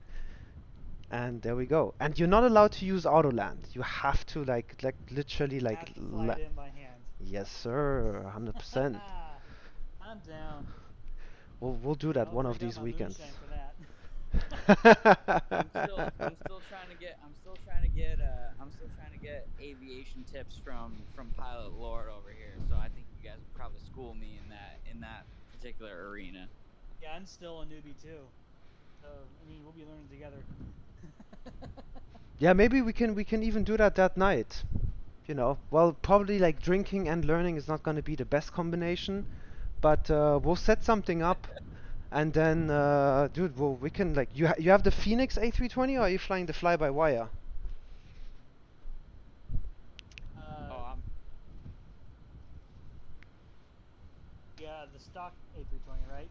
And there we go. And you're not allowed to use auto land. You have to like literally like. Have to fly it in by hand. Yes, sir. 100%. I'm down. We'll do that one of these weekends. I'm still trying to get aviation tips from Pilot Lord over here. So I think you guys would probably school me in that particular arena. Yeah, I'm still a newbie too. So I mean, we'll be learning together. Yeah, maybe we can even do that night. You know, well, probably like drinking and learning is not going to be the best combination, but we'll set something up, and then, dude, we can like you have the FENIX A320, or are you flying the fly-by-wire? Yeah, the stock A320, right?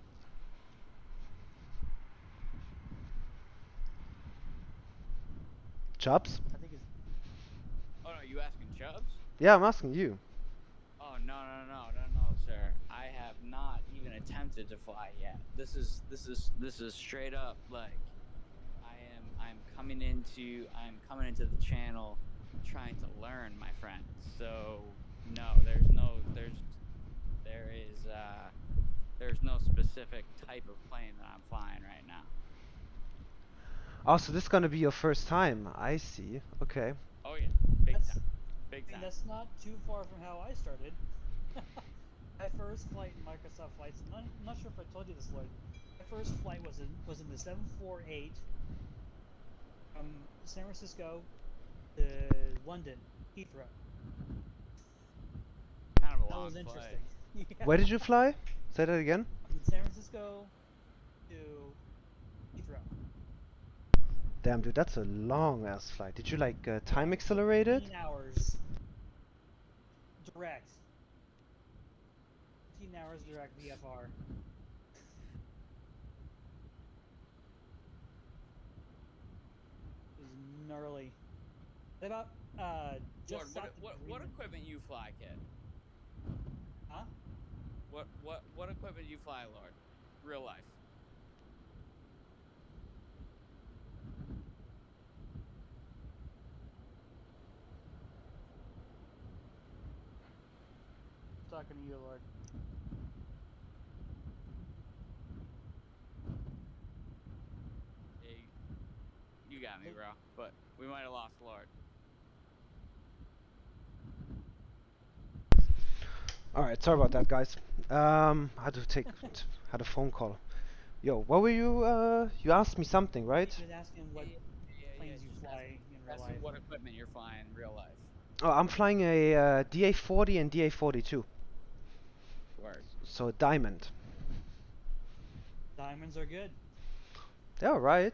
Chubbs? I think it's. Oh no, you asking Chubbs? Yeah, I'm asking you. Oh no, sir. I have not even attempted to fly yet. This is straight up like I'm coming into the channel trying to learn, my friend. So no, there's no specific type of plane that I'm flying right now. Oh, so this is gonna be your first time. I see. Okay. Oh yeah, big time. I mean, that's not too far from how I started. My first flight in Microsoft flights. I'm not sure if I told you this, Lloyd. My first flight was in the 748 from San Francisco to London, Heathrow. Kind of a that long was flight. interesting. Yeah. Where did you fly? Say that again. From San Francisco to Heathrow. Damn, dude, that's a long ass flight. Did you like time accelerate it? 15 hours. direct. 15 hours direct VFR. It was gnarly. About just Lord, what equipment you fly, kid? Huh? What equipment you fly, Lord? Real life. Talking to you, Lord. Hey, you got me, bro. But we might have lost Lord. Alright, sorry about that, guys. Had a phone call. Yo, what were you, you asked me something, right? He was asking what planes you fly in real life. What equipment you're flying in real life. Oh, I'm flying a DA40 and DA42. Word. So Diamond. Diamonds are good. They're alright.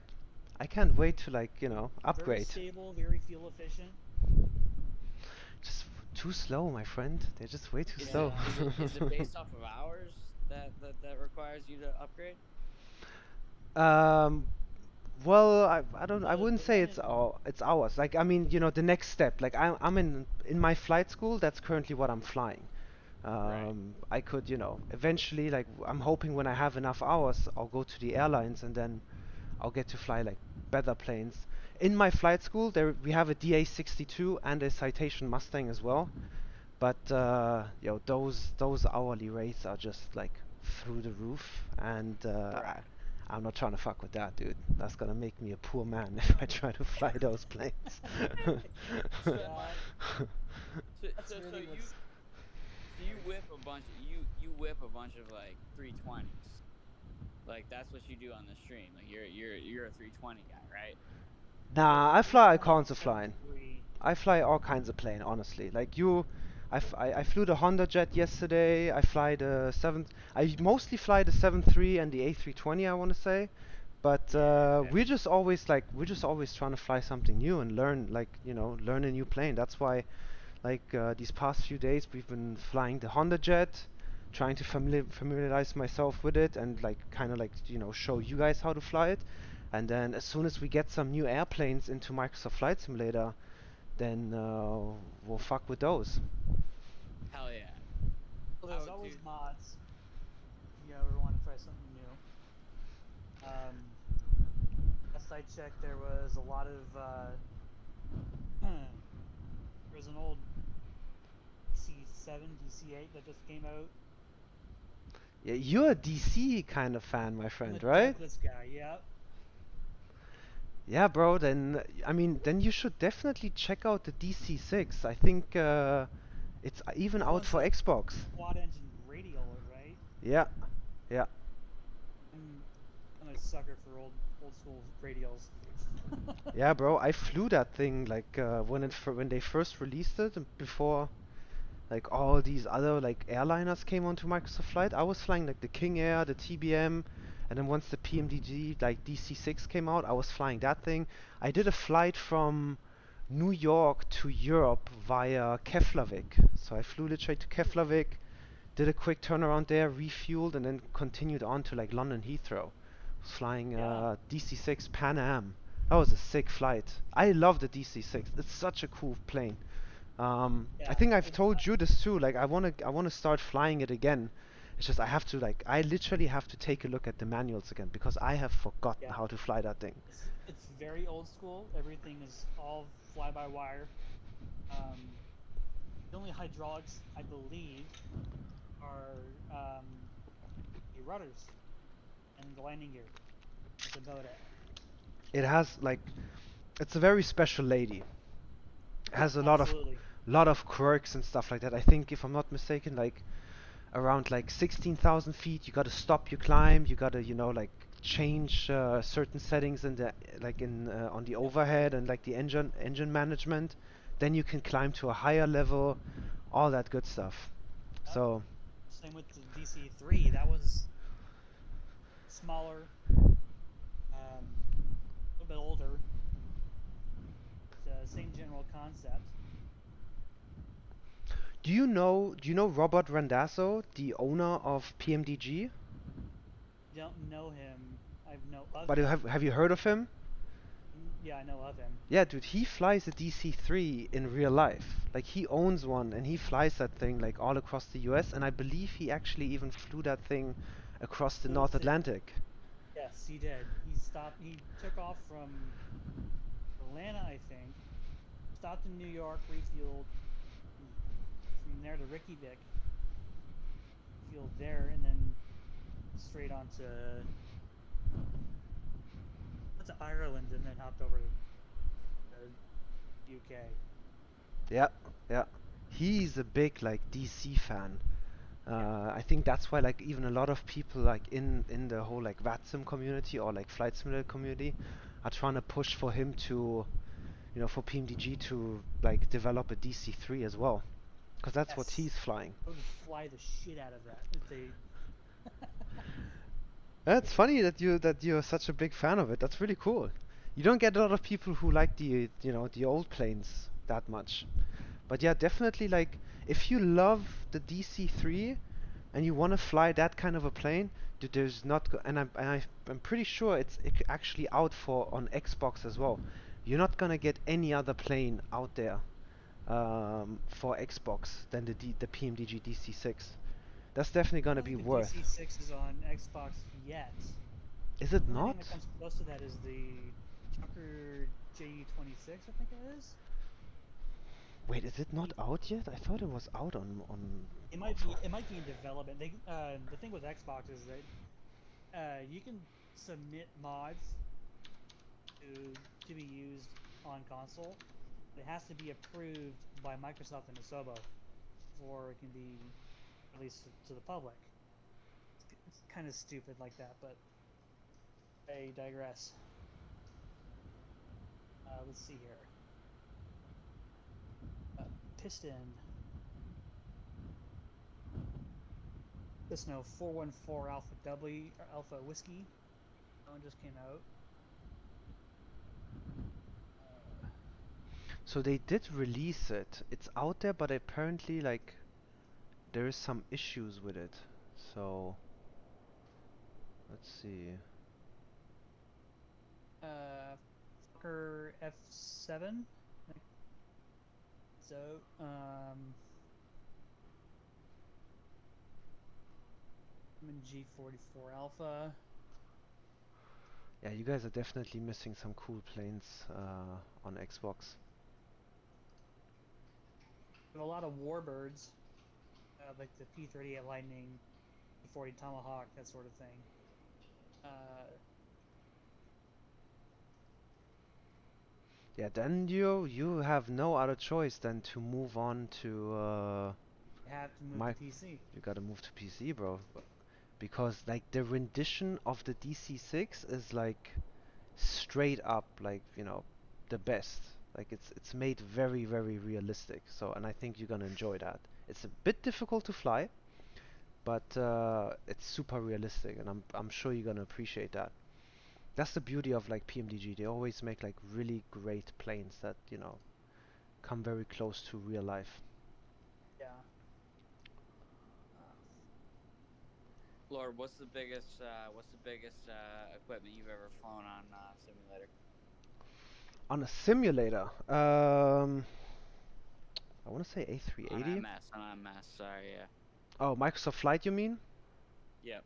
I can't wait to, like, you know, Very upgrade. stable, very fuel efficient. Just too slow, my friend. They're just way too slow. Is it based off of hours that requires you to upgrade? Well, I wouldn't say it's ours. Like, I mean, you know, the next step. Like, I'm in my flight school. That's currently what I'm flying. I could, you know, eventually, like, I'm hoping when I have enough hours, I'll go to the airlines and then I'll get to fly like better planes. In my flight school, we have a DA62 and a Citation Mustang as well. But yo, those hourly rates are just like through the roof, and I'm not trying to fuck with that, dude. That's gonna make me a poor man if I try to fly those planes. So you whip a bunch. You whip a bunch of like 320s. Like that's what you do on the stream. Like you're a 320 guy, right? Nah, I fly all kinds of flying. I fly all kinds of plane, honestly. Like you, I flew the Honda Jet yesterday. I fly the I mostly fly the 7.3 and the A320, I want to say. But we're just always trying to fly something new and learn, like, you know, learn a new plane. That's why, like, these past few days we've been flying the Honda Jet, trying to familiarize myself with it and like kind of like, you know, show you guys how to fly it. And then as soon as we get some new airplanes into Microsoft Flight Simulator, then we'll fuck with those. Hell yeah. Well, there's always mods. If you ever want to try something new. Last I checked, there was a lot of there was an old DC7, DC8 that just came out. Yeah, you're a DC kind of fan, my friend, I'm a right? Douglas guy, yep. Yeah, bro, then, I mean, then you should definitely check out the DC6. I think it's even out for Xbox. Quad engine radial, right? Yeah, yeah. I'm a sucker for old school radials. Yeah, bro, I flew that thing like when they first released it and before like all these other like airliners came onto Microsoft Flight. I was flying like the King Air, the TBM, and then once the PMDG like DC6 came out, I was flying that thing. I did a flight from New York to Europe via Keflavik. So I flew literally to Keflavik, did a quick turnaround there, refueled, and then continued on to like London Heathrow. Was flying DC6 Pan Am. That was a sick flight. I love the DC6. It's such a cool plane. I think I've told you this too. Like I wanna start flying it again. It's just I literally have to take a look at the manuals again because I have forgotten how to fly that thing. It's very old school. Everything is all fly-by-wire. The only hydraulics, I believe, are the rudders and the landing gear. That's about it. It has like, it's a very special lady. It has a lot of quirks and stuff like that. I think if I'm not mistaken, like around like 16,000 feet, you gotta stop your climb. You gotta, you know, like change certain settings in the on the overhead and like the engine management. Then you can climb to a higher level, all that good stuff. So. Same with the DC3. That was smaller, a little bit older. It's the same general concept. Do you know Robert Randazzo, the owner of PMDG? Don't know him. I know of But him. have you heard of him? Yeah, I know of him. Yeah, dude, he flies a DC-3 in real life. Like, he owns one, and he flies that thing, like, all across the US, and I believe he actually even flew that thing across the North Atlantic. Yes, he did. He took off from Atlanta, I think, stopped in New York, refueled, from there to Reykjavik, fueled there, and then straight on to Ireland, and then hopped over to the UK. Yeah, yeah. He's a big, like, DC fan. I think that's why, like, even a lot of people, like, in the whole, like, VATSIM community or, like, flight simulator community are trying to push for him to, you know, for PMDG to, like, develop a DC-3 as well. Because that's what he's flying. I would fly the shit out of that if they... It's funny that you're such a big fan of it. That's really cool. You don't get a lot of people who like the old planes that much. But yeah, definitely, like, if you love the DC-3 and you want to fly that kind of a plane, there's not I'm pretty sure it's actually out on Xbox as well. You're not gonna get any other plane out there for Xbox than the PMDG DC-6. That's definitely gonna be worth. The DC-6 is on Xbox yet. Is it The only not? thing that comes close to that is the Chunker JU-26, I think it is. Wait, is it not out yet? I thought it was out on. It might be in development. The thing with Xbox is that you can submit mods to be used on console. It has to be approved by Microsoft and Asobo before it can be released to the public. It's kind of stupid like that, but I digress. Let's see here. Piston. Piston 414 Alpha Whiskey. That one just came out. So they did release it. It's out there, but apparently, like, there is some issues with it. So let's see. Fokker F7. So, G44 Alpha. Yeah, you guys are definitely missing some cool planes on Xbox. We have a lot of warbirds, like the P-38 Lightning, P-40 Tomahawk, that sort of thing. Yeah, then you have no other choice than to move on to. You have to move to PC. You gotta move to PC, bro, because like the rendition of the DC-6 is like straight up, like, you know, the best. Like it's made very, very realistic. So, and I think you're gonna enjoy that. It's a bit difficult to fly, but it's super realistic, and I'm sure you're gonna appreciate that. That's the beauty of like PMDG. They always make like really great planes that, you know, come very close to real life. Yeah. Lord, what's the biggest equipment you've ever flown on simulator? On a simulator, I want to say A380. On MS, sorry, yeah. Oh, Microsoft Flight, you mean? Yep.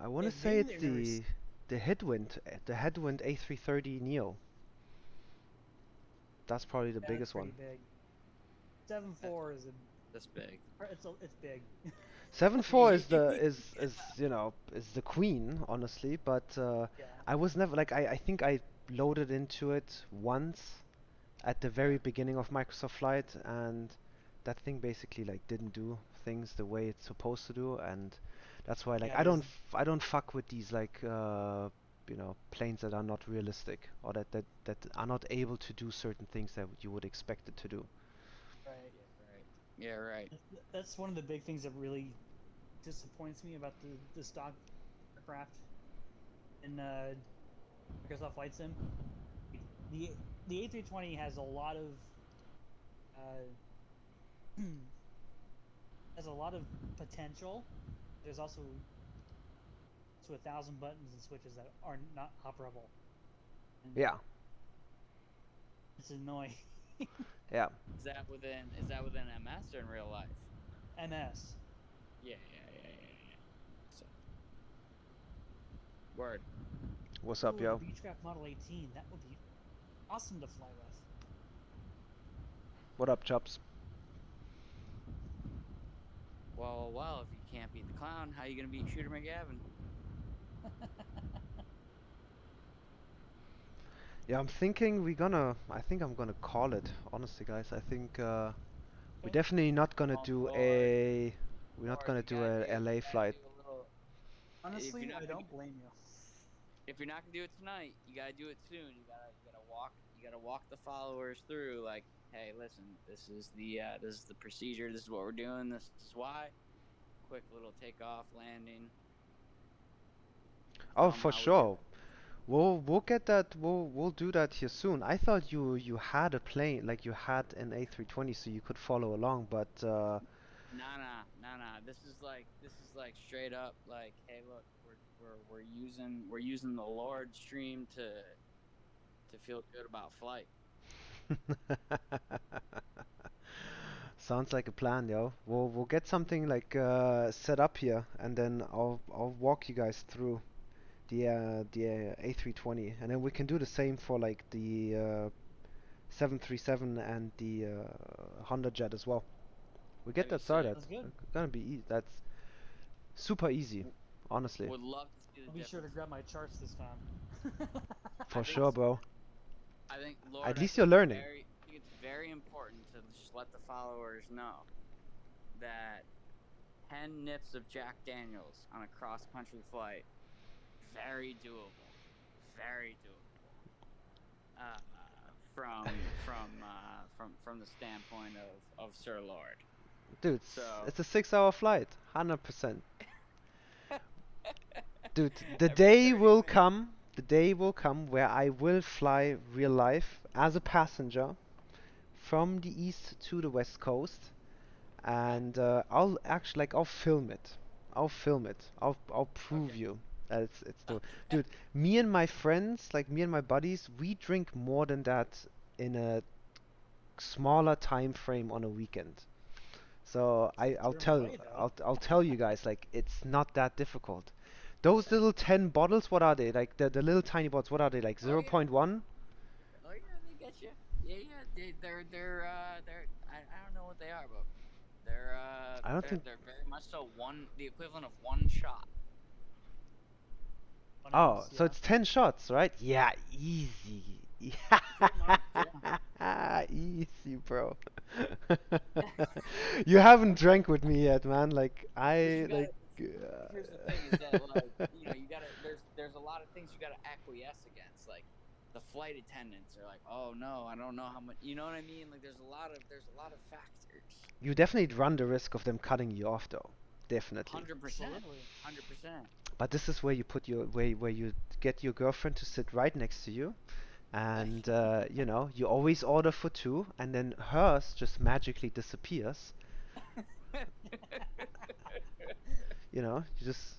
I want to say it's the Headwind A330 Neo. That's probably the biggest one. Big. 7.4 is that's big. It's big. 7.4 is you know, is the queen, honestly, but I was never like I think I loaded into it once at the very beginning of Microsoft Flight, and that thing basically like didn't do things the way it's supposed to do, and that's why like I don't fuck with these like you know, planes that are not realistic or that are not able to do certain things that you would expect it to do. Right. Yeah, right. That's one of the big things that really disappoints me about the stock aircraft in Microsoft Flight Sim. The A320 has a lot of has a lot of potential. There's also to 1,000 buttons and switches that are not operable. And Yeah. it's annoying. Yeah. Is that within MS or in real life? MS. Yeah. So, word. What's up, Ooh, yo? a Beechcraft Model 18. That would be awesome to fly with. What up, Chops? Well, if you can't beat the clown, how you gonna beat Shooter McGavin? Yeah, I'm thinking I think I'm gonna call it, honestly, guys. I think we're definitely not gonna do a LA flight. Honestly, I don't blame you. If you're not gonna do it tonight, you gotta do it soon. You gotta walk the followers through. Like, hey, listen, this is the procedure. This is what we're doing. This is why. Quick little takeoff, landing. Oh, for sure. We'll get that. We'll do that here soon. I thought you had a plane, like you had an A320, so you could follow along. But Nah. This is like straight up like, hey, look, we're using the Lord stream to feel good about flight. Sounds like a plan, yo. We'll get something like set up here, and then I'll walk you guys through the A320, and then we can do the same for like the 737 and the Honda Jet as well. We get that started. That's good. It's gonna be easy. That's super easy, honestly. Would love to see the I'll be sure to grab my charts this time. For sure, bro. I think, Lord, At least you're learning. I think it's very important to just let the followers know that 10 nips of Jack Daniels on a cross-country flight, very doable. Very doable. From the standpoint of Sir Lord. Dude, So, it's a 6-hour flight, 100%. Dude, the day will come where I will fly real life as a passenger from the east to the west coast, and I'll film it. I'll prove you that it's the dude. Me and my friends, like me and my buddies, we drink more than that in a smaller time frame on a weekend. So I'll tell you guys, like, it's not that difficult. Those little 10 bottles, what are they? Like the little tiny bottles, what are they? Like 0.1? Oh yeah, they get you. Yeah. They're I don't know what they are, but they're they're very much so the equivalent of one shot. Oh, so it's 10 shots, right? Yeah, easy. Easy, bro. You haven't drank with me yet, man. Like Here's the thing is that, like, there's a lot of things you gotta acquiesce against. Like, the flight attendants are like, oh no, I don't know how much. You know what I mean? Like, there's a lot of factors. You definitely run the risk of them cutting you off, though. Definitely. 100%. But this is where you put where you get your girlfriend to sit right next to you, and you always order for two, and then hers just magically disappears. You just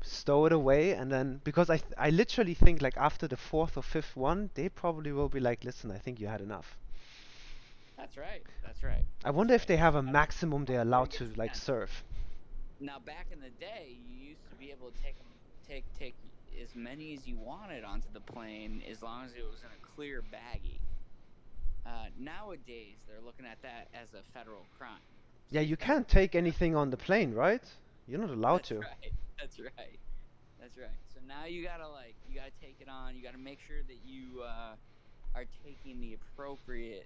stow it away, and then because I literally think, like, after the fourth or fifth one, they probably will be like, listen, I think you had enough. That's right. I wonder if they have a maximum they're allowed to, like, serve. Now, back in the day, you used to be able to take as many as you wanted onto the plane, as long as it was in a clear baggie. Nowadays, they're looking at that as a federal crime. Yeah, you can't take anything on the plane, right? You're not allowed to. That's right. So now you gotta take it on. You gotta make sure that you are taking the appropriate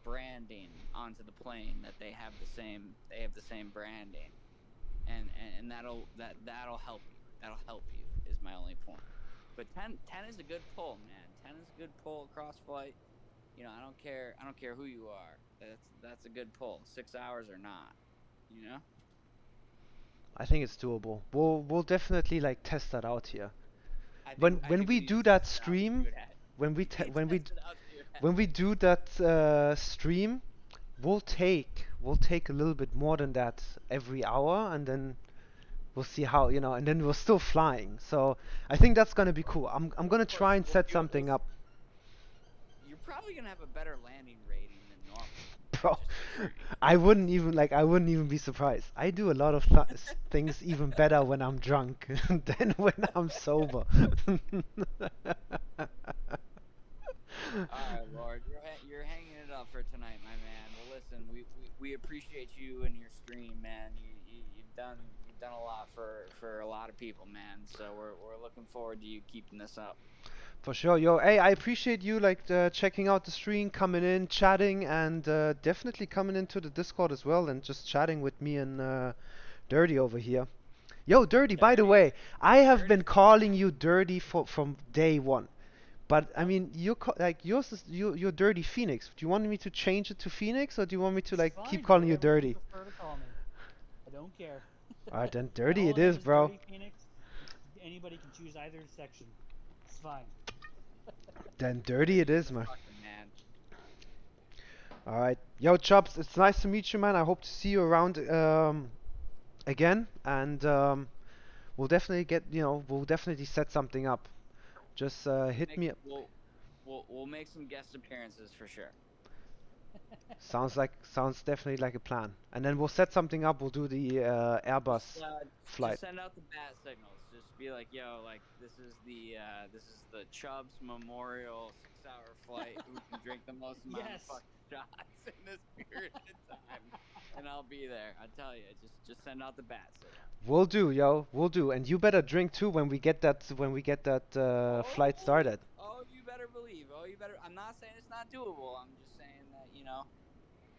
branding onto the plane, that they have the same branding, and that'll help you. That'll help you is my only point. But 10 is a good pull, man. 10 is a good pull across flight. I don't care who you are. That's a good pull. 6 hours or not. I think it's doable. We'll definitely, like, test that out here. When we do that stream, when we when we do that stream, we'll take a little bit more than that every hour, and then we'll see how, you know, and then we're still flying. So I think that's gonna be cool. I'm gonna try and set something up. You're probably gonna have a better landing rating than normal. Bro, I wouldn't even be surprised. I do a lot of things even better when I'm drunk than when I'm sober. Alright, Lord, you're hanging it up for tonight, my man. Well, listen, we appreciate you and your stream, man. You've done a lot for a lot of people, man. So we're looking forward to you keeping this up. For sure, yo. Hey, I appreciate you like checking out the stream, coming in, chatting, and definitely coming into the Discord as well, and just chatting with me and Dirty over here. Yo, Dirty. By the way, I have been calling you Dirty from day one. But I mean, like yours is you're Dirty Phoenix. Do you want me to change it to Phoenix, or do you want me to like keep calling you Dirty? You prefer to call me. I don't care. Alright, then Dirty it is, bro. Dirty Phoenix. Anybody can choose either section. It's fine. Then Dirty it is, man. Alright, yo, Chops, it's nice to meet you, man. I hope to see you around again, and we'll definitely set something up. Just hit me up. We'll make some guest appearances for sure. Sounds definitely like a plan. And then we'll set something up. We'll do the Airbus flight. Just send out the bat signals. Just be like, yo, like this is the Chubbs Memorial 6-hour flight. Who can drink the most amount of fucking shots in this period of time? And I'll be there. I tell you, just send out the bat signal. We'll do, yo. We'll do. And you better drink too when we get that flight started. Oh, you better believe. Oh, you better. I'm not saying it's not doable. I'm just saying that, you know,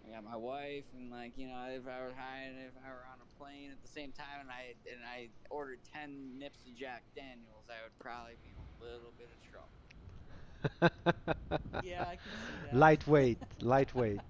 I got my wife, and like, you know, if I were on a plane at the same time, and I ordered 10 nips of Jack Daniels, I would probably be in a little bit of trouble. Yeah, I can see that. Lightweight.